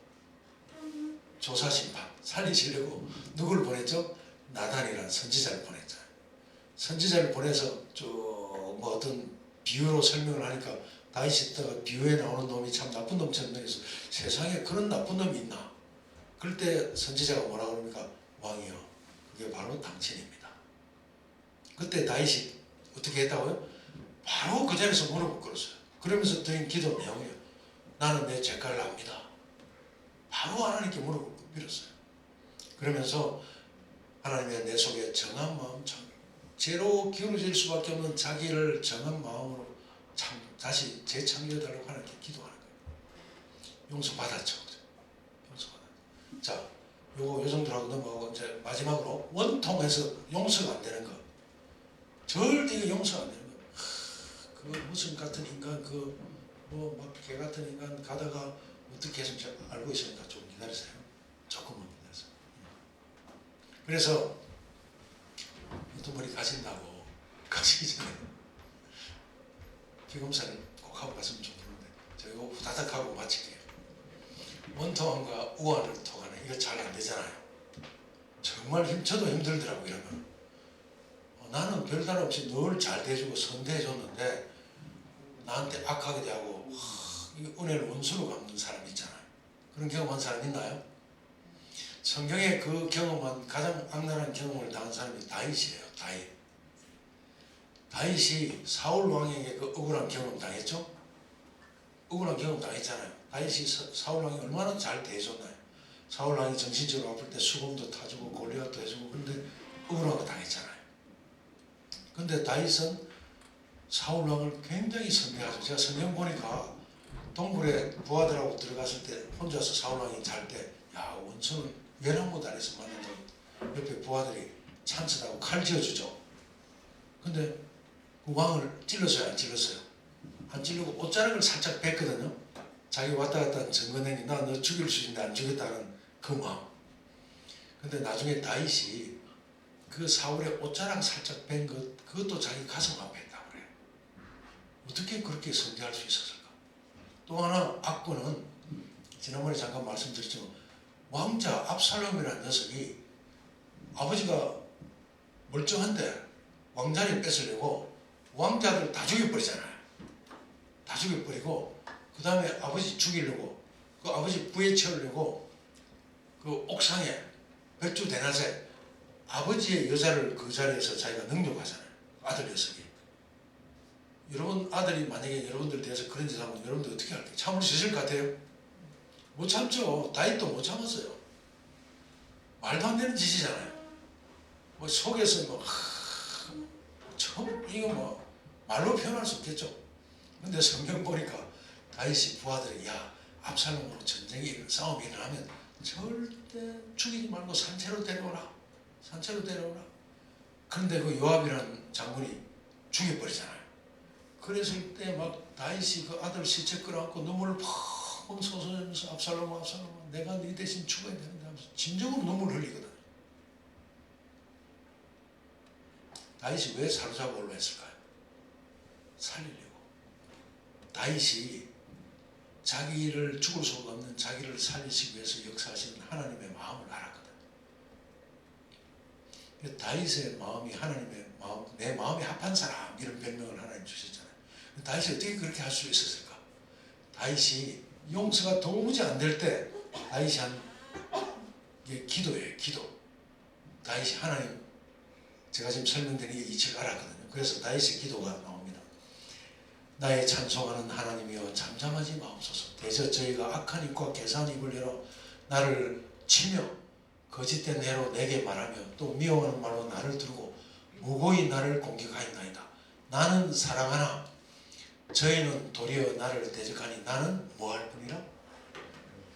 조사 심판 살리시려고 누구를 보냈죠? 나단이라는 선지자를 보냈잖아요. 선지자를 보내서 뭐 어떤 비유로 설명을 하니까 다윗이 있다가 비유에 나오는 놈이 참 나쁜 놈처럼 생겨서 세상에 그런 나쁜 놈이 있나? 그럴 때 선지자가 뭐라고 그럽니까? 왕이여 그게 바로 당신입니다. 그때 다윗이 어떻게 했다고요? 바로 그 자리에서 무릎을 꿇었어요. 그러면서 드린 기도 내용이에요. 나는 내 죄가를 압니다. 바로 하나님께 무릎을 빌었어요. 그러면서 하나님의 내 속에 정한 마음, 죄로 기울어질 수밖에 없는 자기를 정한 마음으로 다시 재창조해달라고 하나님께 기도하는 거예요. 용서받았죠. 용서받았죠. 자, 요 정도로 하고 넘어가고 이제 마지막으로 원통해서 용서가 안 되는 거. 절대 이거 용서가 안 되는 거예요. 그 무슨 같은 인간, 뭐 막 개 같은 인간 가다가 어떻게 해서 알고 있으니까 좀 기다리세요. 조금만 기다리세요. 그래서 어떤 분이 가신다고 가시기 전에 피검사를 꼭 하고 갔으면 좋겠는데 제가 이거 후다닥 하고 마칠게요. 원통함과 우환을 통하는 이거 잘 안 되잖아요. 정말 저도 힘들더라고요. 이러면 나는 별다른 없이 늘 잘 대해주고 선대해줬는데 나한테 악하게 대하고 은혜를 원수로 갚는 사람 있잖아요. 그런 경험한 사람 있나요? 성경에 그 경험한 가장 악랄한 경험을 당한 사람이 다윗이에요. 다윗이 사울 왕에게 그 억울한 경험 당했죠? 억울한 경험 당했잖아요. 다윗이 사울 왕이 얼마나 잘 대해줬나요? 사울 왕이 정신적으로 아플 때 수금도 타주고 골리앗도 해주고 그런데 억울한 거 당했잖아요. 근데 다윗은 사울 왕을 굉장히 선대하죠. 제가 성경 보니까 동굴에 부하들하고 들어갔을 때 혼자서 사울 왕이 잘 때 야 원수는 외나무 다리에서 만나도 옆에 부하들이 찬스라고 칼 지어주죠. 근데 그 왕을 찔렀어요? 안 찔렀어요? 안 찔르고 옷자락을 살짝 뺐거든요. 자기 왔다 갔다 하는 증거행위, 나 너 죽일 수 있는데 안 죽였다는 그 마음. 근데 나중에 다윗이 그 사울의 옷자락 살짝 뺀 그것도 자기 가슴 앞에 했다고 그래요. 어떻게 그렇게 선대할 수 있었을까? 또 하나 악군은 지난번에 잠깐 말씀드렸지만 왕자 압살롬이라는 녀석이 아버지가 멀쩡한데 왕자를 뺏으려고 왕자들 다 죽여버리잖아요. 다 죽여버리고 그 다음에 아버지 죽이려고 그 아버지 부에 채우려고 그 옥상에 백주 대낮에 아버지의 여자를 그 자리에서 자기가 능욕하잖아요. 아들 녀석이. 여러분 아들이 만약에 여러분들 대해서 그런 짓 하면 여러분들 어떻게 할까요? 참을 수 있을 것 같아요? 못 참죠. 다윗도 못 참았어요. 말도 안 되는 짓이잖아요. 뭐 속에서 뭐 처음 이거 뭐 말로 표현할 수 없겠죠. 근데 성경 보니까 다윗이 부하들에게 야 압살롬으로 전쟁이 싸움이 일어나면 절대 죽이지 말고 산채로 데려오라. 산채로 데려오라. 그런데 그 요압이라는 장군이 죽여버리잖아요. 그랬을 때 막 다윗이 그 아들 시체 끌어안고 눈물을 펑펑 쏟아내면서 압살롬아 내가 네 대신 죽어야 되는데 하면서 진정으로 눈물을 흘리거든. 다윗이 왜 사로잡으려 했을까요? 살리려고. 다윗이 자기를 죽을 수가 없는 자기를 살리시기 위해서 역사하시는 하나님의 마음을 알았거든. 다윗의 마음이 하나님의 마음, 내 마음이 합한 사람 이런 별명을 하나님 주셨잖아요. 다윗이 어떻게 그렇게 할 수 있었을까? 다윗이 용서가 도무지 안 될 때 다윗이 한 이게 기도예요. 기도. 다윗이 하나님 제가 지금 설명드린 이 이치를 알았거든요. 그래서 다윗의 기도가 나옵니다. 나의 찬송하는 하나님이여 잠잠하지 마옵소서. 대저 저희가 악한 입과 계산 입을 열어 나를 치며 거짓된 해로 내게 말하며 또 미워하는 말로 나를 두르고 무고히 나를 공격하였나이다. 나는 사랑하나 저희는 도리어 나를 대적하니 나는 뭐할 뿐이라?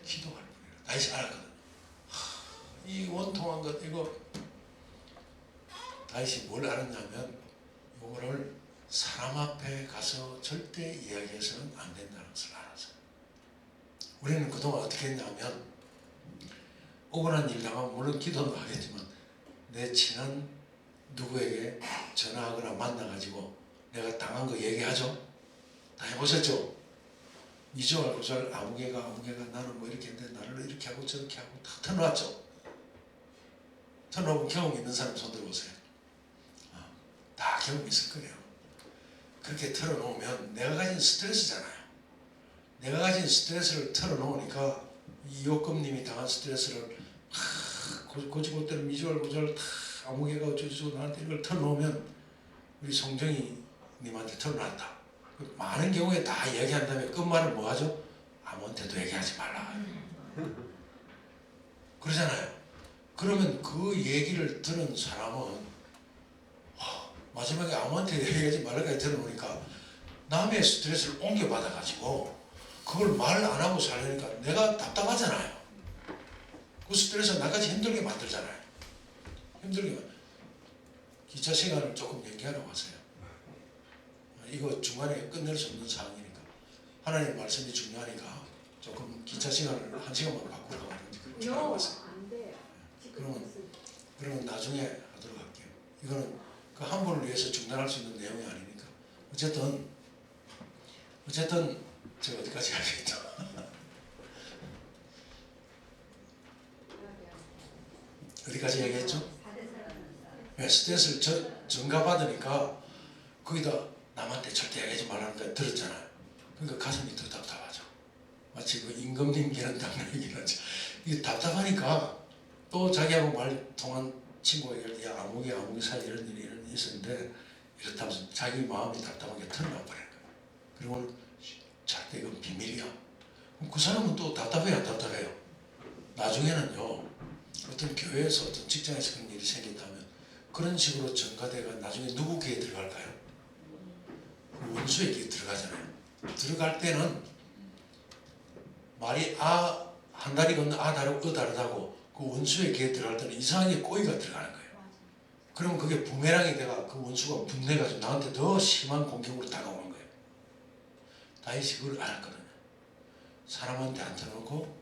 기도할 뿐이라. 다윗이 알았거든. 이 원통한 것 이거 다윗이 뭘 알았냐면 이거를 사람 앞에 가서 절대 이야기해서는 안 된다는 것을 알았어요. 우리는 그동안 어떻게 했냐면 억울한 일 당하면 물론 기도도 하겠지만 내 친한 누구에게 전화하거나 만나가지고 내가 당한 거 얘기하죠. 다 해보셨죠? 이주알 구주알 아무개가 나는 뭐 이렇게 했는데 나를 이렇게 하고 저렇게 하고 다 터놓았죠. 터놓은 경험 있는 사람 손 들어보세요. 다 경험 있을 거예요. 그렇게 털어놓으면 내가 가진 스트레스잖아요. 내가 가진 스트레스를 털어놓으니까 이 요금님이 당한 스트레스를 고지고대로 미주알 구주알 다 아무개가 어쩌고 나한테 이걸 털어놓으면 우리 송정이 님한테 털어놨다. 많은 경우에 다 얘기한 다음에 끝말은 뭐 하죠? 아무한테도 얘기하지 말라. 그러잖아요. 그러면 그 얘기를 들은 사람은 마지막에 아무한테 얘기하지 말라까지 들어보니까 남의 스트레스를 옮겨받아가지고 그걸 말 안 하고 살려니까 내가 답답하잖아요. 그 스트레스가 나까지 힘들게 만들잖아요. 힘들게 기차 시간을 조금 연기하라고 하세요. 이거 중간에 끝낼 수 없는 상황이니까 하나님 말씀이 중요하니까 조금 기차 시간을 1시간만 바꾸라고 하는지 그렇게 하라고 하세요. 그러면 나중에 하도록 할게요. 이거는 그 한 분을 위해서 중단할 수 있는 내용이 아니니까 어쨌든 제가 어디까지 하겠죠? 어디까지 얘기했죠? 네, 스트레스를 전가받으니까 거기다 남한테 절대 얘기하지 말라는 거 들었잖아요. 그러니까 가슴이 더 답답하죠. 마치 그 임금님 기는 당나귀긴 하죠. 이게 답답하니까 또 자기하고 말 통한 친구가 얘기할 때 야 아무개 사이 이런 일이 있었는데 이렇다면서 자기 마음이 답답하게 털어놔버리는 거예요. 그리고 절대 이건 비밀이야. 그럼 그 사람은 또 답답해요 안 답답해요? 나중에는요 어떤 교회에서 어떤 직장에서 그런 일이 생긴다면 그런 식으로 전가대가 나중에 누구 귀에 들어갈까요? 그 원수의 귀에 들어가잖아요. 들어갈 때는 말이 한 다리 건너 다르고 다르다고 그 원수의 귀에 들어갈 때는 이상하게 꼬이가 들어가는 거예요. 그러면 그게 부메랑이 돼가 그 원수가 분내가지고 나한테 더 심한 공격으로 다가오는 거예요. 다윗이 그걸 알았거든요. 사람한테 안 터놓고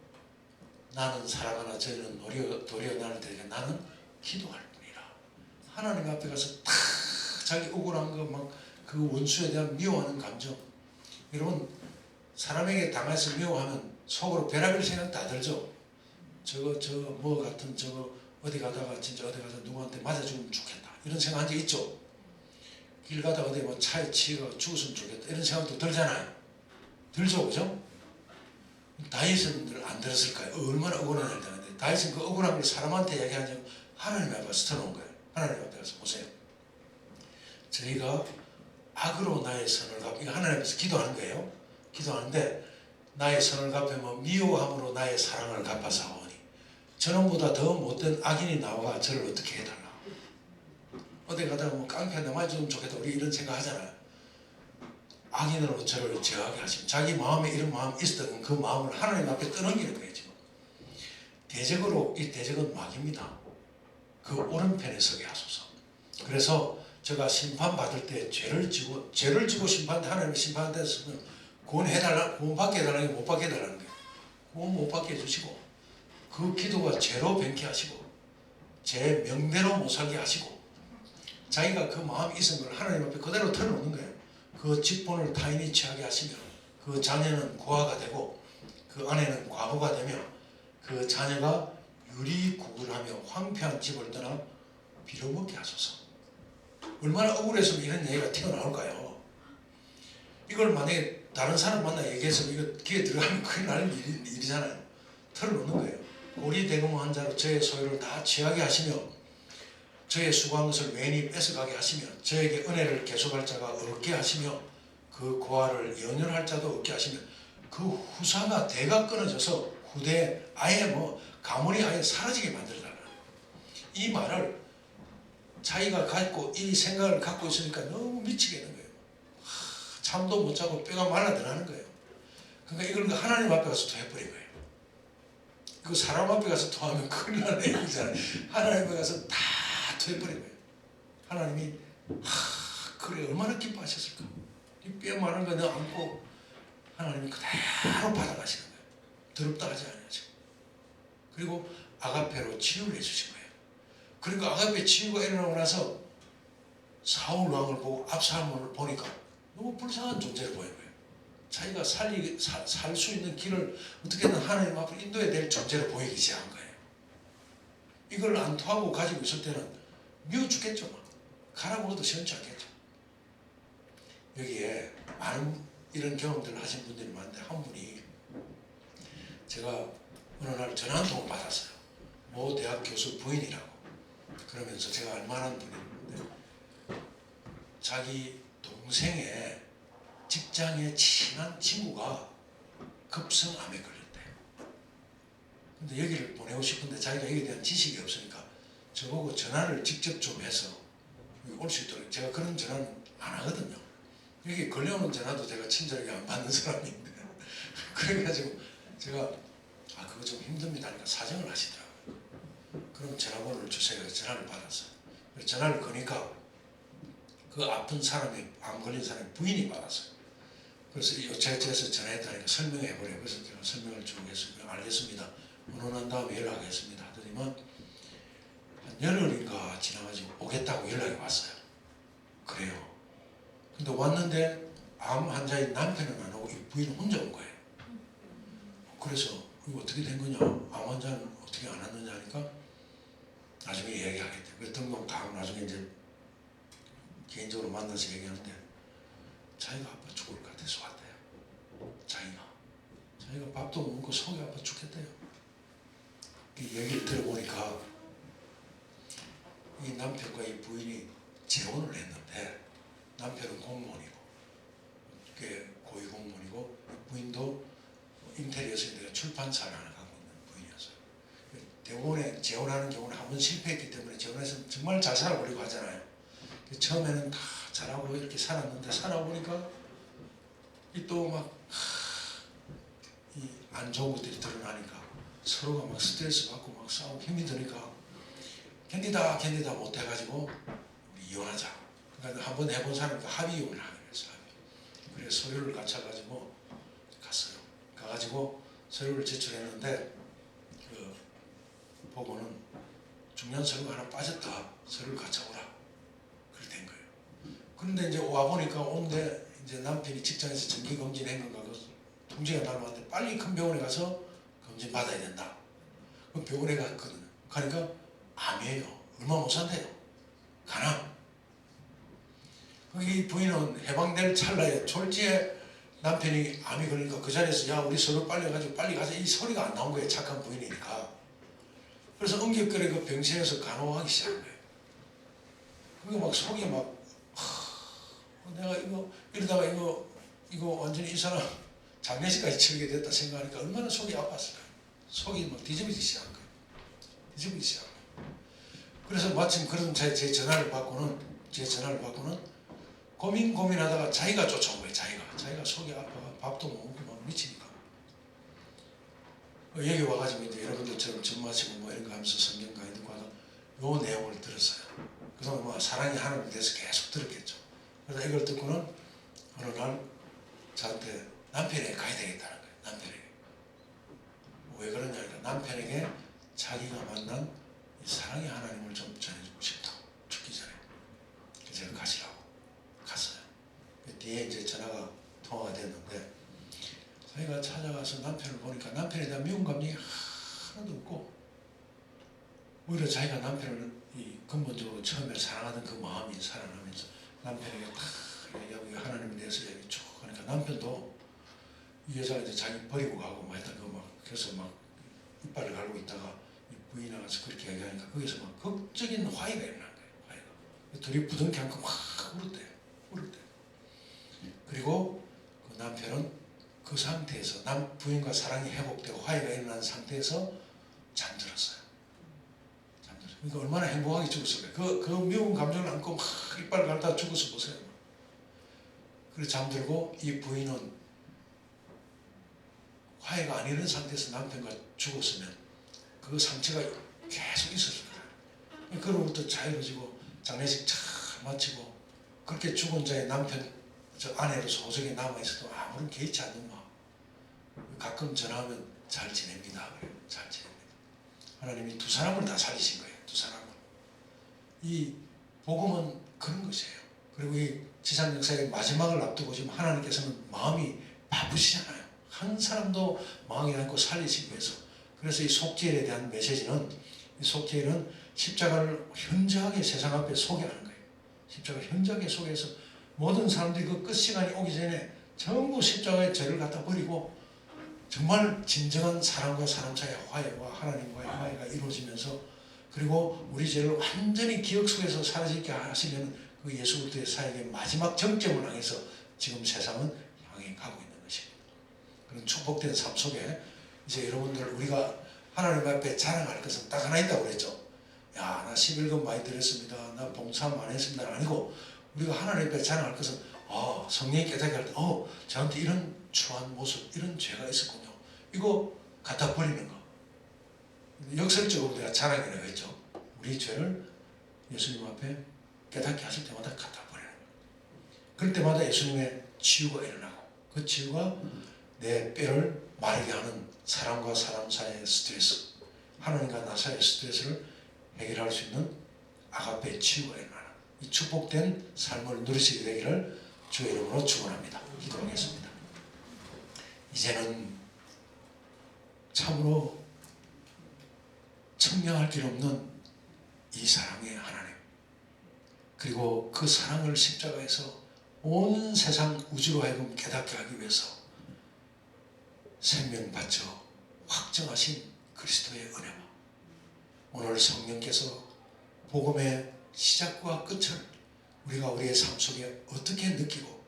나는 살아가나 저희는 도리어 나를 대니까 나는 기도할 뿐이라. 하나님 앞에 가서 탁 자기 억울한 거 막 그 원수에 대한 미워하는 감정. 여러분 사람에게 당해서 미워하면 속으로 별의별 생각 다 들죠. 저거 뭐 같은 저거 어디 가다가 진짜 어디 가서 누구한테 맞아 죽으면 좋겠다 이런 생각 한 적 있죠. 길 가다가 어디 뭐 차에 치여 죽었으면 좋겠다 이런 생각도 들잖아요. 들죠, 그죠? 다윗은 안 들었을까요? 얼마나 억울한 일을 당했는데 다윗은 그 억울한 걸 사람한테 얘기하지 않고 하나님 앞에 가서 터놓은 거예요. 하나님 앞에 가서 보세요. 저희가 악으로 나의 선을 갚, 이거 하나님 앞에서 기도하는 거예요. 기도하는데 나의 선을 갚으면 미워함으로 나의 사랑을 갚아사오니 저놈보다 더 못된 악인이 나와 저를 어떻게 해달라. 어디 가다가 뭐 깡패한테 맞으면 좋겠다 우리 이런 생각 하잖아요. 악인으로 저를 제어하게 하시면 자기 마음에 이런 마음이 있었던 그 마음을 하나님 앞에 떠넘기는 거예요. 지금 대적으로 이 대적은 마귀입니다. 그 오른편에 서게 하소서. 그래서 제가 심판받을 때 죄를 지고 심판한테 하나님의 심판한테 서면 구원받게 해달라는 게 못 받게 해달라는 거예요. 구원 못 받게 해주시고 그 기도가 죄로 변케 하시고 제 명대로 못 살게 하시고 자기가 그 마음이 있은 걸 하나님 앞에 그대로 털어놓는 거예요. 그 직분을 타인이 취하게 하시며 그 자녀는 고아가 되고 그 아내는 과부가 되며 그 자녀가 유리구굴하며 황폐한 집을 떠나 빌어먹게 하소서. 얼마나 억울했으면 이런 얘기가 튀어나올까요? 이걸 만약에 다른 사람 만나 얘기해서 이거 귀에 들어가면 큰일 날 일이잖아요. 털어놓는 거예요. 고리 대금 환자로 저의 소유를 다 취하게 하시며 저의 수고한 것을 왼이 뺏어가게 하시며 저에게 은혜를 계속할 자가 없게 하시며 그 고아를 연연할 자도 없게 하시며 그 후사가 대가 끊어져서 후대에 아예 뭐 가문이 아예 사라지게 만들어달라. 이 말을 자기가 갖고 이 생각을 갖고 있으니까 너무 미치겠는 거예요. 잠도 못 자고 뼈가 말라들어가는 거예요. 그러니까 이걸 하나님 앞에 가서 토해버린 거예요. 그 사람 앞에 가서 토하면 큰일 나는 얘기잖아요. 하나님 앞에 가서 다 토해버린 거예요. 하나님이 그래 얼마나 기뻐하셨을까. 이 뼈 마른 거 너 안고 하나님이 그대로 받아가시는 거예요. 더럽다 하지 않아요. 지금. 그리고 아가페로 치유를 해주신 거예요. 그리고 아가페 치유가 일어나고 나서 사울 왕을 보고 압살롬을 보니까 너무 불쌍한 존재를 보인 거예요. 자기가 살 수 있는 길을 어떻게든 하나님 앞으로 인도해야 될 존재를 보이기 시작한 거예요. 이걸 안 토하고 가지고 있을 때는 미워 죽겠죠. 막. 가라고 해도 시원치 않겠죠. 여기에 많은 이런 경험들을 하신 분들이 많은데 한 분이 제가 어느 날 전화 한 통을 받았어요. 모 대학 교수 부인이라고. 그러면서 제가 알만한 분인데 자기 동생의 직장에 친한 친구가 급성암에 걸렸대요. 근데 여기를 보내고 싶은데 자기가 여기에 대한 지식이 없으니까 저보고 전화를 직접 좀 해서 올 수 있도록. 제가 그런 전화는 안 하거든요. 여기 걸려오는 전화도 제가 친절하게 안 받는 사람인데 그래가지고 제가 그거 좀 힘듭니다 하니까 사정을 하시더라고요. 그럼 전화번호를 주세요. 전화를 받았어요. 전화를 거니까 그 아픈 사람이 암 걸린 사람이 부인이 받았어요. 그래서 요체에서 전화했다니까 설명해보래요. 그래서 제가 설명을 쭉 했습니다. 알겠습니다. 문헌한 다음에 연락하겠습니다. 하더니만 한 열흘인가 지나가지고 오겠다고 연락이 왔어요. 그래요. 근데 왔는데 암 환자인 남편은 안 오고 이 부인은 혼자 온 거예요. 그래서 이거 어떻게 된 거냐? 암 환자는 어떻게 안 왔느냐 하니까 나중에 얘기하겠대. 그래서 등록 다 하고 나중에 이제 개인적으로 만나서 얘기하는데 자기가 아파 죽을 것 같아서 왔대요. 자기가 밥도 못 먹고 속이 아파 죽겠대요. 이 얘기를 들어보니까 이 남편과 이 부인이 재혼을 했는데 남편은 공무원이고 꽤 고위 공무원이고 부인도 인테리어에서 출판사를 하나 갖고 있는 부인이었어요. 대부분의 재혼하는 경우는 한 번 실패했기 때문에 재혼해서 정말 잘 살아보려고 하잖아요. 처음에는 다 잘하고 이렇게 살았는데 살아보니까 또 막 이 안 좋은 것들이 드러나니까 서로가 막 스트레스 받고 막 싸우고 힘이 드니까 견디다 못해가지고 우리 이혼하자. 그러니까 한번 해본 사람이니까 합의 이혼을 하기로 했어요. 그래서 서류를 갖춰가지고 갔어요. 가가지고 서류를 제출했는데 그 보고는 중요한 서류가 하나 빠졌다. 서류를 가져오라. 그렇게 된 거예요. 그런데 이제 와 보니까 온데 이제 남편이 직장에서 정기 검진한 건가 그 통지가 날아왔는데 빨리 큰 병원에 가서 검진 받아야 된다. 그 병원에 갔거든요. 가니까 암이에요. 얼마 못 산대요. 간암. 이 부인은 해방될 찰나에 졸지에 남편이 암이 걸리니까 그 자리에서 야 우리 서로 빨리 해가지고 빨리 가자 이 소리가 안 나온 거예요. 착한 부인이니까. 그래서 응급거래 그 병실에서 간호하기 시작한 거예요. 그게 막 속이 막 내가 이거 이러다가 이거 완전히 이 사람 장례식까지 치르게 됐다 생각하니까 얼마나 속이 아팠을까요? 속이 막 뒤집어지기 시작한 거예요. 뒤집어지기 시작한 거예요. 그래서 마침 그런 제 전화를 받고는 고민하다가 자기가 쫓아온 거예요. 자기가 속이 아파가 밥도 못 먹고 막 미치니까 여기 와가지고 이제 여러분들처럼 전 마시고 뭐 이런 거 하면서 성경 강의 듣고 하다 요 내용을 들었어요. 그래서 뭐 사랑이 하나님에 대해서 계속 들었겠죠. 그래서 이걸 듣고는 어느 날 저한테 남편에게 가야 되겠다는 거예요. 남편에게. 왜 그러냐니까 남편에게 자기가 만난 이 사랑의 하나님을 좀 전해주고 싶다. 죽기 전에. 그래서 제가 가시라고 갔어요. 그 뒤에 이제 전화가 통화가 됐는데 자기가 찾아가서 남편을 보니까 남편에 대한 미운 감정이 하나도 없고 오히려 자기가 남편을 근본적으로 처음에 사랑하던 그 마음이 살아나면서 남편에게 다 얘기하고 하나님에 대해서 얘기 쭉 하니까 남편도 이 여자가 이제 자기 버리고 가고 막 했다 그래서 막 이빨을 갈고 있다가 이 부인이 나가서 그렇게 얘기하니까 거기서 막 극적인 화해가 일어난 거예요. 화해가. 둘이 부둥켜 안고 막 울었대요. 그리고 그 남편은 그 상태에서 부인과 사랑이 회복되고 화해가 일어난 상태에서 잠들었어요. 그러니까 얼마나 행복하게 죽었을까요? 그 미운 감정을 안고 막 이빨을 갈다 죽어서 보세요. 그래서 잠들고 이 부인은 화해가 안 일어난 상태에서 남편과 죽었으면 그 상처가 계속 있었을 거예요. 그로부터 자유로워지고 장례식 잘 마치고 그렇게 죽은 자의 남편 저 아내로 소속에 남아있어도 아무런 개의치 않는 마음. 가끔 전화하면 잘 지냅니다. 잘 지냅니다. 하나님이 두 사람을 다 살리신 거예요. 두 사람을. 이 복음은 그런 것이에요. 그리고 이 지상 역사의 마지막을 앞두고 지금 하나님께서는 마음이 바쁘시잖아요. 한 사람도 망하지 않고 살리시기 위해서. 그래서 이 속죄일에 대한 메시지는 이 속죄일은 십자가를 현저하게 세상 앞에 소개하는 거예요. 십자가를 현저하게 소개해서 모든 사람들이 그 끝 시간이 오기 전에 전부 십자가의 죄를 갖다 버리고 정말 진정한 사람과 사람 사이의 화해와 하나님과의 화해가 이루어지면서 그리고 우리 죄를 완전히 기억 속에서 사라지게 하시면 그 예수 그리스도의 사역의 마지막 정점을 향해서 지금 세상은 향해 가고 있는 것입니다. 그런 축복된 삶 속에 이제 여러분들 우리가 하나님 앞에 자랑할 것은 딱 하나 있다고 그랬죠. 야, 나 11금 많이 드렸습니다. 나 봉사 많이 했습니다. 아니고 우리가 하나님 앞에 자랑할 것은 성령이 깨닫게 할 때 저한테 이런 추한 모습, 이런 죄가 있었군요. 이거 갖다 버리는 거. 역설적으로 내가 자랑이라고 했죠. 우리 죄를 예수님 앞에 깨닫게 하실 때마다 갖다 버리는 거예요. 그럴 때마다 예수님의 치유가 일어나고 그 치유가 내 뼈를 마르게 하는 사람과 사람 사이의 스트레스, 하나님과 나 사이의 스트레스를 해결할 수 있는 아가페의 치유가 일어나는 이 축복된 삶을 누리시게 되기를 주의 이름으로 축원합니다. 기도하겠습니다. 이제는 참으로 청량할 길 없는 이 사랑의 하나님, 그리고 그 사랑을 십자가에서 온 세상 우주로 하여금 깨닫게 하기 위해서 생명 바쳐 확정하신 그리스도의 은혜와 오늘 성령께서 복음의 시작과 끝을 우리가 우리의 삶 속에 어떻게 느끼고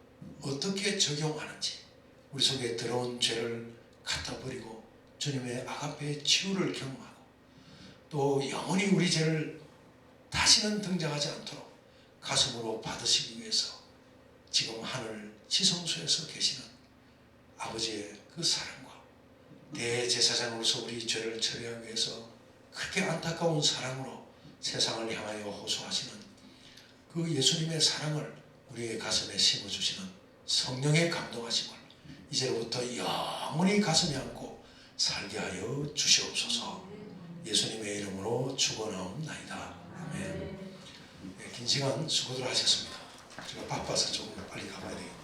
어떻게 적용하는지, 우리 속에 들어온 죄를 갖다 버리고 주님의 아가페의 치유를 경험하고 또 영원히 우리 죄를 다시는 등장하지 않도록 가슴으로 받으시기 위해서 지금 하늘 지성소에서 계시는 아버지의 그 사랑과 대제사장으로서 우리 죄를 처리하기 위해서 그렇게 안타까운 사랑으로 세상을 향하여 호소하시는 그 예수님의 사랑을 우리의 가슴에 심어주시는 성령의 감동하심을 이제 이제로부터 영원히 가슴에 안고 살게 하여 주시옵소서. 예수님의 이름으로 축원하옵나이다. 아멘. 긴 시간 수고들 하셨습니다. 제가 바빠서 조금 빨리 가봐야 되겠네요.